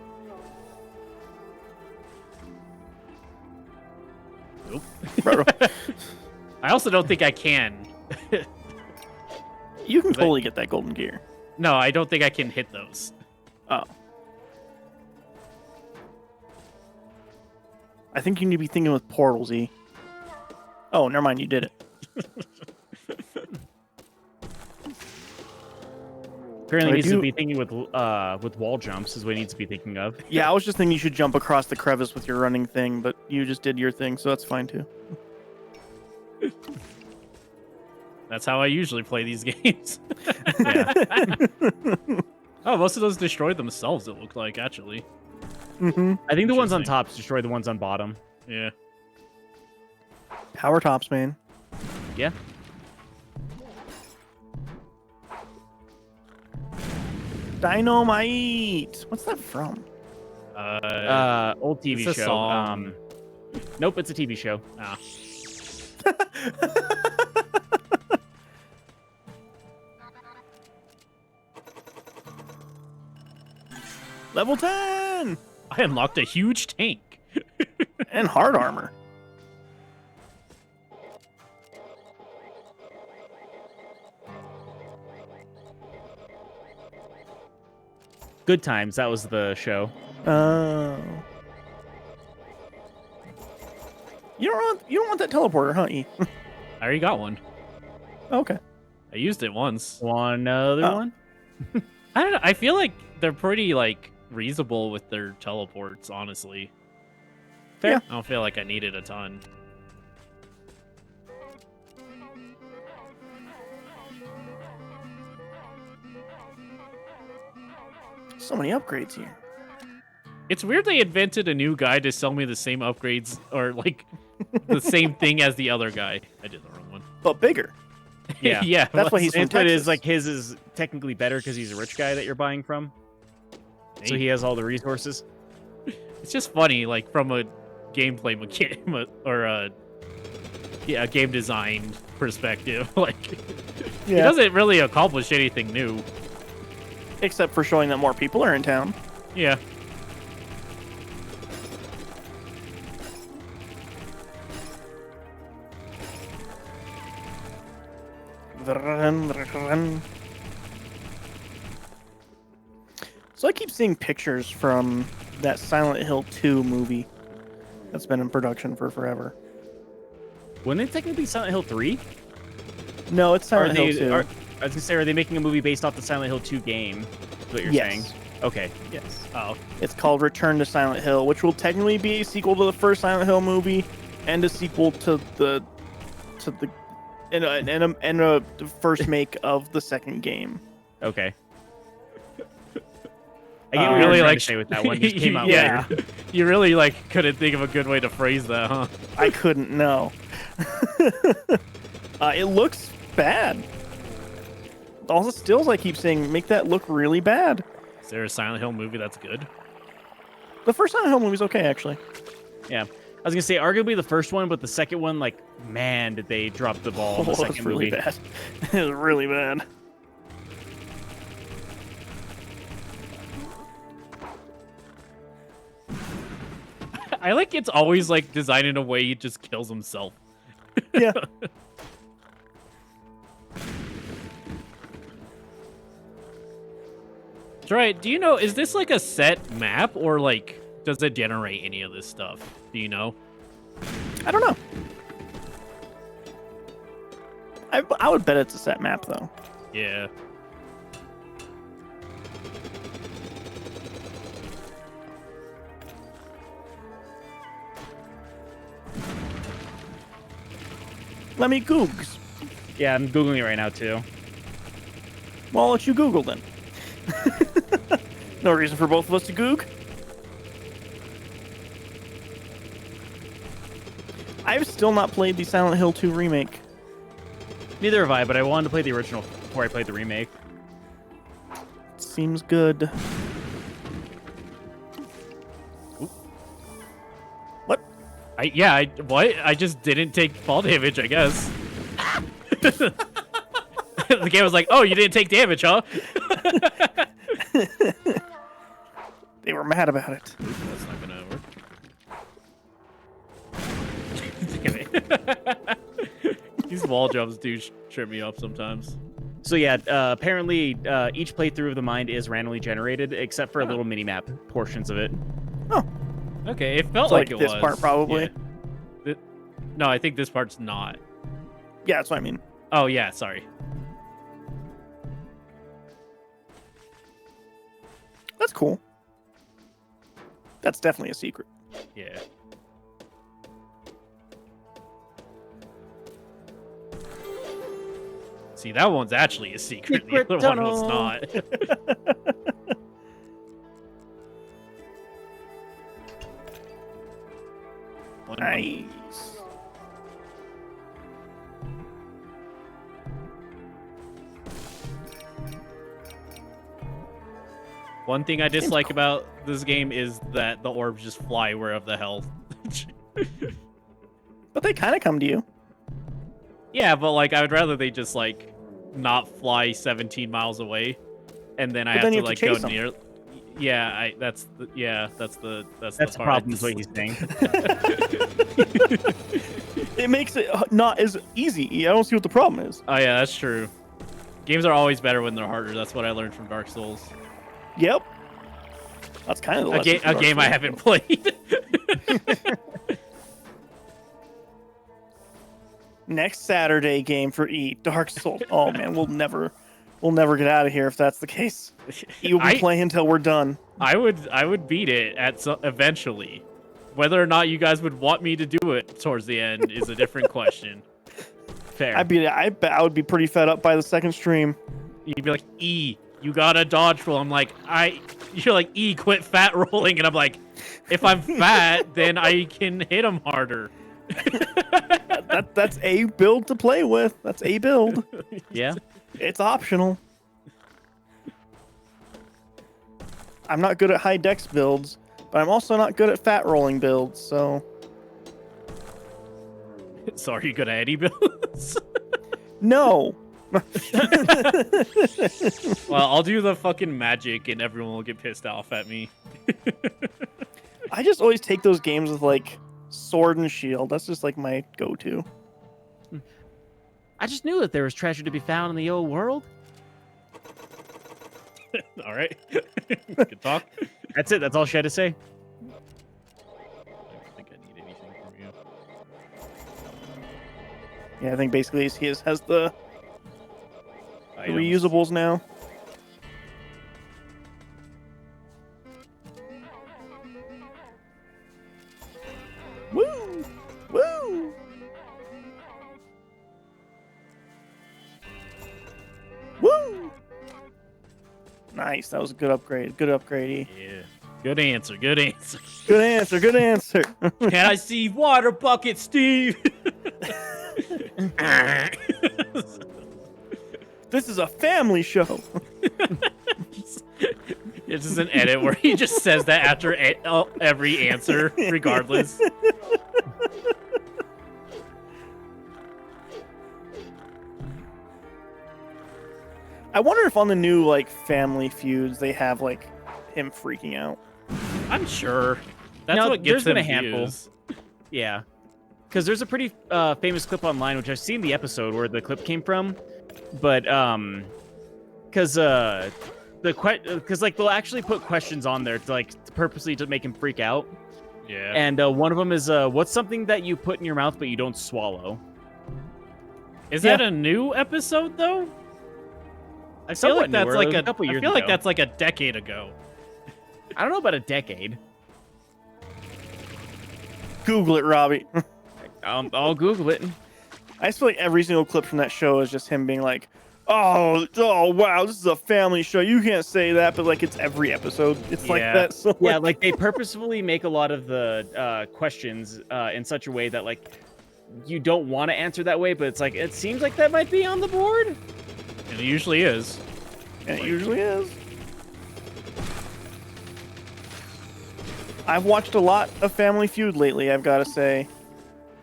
Nope. I also don't think I can. You can totally get that golden gear. No, I don't think I can hit those. Oh. I think you need to be thinking with portals, E. Oh, never mind, you did it. Apparently, he needs to be thinking with wall jumps is what he needs to be thinking of. Yeah, I was just thinking you should jump across the crevice with your running thing, but you just did your thing, so that's fine too. That's how I usually play these games. Yeah. Oh, most of those destroyed themselves, it looked like, actually. Mm-hmm. I think the ones on top destroy the ones on bottom. Yeah. Power tops, man. Yeah. Dynamite! What's that from? Old TV it's a show. Song. Nope, it's a TV show. Ah. Level 10! I unlocked a huge tank. And hard armor. Good Times, that was the show. Oh. You don't want that teleporter, huh, E? I already got one. Okay. I used it once. One other one? I don't know. I feel like they're pretty, like, reasonable with their teleports, honestly. Fair. Yeah. I don't feel like I needed a ton. So many upgrades here. It's weird they invented a new guy to sell me the same upgrades, or, like, the same thing as the other guy. I did the wrong one. But bigger. Yeah. Yeah. That's why he's from But Texas. is like his is technically better because he's a rich guy that you're buying from. So he has all the resources. It's just funny, like, from a gameplay or a game design perspective. Like, he doesn't really accomplish anything new. Except for showing that more people are in town. Yeah. So I keep seeing pictures from that Silent Hill 2 movie that's been in production for forever. Wouldn't it technically be Silent Hill 3? No, it's Silent Hill 2. I was gonna say, are they making a movie based off the Silent Hill 2 game? Is what you're saying? Okay. Yes. Oh. It's called Return to Silent Hill, which will technically be a sequel to the first Silent Hill movie and a sequel to the first make of the second game. Okay. I get what really you're trying like to say with that one. Just came out yeah. weird. You really like couldn't think of a good way to phrase that, huh? I couldn't know. It looks bad. All the stills I keep saying make that look really bad. Is there a Silent Hill movie that's good? The first Silent Hill movie's okay, actually. Yeah. I was gonna say arguably the first one, but the second one, like, man, did they drop the ball in the second it's really movie. bad. It was really bad. I like it's always like designed in a way he just kills himself. Yeah. Troy, do you know, is this like a set map or like does it generate any of this stuff? Do you know? I don't know. I would bet it's a set map, though. Yeah. Let me googs. Yeah, I'm Googling it right now, too. Well, I'll let you Google then. No reason for both of us to goog. I've still not played the Silent Hill 2 remake. Neither have I, but I wanted to play the original before I played the remake. Seems good. What? What? I just didn't take fall damage, I guess. The game was like, oh, you didn't take damage, huh? They were mad about it. That's not gonna work. Damn it. These wall jumps do trip me up sometimes. So yeah, apparently each playthrough of the mind is randomly generated, except for little mini-map portions of it. Oh. Okay, it felt So, like it this was. part, probably. Yeah. No, I think this part's not. Yeah, that's what I mean. Oh, yeah, sorry. That's cool. That's definitely a secret. Yeah. See, that one's actually a secret. The other one was not. Nice. One thing I dislike about this game is that the orbs just fly wherever the hell. But they kind of come to you. Yeah, but like I would rather they just like not fly 17 miles away, and then I have to like go near. Yeah, that's the problem. Is what he's saying. It makes it not as easy. I don't see what the problem is. Oh yeah, that's true. Games are always better when they're harder. That's what I learned from Dark Souls. Yep. That's kind of the a game I haven't played. Next Saturday game for E, Dark Souls. Oh man, we'll never get out of here if that's the case. You'll be playing until we're done. I would beat it eventually. Whether or not you guys would want me to do it towards the end is a different question. Fair. I bet I would be pretty fed up by the second stream. You'd be like, E, you gotta dodge roll. I'm like, you're like, E, quit fat rolling. And I'm like, if I'm fat, then I can hit him harder. That's a build to play with. That's a build. Yeah. It's optional. I'm not good at high dex builds, but I'm also not good at fat rolling builds, so... So are you good at any builds? No. Well, I'll do the fucking magic and everyone will get pissed off at me. I just always take those games with, like, sword and shield. That's just, like, my go-to. I just knew that there was treasure to be found in the old world. All right. Good talk. That's it. That's all she had to say. I don't think I need anything from you. Yeah, I think basically he has the reusables now. Woo! Woo! Woo! Nice. That was a good upgrade. Good upgrade. Yeah. Good answer. Good answer. Good answer. Good answer. Can I see water bucket, Steve? This is a family show. It's just an edit where he just says that after every answer, regardless. I wonder if on the new like Family Feuds they have like him freaking out. I'm sure. That's what gets there's been him a handful. views. Yeah. Because there's a pretty famous clip online, which I've seen the episode where the clip came from, but because like they'll actually put questions on there to purposely to make him freak out. Yeah. And one of them is what's something that you put in your mouth but you don't swallow? Is that a new episode though? I feel like that's like a couple years ago. I feel like that's like a decade ago. I don't know about a decade. Google it, Robbie. I'll Google it. I just feel like every single clip from that show is just him being like, oh wow, this is a family show. You can't say that, but like it's every episode. It's like that. So like they purposefully make a lot of the questions in such a way that like you don't want to answer that way, but it's like it seems like that might be on the board. And it usually is. And it usually is. I've watched a lot of Family Feud lately, I've got to say.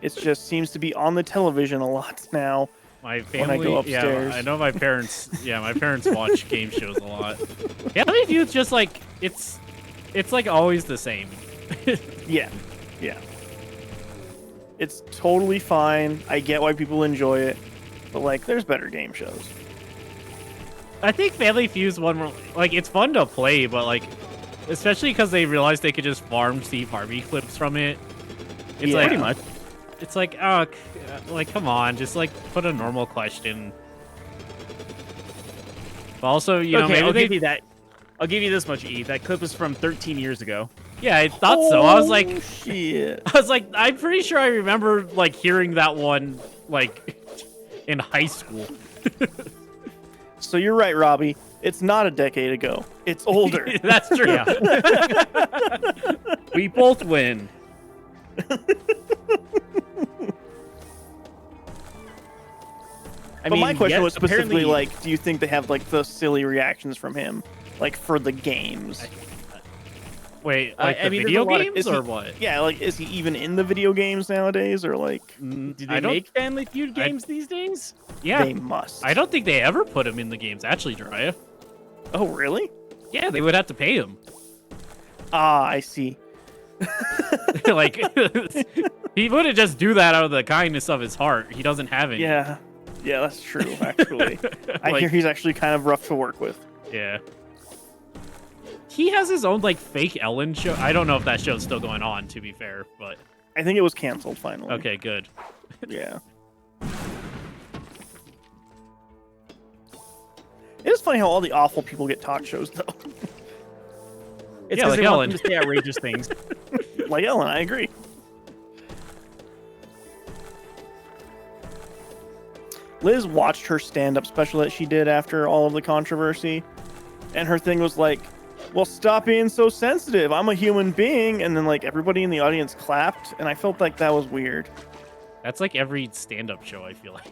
It just seems to be on the television a lot now. My family, when I go upstairs. Yeah, I know my parents. Yeah, my parents watch game shows a lot. Family Feud's just like it's like always the same. Yeah. It's totally fine. I get why people enjoy it, but like, there's better game shows. I think Family Feud's one where, like, it's fun to play, but like, especially because they realized they could just farm Steve Harvey clips from it. It's like, pretty much. It's like, oh, like, come on, just like put a normal question. But also, you know, Okay, maybe I'll give you that. I'll give you this much, E. That clip was from 13 years ago. Yeah, I thought so. I was like, shit. I was like, I'm pretty sure I remember like hearing that one like in high school. So you're right, Robbie. It's not a decade ago. It's older. That's true. Yeah. We both win. But my question was specifically like, do you think they have like the silly reactions from him, like for the games? Wait, like the mean, video there's a lot of- games is he- or what? Yeah, like, is he even in the video games nowadays, or like, Do I they don't- make Family Feud games these days? Yeah, they must? I don't think they ever put him in the games. Actually, Jiraiya. Oh, really? Yeah, they would have to pay him. Ah, I see. Like, he wouldn't just do that out of the kindness of his heart. He doesn't have any. Yeah, that's true. Actually, I Like- hear he's actually kind of rough to work with. Yeah. He has his own like fake Ellen show. I don't know if that show's still going on, to be fair, but I think it was canceled finally. okay, good. Yeah. It is funny how all the awful people get talk shows, though. It's Yeah, because like they Ellen. want them to say outrageous things. Like Ellen, I agree. Liz watched her stand-up special that she did after all of the controversy, and her thing was like, well, stop being so sensitive. I'm a human being. And then like everybody in the audience clapped, and I felt like that was weird. That's like every stand-up show, I feel like.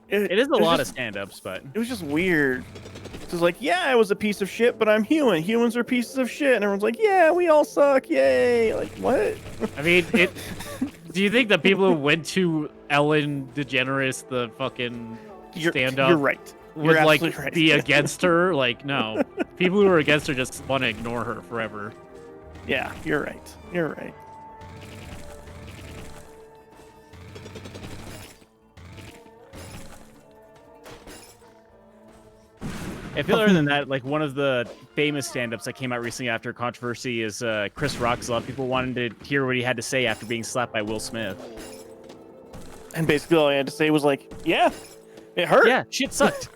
It is a was lot of just- stand-ups, but It was just weird. It was like, yeah, I was a piece of shit, but I'm human. Humans are pieces of shit. And everyone's like, yeah, we all suck. Yay. Like, what? I mean, do you think the people who went to Ellen DeGeneres, the fucking stand-up, You're right. would You're like absolutely right. be against her? Like, no. People who are against her just want to ignore her forever. Yeah, you're right. You're right. I feel other than that, like one of the famous stand-ups that came out recently after controversy is Chris Rock's. A lot of people wanted to hear what he had to say after being slapped by Will Smith. And basically all I had to say was like, yeah, it hurt. Yeah, shit sucked.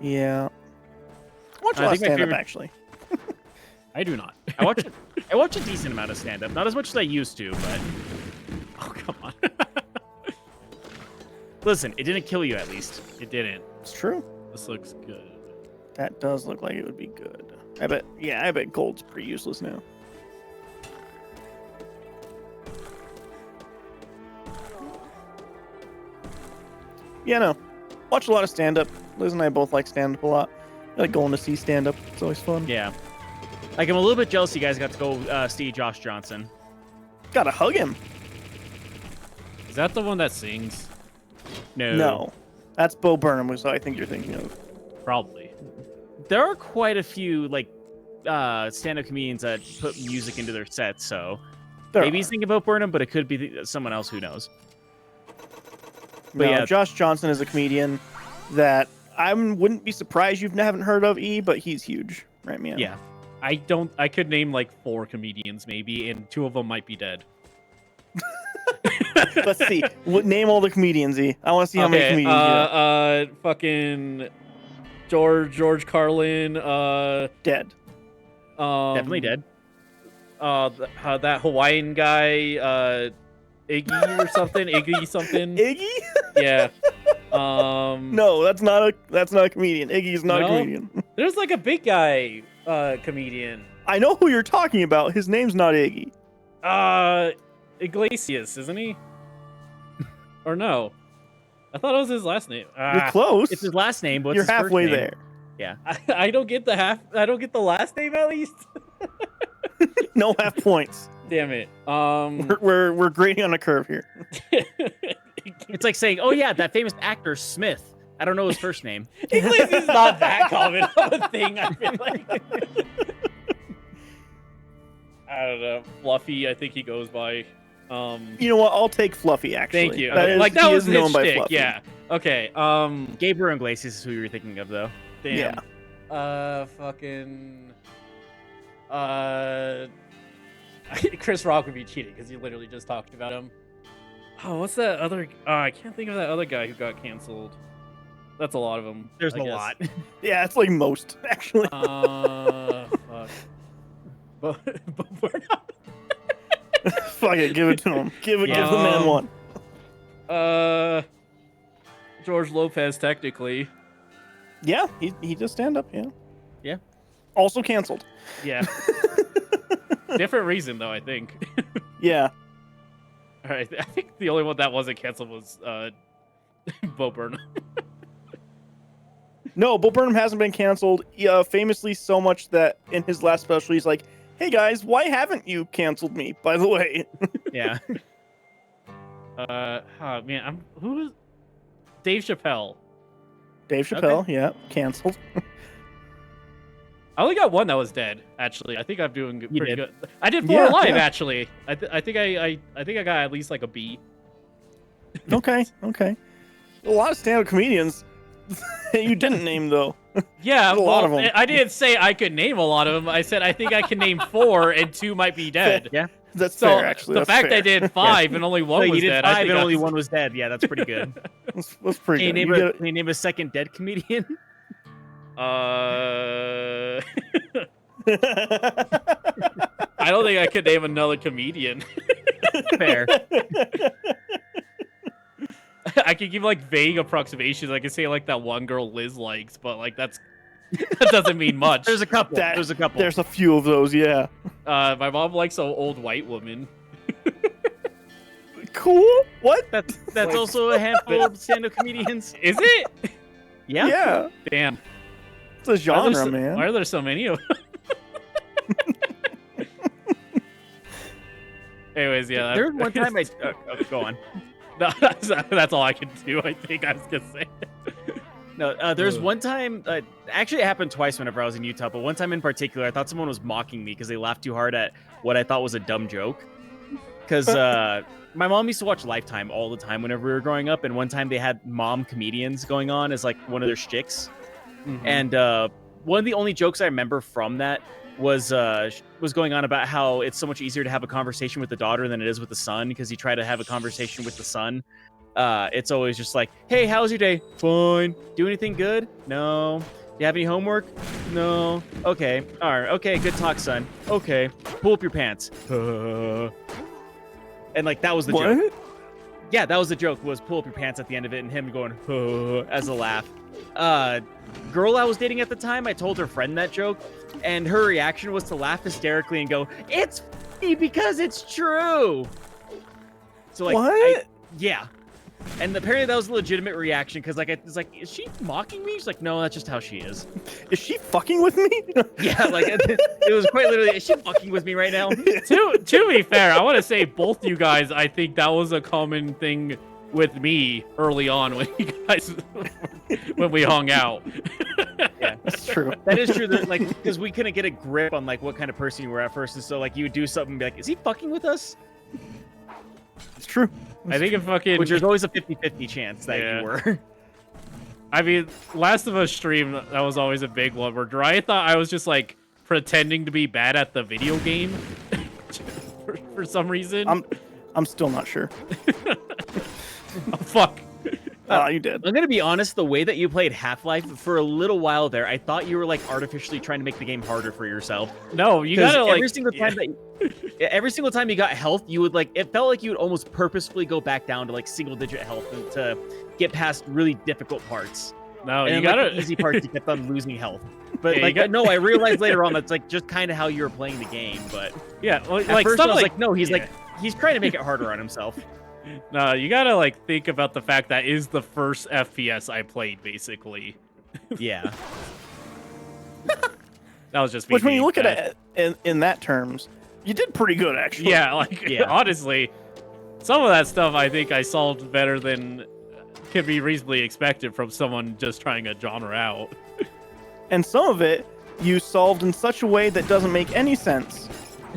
Yeah. Watch a I lot of think my stand-up, favorite- actually. I do not. I watch a decent amount of stand-up, not as much as I used to, but Oh, come on. listen, it didn't kill you at least. It didn't. It's true. This looks good. That does look like it would be good. I bet gold's pretty useless now. Yeah, no. Watch a lot of stand-up. Liz and I both like stand-up a lot. I like going to see stand-up. It's always fun. Yeah. Like, I'm a little bit jealous you guys got to go see Josh Johnson. Gotta hug him. Is that the one that sings? No. That's Bo Burnham, which I think you're thinking of. Probably. There are quite a few, like, stand-up comedians that put music into their sets, so There maybe are. he's thinking about Burnham, but it could be someone else, who knows. But No, yeah. Josh Johnson is a comedian that I wouldn't be surprised you haven't heard of, E, but he's huge. Right, man? Yeah. I could name like 4 comedians maybe, and 2 of them might be dead. Let's see. Name all the comedians, E. I want to see how many comedians you know. Fucking George Carlin, Dead. Definitely dead. That Hawaiian guy, Iggy or something. Iggy something. Iggy? Yeah. No, that's not a comedian. Iggy's not a comedian. There's like a big guy comedian. I know who you're talking about. His name's not Iggy. Iglesias, isn't he? Or no? I thought it was his last name. You're close. It's his last name, but you're halfway there. Yeah. I don't get the I don't get the last name at least. No half points. Damn it. We're grading on a curve here. It's like saying, "Oh yeah, that famous actor Smith." I don't know his first name. Iglesias is not that common of a thing. I feel like. I don't know. Fluffy, I think he goes by. You know what? I'll take Fluffy. Actually, thank you. That was known by Fluffy. Yeah. Okay. Gabriel Iglesias is who you were thinking of, though. Damn. Yeah. Fucking. Chris Rock would be cheating because you literally just talked about him. Oh, what's that other? I can't think of that other guy who got canceled. That's a lot of them. There's I a guess. lot. Yeah, it's like most actually. Fuck. But we're not. Fuck it, give it to him. Give the man one. George Lopez, technically. Yeah, he does stand up. Yeah. Yeah. Also canceled. Yeah. Different reason though, I think. Yeah. All right, I think the only one that wasn't canceled was Bo Burnham. No, Bo Burnham hasn't been canceled. Famously so much that in his last special he's like, "Hey guys, why haven't you canceled me? By the way." Yeah. Oh man, who is Dave Chappelle? Dave Chappelle, Okay. yeah, canceled. I only got one that was dead. Actually, I think I'm doing You pretty did. good. I did 4 Yeah, live. yeah. Actually, I think I got at least like a B. Okay. A lot of stand-up comedians you didn't name though. Yeah, a lot of them. I didn't say I could name a lot of them. I said I think I can name 4 and 2 might be dead. Yeah. That's So fair, actually. the That's fact fair. I did 5 and only one So was you did dead. I 5 think and only that's- one was dead. Yeah, that's pretty good. That's pretty Can you, good. can you name a second dead comedian? I don't think I could name another comedian. Fair. I could give like vague approximations. I could say like that one girl Liz likes, but like that doesn't mean much. There's a couple. That- There's a couple. There's a few of those, yeah. My mom likes an old white woman. Cool. What? That's also a handful of stand-up comedians. Is it? Yeah. Yeah. Damn. It's a genre, man. Why are there so many of them? Anyways, yeah. There was one time go on. No, that's all I can do. I think I was gonna say. No, there's one time. Actually, it happened twice whenever I was in Utah. But one time in particular, I thought someone was mocking me because they laughed too hard at what I thought was a dumb joke. Because my mom used to watch Lifetime all the time whenever we were growing up, and one time they had mom comedians going on as like one of their shticks. Mhm. And one of the only jokes I remember from that was going on about how it's so much easier to have a conversation with the daughter than it is with the son, because you try to have a conversation with the son, it's always just like, "Hey, how's your day? Fine. Do anything good? No. Do you have any homework? No. Okay. All right. Okay. Good talk, son. Okay. Pull up your pants." And like that was the joke. What? Yeah, that was the joke. Was pull up your pants at the end of it, and him going as a laugh. Girl I was dating at the time, I told her friend that joke, and her reaction was to laugh hysterically and go, "It's funny because it's true." So like, What? yeah. And apparently that was a legitimate reaction because like it's like, is she mocking me? She's like, "No, that's just how she is." Is she fucking with me? Yeah, like it was quite literally, "Is she fucking with me right now?" To be fair, I want to say both you guys. I think that was a common thing with me early on when you guys when we hung out. Yeah, That's true. that is true. That, like, because we couldn't get a grip on like what kind of person you were at first, and so like you would do something and be like, "Is he fucking with us?" It's true. I think if fucking Which there's always a 50-50 chance that Yeah. you were. I mean, Last of Us stream, that was always a big one where Dry thought I was just like pretending to be bad at the video game for some reason. I'm still not sure. Oh, fuck. Oh, you did. I'm gonna be honest. The way that you played Half-Life for a little while there, I thought you were like artificially trying to make the game harder for yourself. No, you gotta like every single time every single time you got health, you would like it felt like you would almost purposefully go back down to like single-digit health to get past really difficult parts. No, and you then, gotta the easy parts you kept on losing health. But Yeah, like no, I realized later on that's like just kind of how you were playing the game. But yeah, at like first I stuff was like like, no, he's like he's trying to make it harder on himself. no, you gotta like think about the fact that is the first FPS I played, basically. Yeah. That was just me. Which, when you being look bad. at it in that terms, you did pretty good, actually. Yeah, like honestly, some of that stuff I think I solved better than can be reasonably expected from someone just trying a genre out. And some of it you solved in such a way that doesn't make any sense.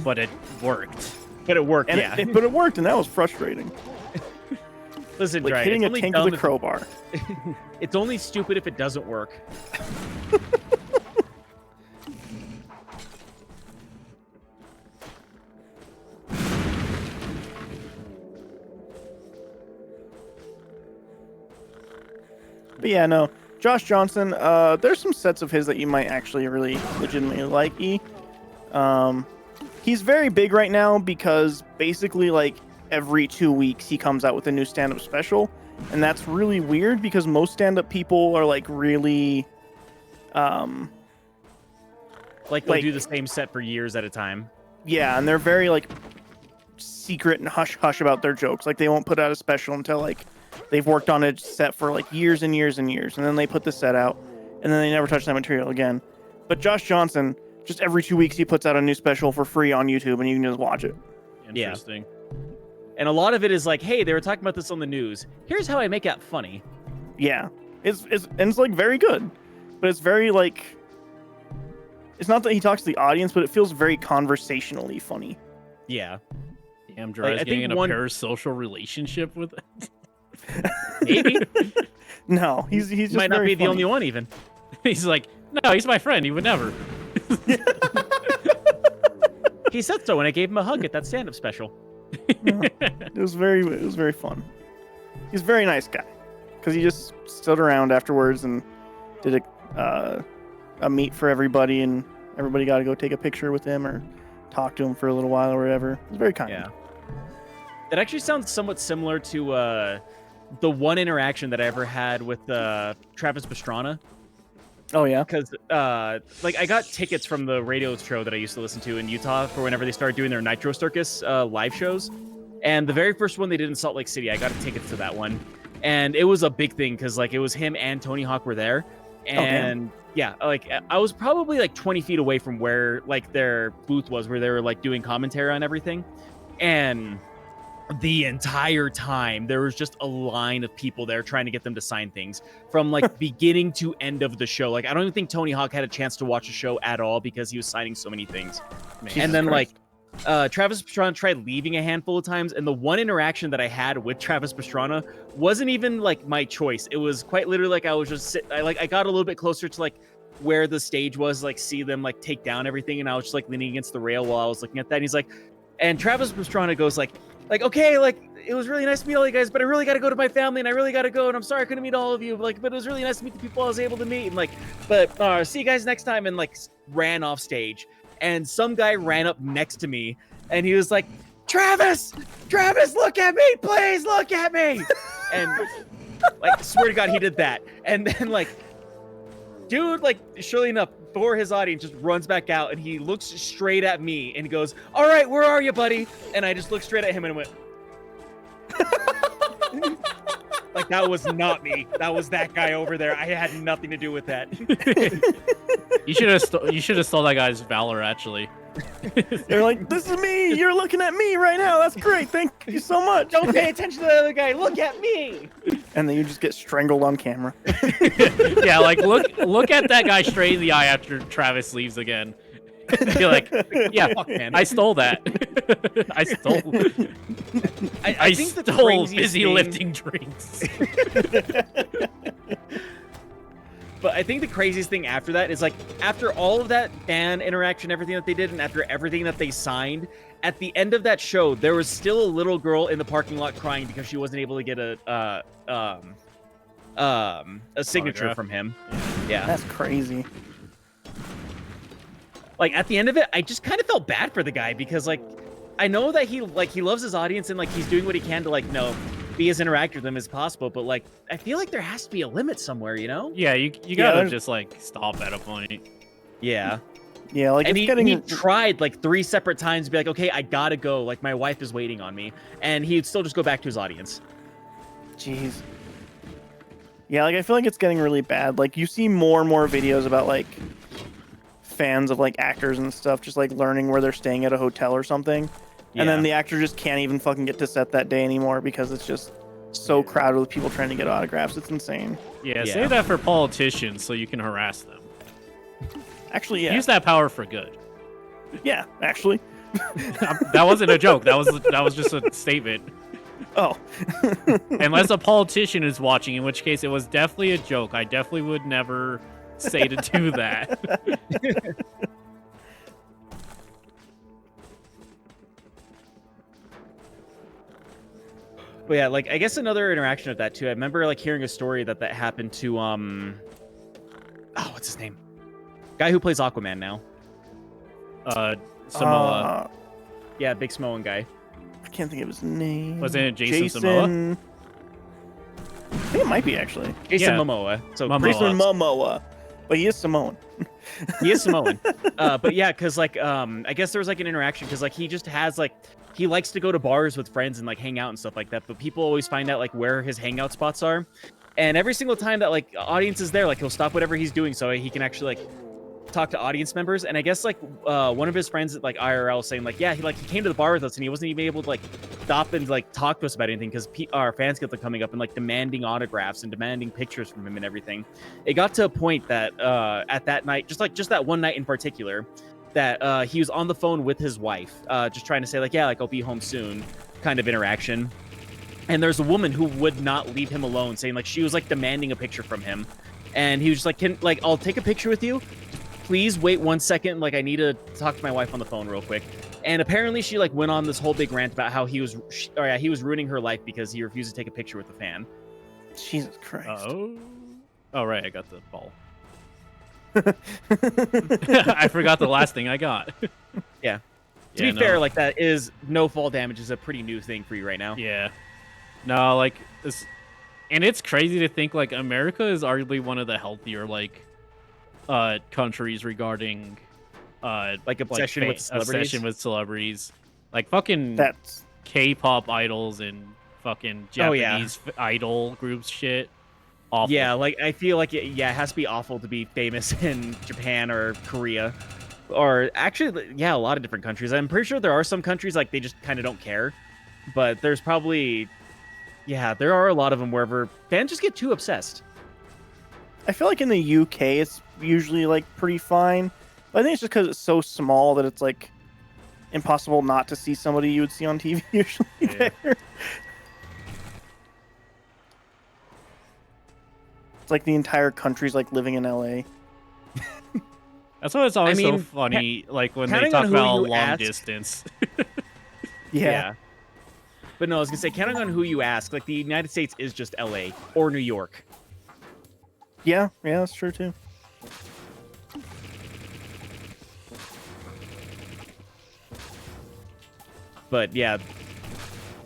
But it worked. But it worked, And yeah. but it worked, and that was frustrating. Listen, Like Dry, hitting it's a only tank dumb with a crowbar. It's only stupid if it doesn't work. But yeah, no. Josh Johnson, there's some sets of his that you might actually really legitimately like. He's very big right now because basically like every 2 weeks he comes out with a new stand-up special, and that's really weird because most stand-up people are like really Like they'll do the same set for years at a time. yeah, and they're very like secret and hush hush about their jokes. Like they won't put out a special until like they've worked on a set for like years and years and years, and then they put the set out, and then they never touch that material again. But Josh Johnson, just every 2 weeks he puts out a new special for free on YouTube, and you can just watch it. Interesting. And a lot of it is like, hey, they were talking about this on the news. Here's how I make that funny. Yeah, it's like very good, but it's very like, it's not that he talks to the audience, but it feels very conversationally funny. Yeah. Damn, Dry's getting in a parasocial relationship with it. Maybe. No, he's just might not very be the funny. only one even. He's like, no, he's my friend. He would never. He said so when I gave him a hug at that stand-up special. It was very fun. He's a very nice guy because he just stood around afterwards and did a meet for everybody, and everybody got to go take a picture with him or talk to him for a little while or whatever. It was very kind. Yeah. It actually sounds somewhat similar to the one interaction that I ever had with Travis Pastrana. Oh yeah. Because like I got tickets from the radio show that I used to listen to in Utah for whenever they started doing their Nitro Circus live shows, and the very first one they did in Salt Lake City, I got tickets to that one, and it was a big thing because like it was him and Tony Hawk were there, and yeah, like I was probably like 20 feet away from where like their booth was, where they were like doing commentary on everything, and the entire time there was just a line of people there trying to get them to sign things from like beginning to end of the show. Like I don't even think Tony Hawk had a chance to watch the show at all because he was signing so many things. And then like Travis Pastrana tried leaving a handful of times, and the one interaction that I had with Travis Pastrana wasn't even like my choice. It was quite literally like I was just I got a little bit closer to like where the stage was, like see them like take down everything, and I was just like leaning against the rail while I was looking at that, and he's like, and Travis Pastrana goes like, okay, like it was really nice to meet all you guys, but I really got to go to my family, and I really got to go, and I'm sorry I couldn't meet all of you, but it was really nice to meet the people I was able to meet, and like, but see you guys next time, and like ran off stage, and some guy ran up next to me, and he was like, Travis, look at me, please look at me, and like swear to God he did that, and then like, dude, like surely enough, for his audience just runs back out, and he looks straight at me and he goes, all right, where are you, buddy? And I just looked straight at him and went like that was not me, that was that guy over there. I had nothing to do with that. You should have stole that guy's valor, actually. They're like, this is me, you're looking at me right now, that's great, thank you so much. Don't pay attention to the other guy, look at me. And then you just get strangled on camera. Yeah, like look at that guy straight in the eye after Travis leaves again. You're like, yeah, fuck, man, I stole that. I think stole busy lifting drinks. But I think the craziest thing after that is like, after all of that fan interaction, everything that they did, and after everything that they signed, at the end of that show, there was still a little girl in the parking lot crying because she wasn't able to get a a signature Autograph. from him. Yeah. That's crazy. Like at the end of it, I just kind of felt bad for the guy because like I know that he loves his audience and like he's doing what he can to like be as interactive with them as possible, but like I feel like there has to be a limit somewhere, you know? Yeah, you gotta just like stop at a point. Yeah. Yeah, like And it's he tried like 3 separate times to be like, okay, I gotta go. Like my wife is waiting on me, and he'd still just go back to his audience. Jeez. Yeah, like I feel like it's getting really bad. Like you see more and more videos about like fans of like actors and stuff just like learning where they're staying at a hotel or something. And then the actor just can't even fucking get to set that day anymore because it's just so crowded with people trying to get autographs. It's insane. Yeah, say that for politicians so you can harass them. Actually, yeah. Use that power for good. Yeah, actually. That wasn't a joke. That was just a statement. Oh. Unless a politician is watching, in which case it was definitely a joke. I definitely would never say to do that. But yeah, like I guess another interaction of that too. I remember like hearing a story that happened to what's his name? Guy who plays Aquaman now. Samoa. Yeah, big Samoan guy. I can't think of his name. Wasn't it Jason Samoa? I think it might be actually. Jason Momoa. So Jason Momoa. But he is Samoan. He is Samoan. But yeah, because like I guess there was like an interaction because like he just has like he likes to go to bars with friends and like hang out and stuff like that. But people always find out like where his hangout spots are. And every single time that like audience is there, like he'll stop whatever he's doing so he can actually like talk to audience members. And I guess like one of his friends at like IRL saying like, yeah, he came to the bar with us and he wasn't even able to like stop and like talk to us about anything because our fans kept coming up and like demanding autographs and demanding pictures from him and everything. It got to a point that at that night, just that one night in particular, that he was on the phone with his wife, just trying to say like, yeah, like I'll be home soon kind of interaction. And there's a woman who would not leave him alone, saying like she was like demanding a picture from him. And he was just like, I'll take a picture with you. Please wait 1 second. Like I need to talk to my wife on the phone real quick. And apparently she like went on this whole big rant about how he was ruining her life because he refused to take a picture with the fan. Jesus Christ. Oh right, I got the ball. I forgot the last thing I got. Yeah. To be fair, like that is no fall damage is a pretty new thing for you right now. Yeah. No, like this, and it's crazy to think like America is arguably one of the healthier like countries regarding like obsession with celebrities. Like fucking That's K-pop idols and fucking Japanese idol groups shit. Awful. Yeah, like I feel like it has to be awful to be famous in Japan or Korea, or actually, yeah, a lot of different countries. I'm pretty sure there are some countries like they just kind of don't care, but there's probably, there are a lot of them wherever fans just get too obsessed. I feel like in the UK it's usually like pretty fine, but I think it's just because it's so small that it's like impossible not to see somebody you would see on TV usually there. It's like the entire country's like living in LA. That's why it's always so funny, like when they talk about long distance. Yeah. But no, I was gonna say, counting on who you ask, like the United States is just LA or New York. Yeah, that's true too. But yeah,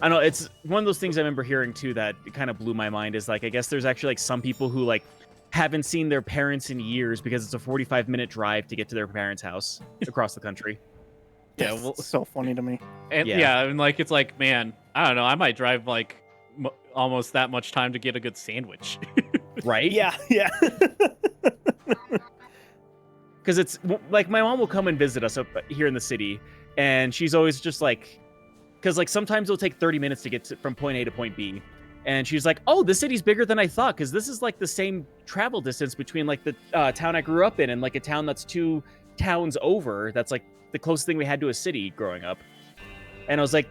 I know it's one of those things I remember hearing too that kind of blew my mind is like I guess there's actually like some people who like haven't seen their parents in years because it's a 45-minute drive to get to their parents' house across the country. Yeah, well, it's so funny to me. And and like it's like, man, I don't know, I might drive like almost that much time to get a good sandwich. Right? Yeah. Because it's like my mom will come and visit us up here in the city, and she's always just like, because like sometimes it'll take 30 minutes to get from point A to point B, and she's like, oh, this city's bigger than I thought, because this is like the same travel distance between like the town I grew up in and like a town that's 2 towns over. That's like the closest thing we had to a city growing up. And I was like,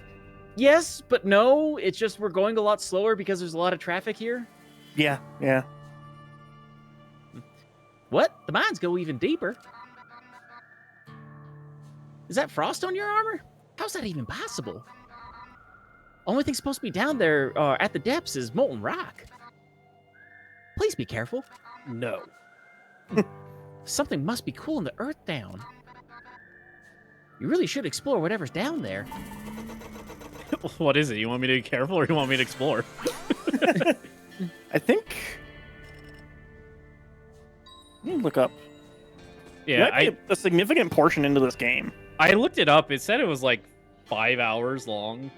yes, but no, it's just we're going a lot slower because there's a lot of traffic here. Yeah. What? The mines go even deeper. Is that frost on your armor? How's that even possible? Only thing supposed to be down there at the depths is molten rock. Please be careful. No. Something must be cooling the earth down. You really should explore whatever's down there. What is it? You want me to be careful or you want me to explore? I think. Let me look up. Yeah, Might be a significant portion into this game. I looked it up. It said it was like 5 hours long,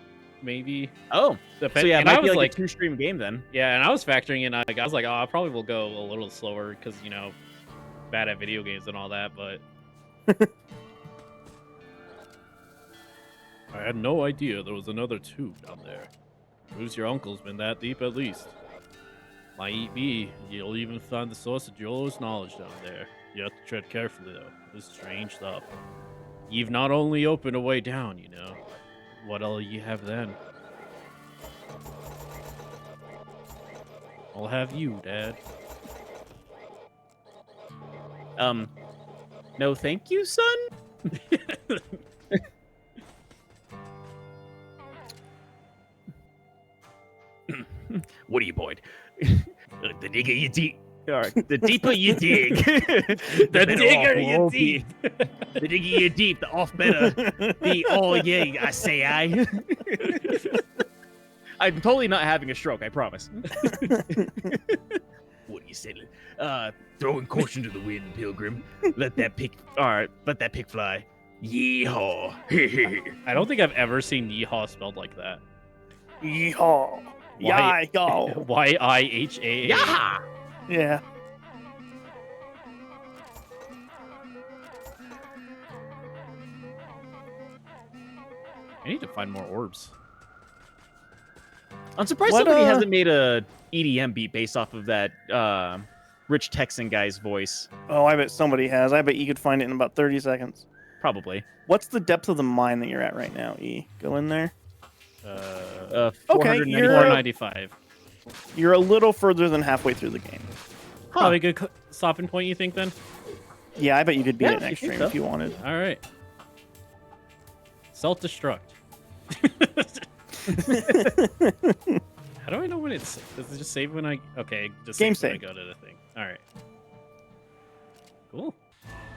maybe. Oh, so yeah, it and might I be was like a 2-stream game then. Yeah, and I was factoring in. I was like, oh, I probably will go a little slower because bad at video games and all that. But I had no idea there was another tube down there. Proves your uncle's been that deep at least. Might be. You'll even find the source of Joel's knowledge down there. You have to tread carefully though. This is strange stuff. You've not only opened a way down, What'll you have then? I'll have you, Dad. No thank you, son? What are you, Boyd? The digger you dig. The deeper you dig, the digger you dig. The digger you deep, the off better. The all yay, I say I. I'm totally not having a stroke, I promise. What are you saying? Throwing caution to the wind, Pilgrim. Let that pick fly. Yeehaw. I don't think I've ever seen yeehaw spelled like that. Yeehaw. Y- Yeehaw. Y-I-H-A-A. Yeah. Yeah. I need to find more orbs. I'm surprised somebody hasn't made a EDM beat based off of that rich Texan guy's voice. Oh, I bet somebody has. I bet you could find it in about 30 seconds. Probably. What's the depth of the mine that you're at right now, E? Go in there. Okay, 495. You're a little further than halfway through the game. Probably a good stopping point, you think, then? Yeah, I bet you could beat Yeah, it next I think stream so. if you wanted. All right. Self-destruct. How do I know when it's... Does it just save when I... Okay, just Game save when I save. go to the thing. All right. Cool.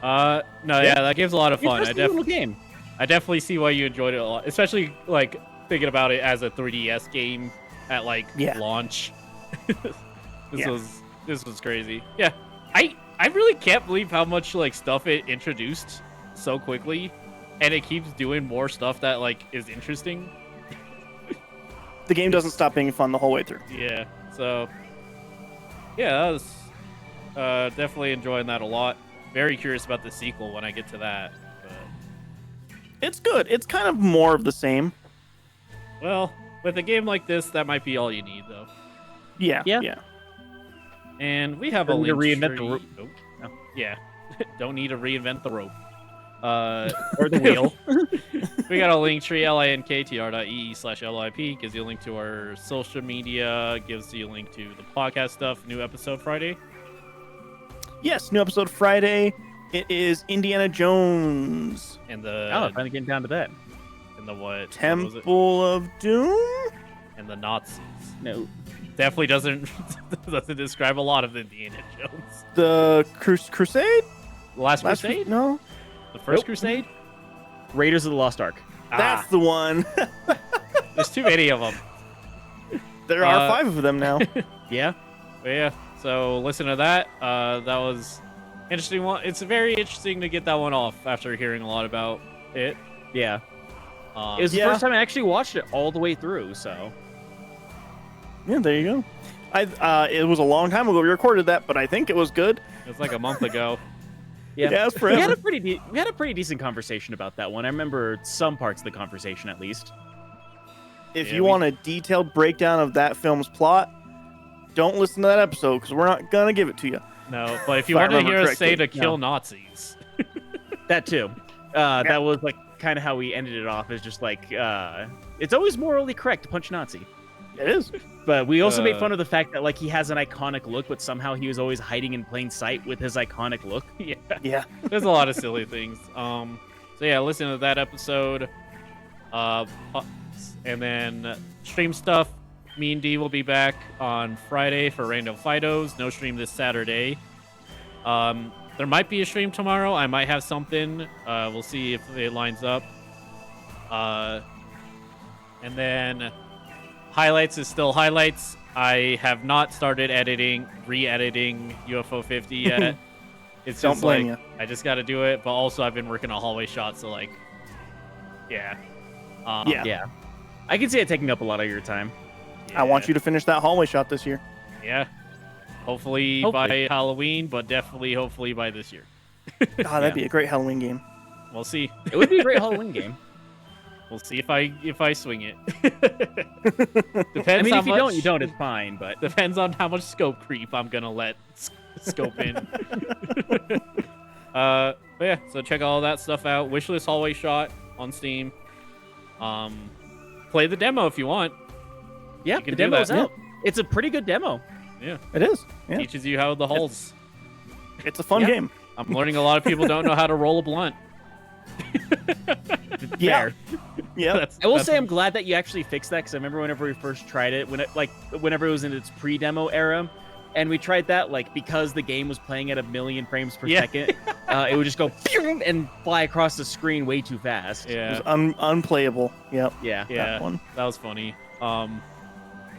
No, yeah, that game's a lot of fun. Interesting little game. I definitely see why you enjoyed it a lot, especially like thinking about it as a 3DS game at launch. This was crazy. Yeah, I really can't believe how much stuff it introduced so quickly, and it keeps doing more stuff that is interesting. The game doesn't stop being fun the whole way through. Yeah. So yeah, that was definitely enjoying that a lot. Very curious about the sequel when I get to that. But... It's good. It's kind of more of the same. Well, with a game like this, that might be all you need, though. Yeah. And we have Don't a need to link reinvent the tree- rope. Oh, no. Yeah. Don't need to reinvent the rope. Or the wheel. We got a link tree, linktr.ee/LIP, gives you a link to our social media, gives you a link to the podcast stuff, new episode Friday. Yes, new episode Friday. It is Indiana Jones. And the Finally getting down to that. and the what? What was it? Temple of Doom? And the Nazis. No. Definitely doesn't describe a lot of Indiana Jones. The Crusade? The Last Crusade? No. The First Nope. Crusade? Raiders of the Lost Ark. That's the one. There's too many of them. There are 5 of them now. Yeah. But yeah, so listen to that. That was interesting one. It's very interesting to get that one off after hearing a lot about it. Yeah. It was the first time I actually watched it all the way through, so. Yeah, there you go. It was a long time ago we recorded that, but I think it was good. It was like a month ago. Yeah, it's we forever. had a pretty decent conversation about that one. I remember some parts of the conversation at least. If Yeah, you want a detailed breakdown of that film's plot, don't listen to that episode because we're not gonna give it to you. No, but if you If I want to remember hear us say to correctly, kill Nazis, That too. That was kind of how we ended it off. Is just it's always morally correct to punch a Nazi. It is. But we also made fun of the fact that he has an iconic look, but somehow he was always hiding in plain sight with his iconic look. Yeah. there's a lot of silly things. So yeah, listen to that episode. And then stream stuff me and D will be back on Friday for Random Fidos. No stream this Saturday. There might be a stream tomorrow. I might have something. We'll see if it lines up. And then highlights is still highlights. I have not started re-editing UFO 50 yet. It's Don't just blame like you. I just got to do it. But also I've been working on hallway shots, so like, yeah. Yeah. I can see it taking up a lot of your time. Yeah. I want you to finish that hallway shot this year. Yeah. Hopefully by Halloween, but definitely hopefully by this year. God, that'd be a great Halloween game. We'll see. It would be a great Halloween game. We'll see if I swing it. Depends. I mean, how if you much, don't, you don't. It's fine, but depends on how much scope creep I'm gonna let scope in. But yeah, so check all that stuff out. Wishlist hallway shot on Steam. Play the demo if you want. yeah, You can the do demo's that. out. It's a pretty good demo. Yeah, It is. Yeah. teaches you how the halls. It's a fun Yeah. game. I'm learning a lot of people don't know how to roll a blunt. Yeah. Fair. Yeah. I will say I'm glad that you actually fixed that because I remember whenever we first tried it, whenever it was in its pre-demo era, and we tried that because the game was playing at 1,000,000 frames per Yeah. second, it would just go and fly across the screen way too fast. It Yeah, was unplayable. Yep. Yeah. yeah, That one. that was funny.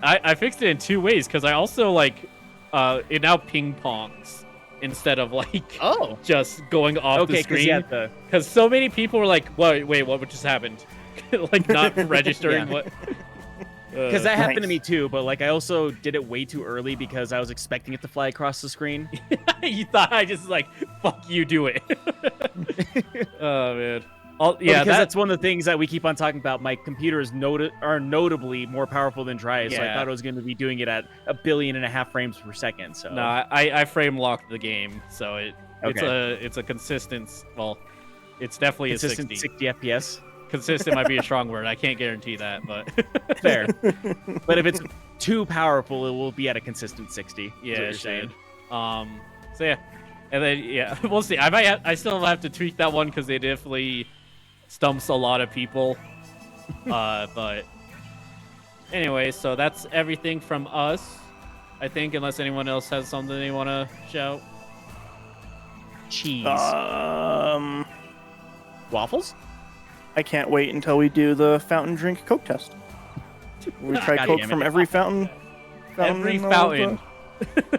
I fixed it in two ways because I also it now ping pongs instead of Oh. just going off Okay, the screen. yeah, the Because so many people were like, wait, what just happened? Not registering Yeah. what. because that happened to Nice. me too, but I also did it way too early because I was expecting it to fly across the screen. You thought I just fuck you, do it. Oh man. Well, Yeah, because that's one of the things that we keep on talking about. My computers are notably more powerful than Dry's, so I Yeah. thought I was going to be doing it at 1.5 billion frames per second. So No, I frame locked the game, so it's a consistent. Well, it's definitely consistent a 60. 60 FPS. Consistent might be a strong word. I can't guarantee that, but Fair. But if it's too powerful, it will be at a consistent 60. is what yeah, you're it saying. should. So yeah, and then yeah, we'll see. I still have to tweak that one because it definitely stumps a lot of people. But anyway, so that's everything from us. I think, unless anyone else has something they want to shout. Cheese. Waffles? I can't wait until we do the fountain drink Coke test. We try God Coke damn it. from every fountain. Every in all fountain.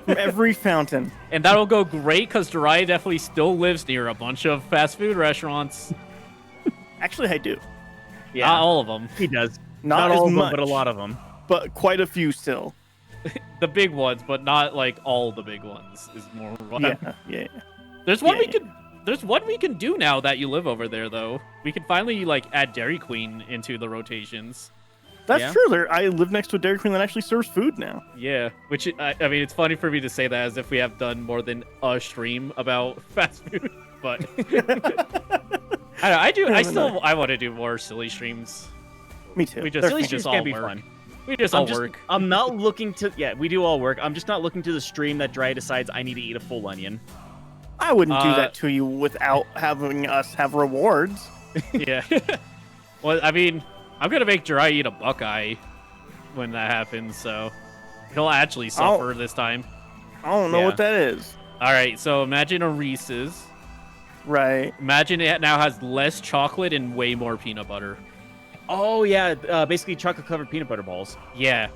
from every fountain. And that'll go great because Jiraiya definitely still lives near a bunch of fast food restaurants. Actually, I do. Yeah, Not all of them. he does. Not all as of much, them, but a lot of them. but quite a few still. The big ones, but not all the big ones. Is more. Yeah. There's one Yeah, we yeah. could. There's one we can do now that you live over there, though. We can finally add Dairy Queen into the rotations. That's Yeah. true. I live next to a Dairy Queen that actually serves food now. Yeah, which I mean, it's funny for me to say that as if we have done more than a stream about fast food, but I don't know, I want to do more silly streams. Me too. We just They're Silly we fun. streams just can all be work. fun. We just all I'm work. I'm not looking to. Yeah, we do all work. I'm just not looking to the stream that Dry decides I need to eat a full onion. I wouldn't do Uh, that to you without having us have rewards. Yeah. Well, I mean, I'm gonna make Jiraiya eat a Buckeye when that happens, so he'll actually suffer this time. I don't know Yeah. what that is. All right, so imagine a Reese's. Right. Imagine it now has less chocolate and way more peanut butter. Oh yeah, basically chocolate covered peanut butter balls. Yeah,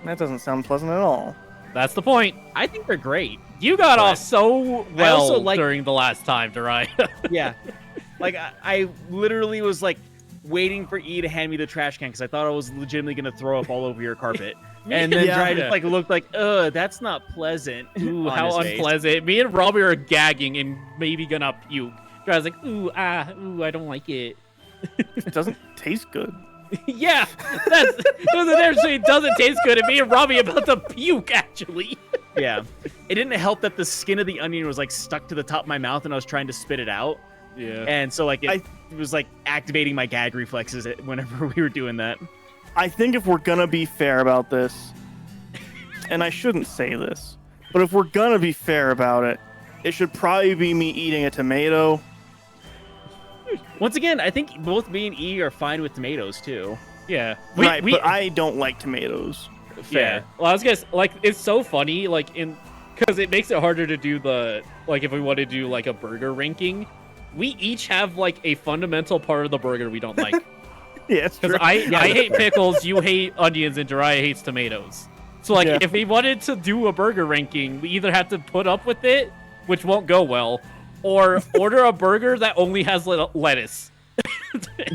That doesn't sound pleasant at all. that's the point. I think they're great. You got But off so I also well like- during the last time, Jiraiya. Yeah, I literally was waiting for E to hand me the trash can because I thought I was legitimately gonna throw up all over your carpet. And then Yeah. Dry just looked like, ugh, that's not pleasant. Ooh, on how his face. unpleasant. Me and Robbie are gagging and maybe gonna puke. Jiraiya's like, ooh, I don't like it. It doesn't taste good. Yeah, there's a difference between it doesn't taste good and me and Robbie about to puke, actually. Yeah, it didn't help that the skin of the onion was stuck to the top of my mouth and I was trying to spit it out. Yeah. And so it was activating my gag reflexes whenever we were doing that. I think if we're gonna be fair about this, and I shouldn't say this, but if we're gonna be fair about it, it should probably be me eating a tomato. Once again, I think both me and E are fine with tomatoes too. Yeah. Right, but I don't like tomatoes. Fair. Well, I was gonna like it's so funny because it makes it harder to do if we want to do like a burger ranking, we each have like a fundamental part of the burger we don't like. Yeah, it's true. Because I hate pickles, you hate onions, and Jiraiya hates tomatoes. So if we wanted to do a burger ranking, we either have to put up with it, which won't go well, or order a burger that only has lettuce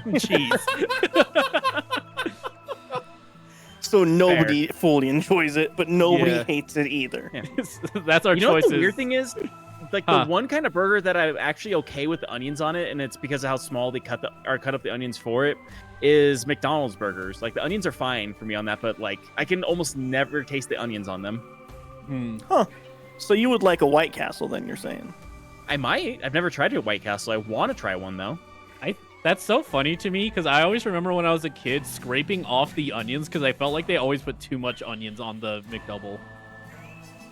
and cheese. So nobody fully enjoys it, but nobody hates it either. Yeah. That's our choices. You know what the weird thing is? Like the one kind of burger that I'm actually okay with the onions on it, and it's because of how small they cut up the onions for it, is McDonald's burgers. Like the onions are fine for me on that, but like I can almost never taste the onions on them. Huh. So you would like a White Castle then, you're saying? I might. I've never tried a White Castle. I want to try one though. That's so funny to me because I always remember when I was a kid scraping off the onions because I felt like they always put too much onions on the McDouble.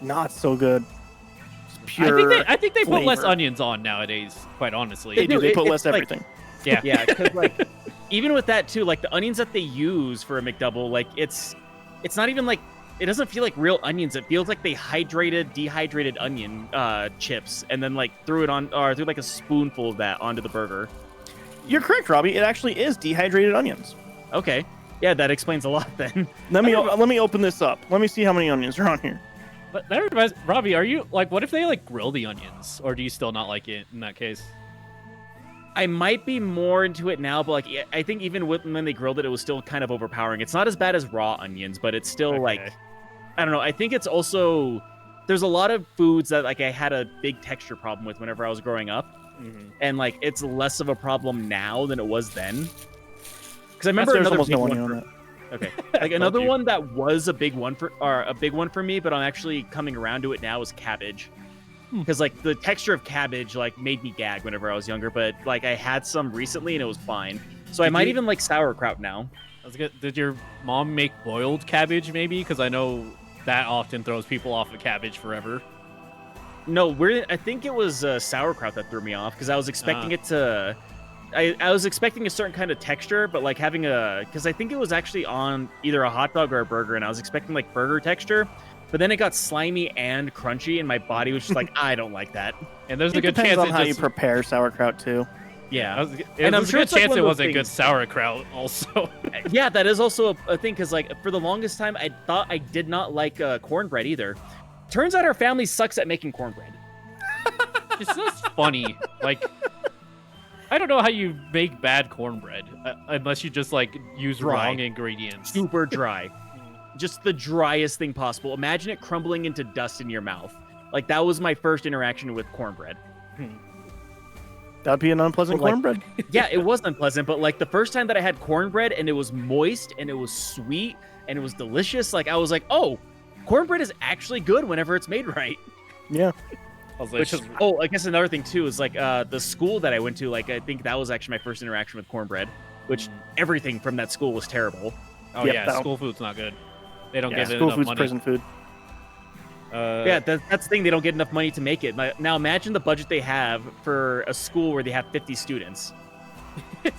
Not so good. It's pure I think they put less flavor. onions on nowadays, quite honestly. They do. They put it's less everything. Yeah. Yeah, because like even with that too, like the onions that they use for a McDouble, like it's not even like it doesn't feel like real onions. It feels like they dehydrated onion chips and then like threw like a spoonful of that onto the burger. You're correct, Robbie. It actually is dehydrated onions. Okay. Yeah, that explains a lot then. Let me open this up. Let me see how many onions are on here. But that reminds, Robbie, are you like, what if they like grill the onions, or do you still not like it in that case? I might be more into it now, but like I think even when they grilled it, it was still kind of overpowering. It's not as bad as raw onions, but it's still like, I don't know. I think it's also there's a lot of foods that like I had a big texture problem with whenever I was growing up. And like it's less of a problem now than it was then. Because I remember another big one. Okay, like another one that was a big one for me, but I'm actually coming around to it now is cabbage. Because like the texture of cabbage like made me gag whenever I was younger, but like I had some recently and it was fine. So I might even like sauerkraut now. That's good. Did your mom make boiled cabbage maybe? Because I know that often throws people off of cabbage forever. No, I think it was sauerkraut that threw me off because I was expecting it to. I was expecting a certain kind of texture, but like having because I think it was actually on either a hot dog or a burger, and I was expecting like burger texture, but then it got slimy and crunchy, and my body was just like, I don't like that. And there's a good chance on how you prepare sauerkraut too. Yeah, and I'm sure a chance it wasn't good sauerkraut also. Yeah, that is also a thing because like for the longest time I thought I did not like cornbread either. Turns out our family sucks at making cornbread. It's just funny. Like, I don't know how you make bad cornbread unless you just like use wrong ingredients. Super dry. Just the driest thing possible. Imagine it crumbling into dust in your mouth. Like that was my first interaction with cornbread. That'd be an unpleasant cornbread. Yeah, it was unpleasant, but like the first time that I had cornbread and it was moist and it was sweet and it was delicious, like I was like, oh, cornbread is actually good whenever it's made right. Yeah. I guess another thing too is like the school that I went to, like I think that was actually my first interaction with cornbread, which everything from that school was terrible. Oh yeah, school food's not good. They don't get school enough food's money. Prison food. Yeah, that's the thing. They don't get enough money to make it. Now imagine the budget they have for a school where they have 50 students.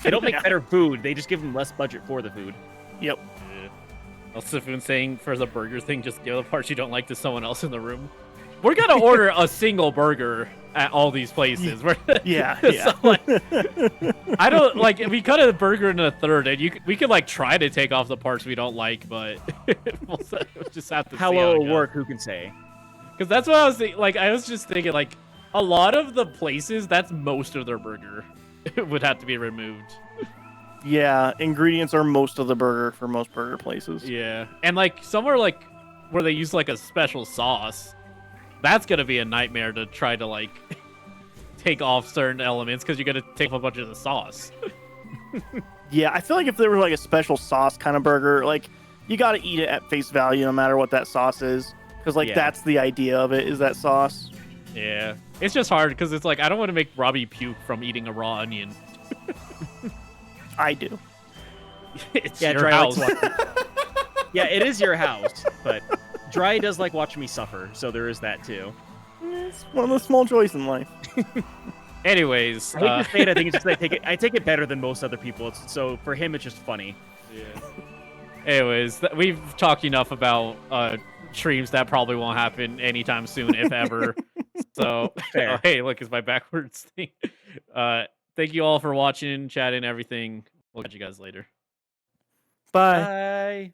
They don't make better food. They just give them less budget for the food. Yep. Also, saying for the burger thing, just give the parts you don't like to someone else in the room. We're gonna order a single burger at all these places. Yeah. So, like, I don't like. We cut a burger into a third, and we could like try to take off the parts we don't like, but we'll just have to. How see well how it'll work, who can say? Because that's what I was thinking. Like, I was just thinking, like, a lot of the places, that's most of their burger would have to be removed. Yeah, ingredients are most of the burger for most burger places. Yeah, and like somewhere like where they use like a special sauce, that's gonna be a nightmare to try to like take off certain elements because you're gonna take off a bunch of the sauce. Yeah, I feel like if there was like a special sauce kind of burger, like you gotta eat it at face value no matter what that sauce is, because like that's the idea of it, is that sauce. Yeah, it's just hard because it's like I don't want to make Robbie puke from eating a raw onion. I do. It's your house. Yeah, it is your house, but Dry does like watching me suffer, so there is that too. It's one of the small joys in life. Anyways, I hate to say it, I think it's just I take it better than most other people. So for him, it's just funny. Yeah. Anyways, we've talked enough about streams that probably won't happen anytime soon, if ever. So, Fair. hey, look, it's my backwards thing. Thank you all for watching, chatting, everything. We'll catch you guys later. Bye. Bye.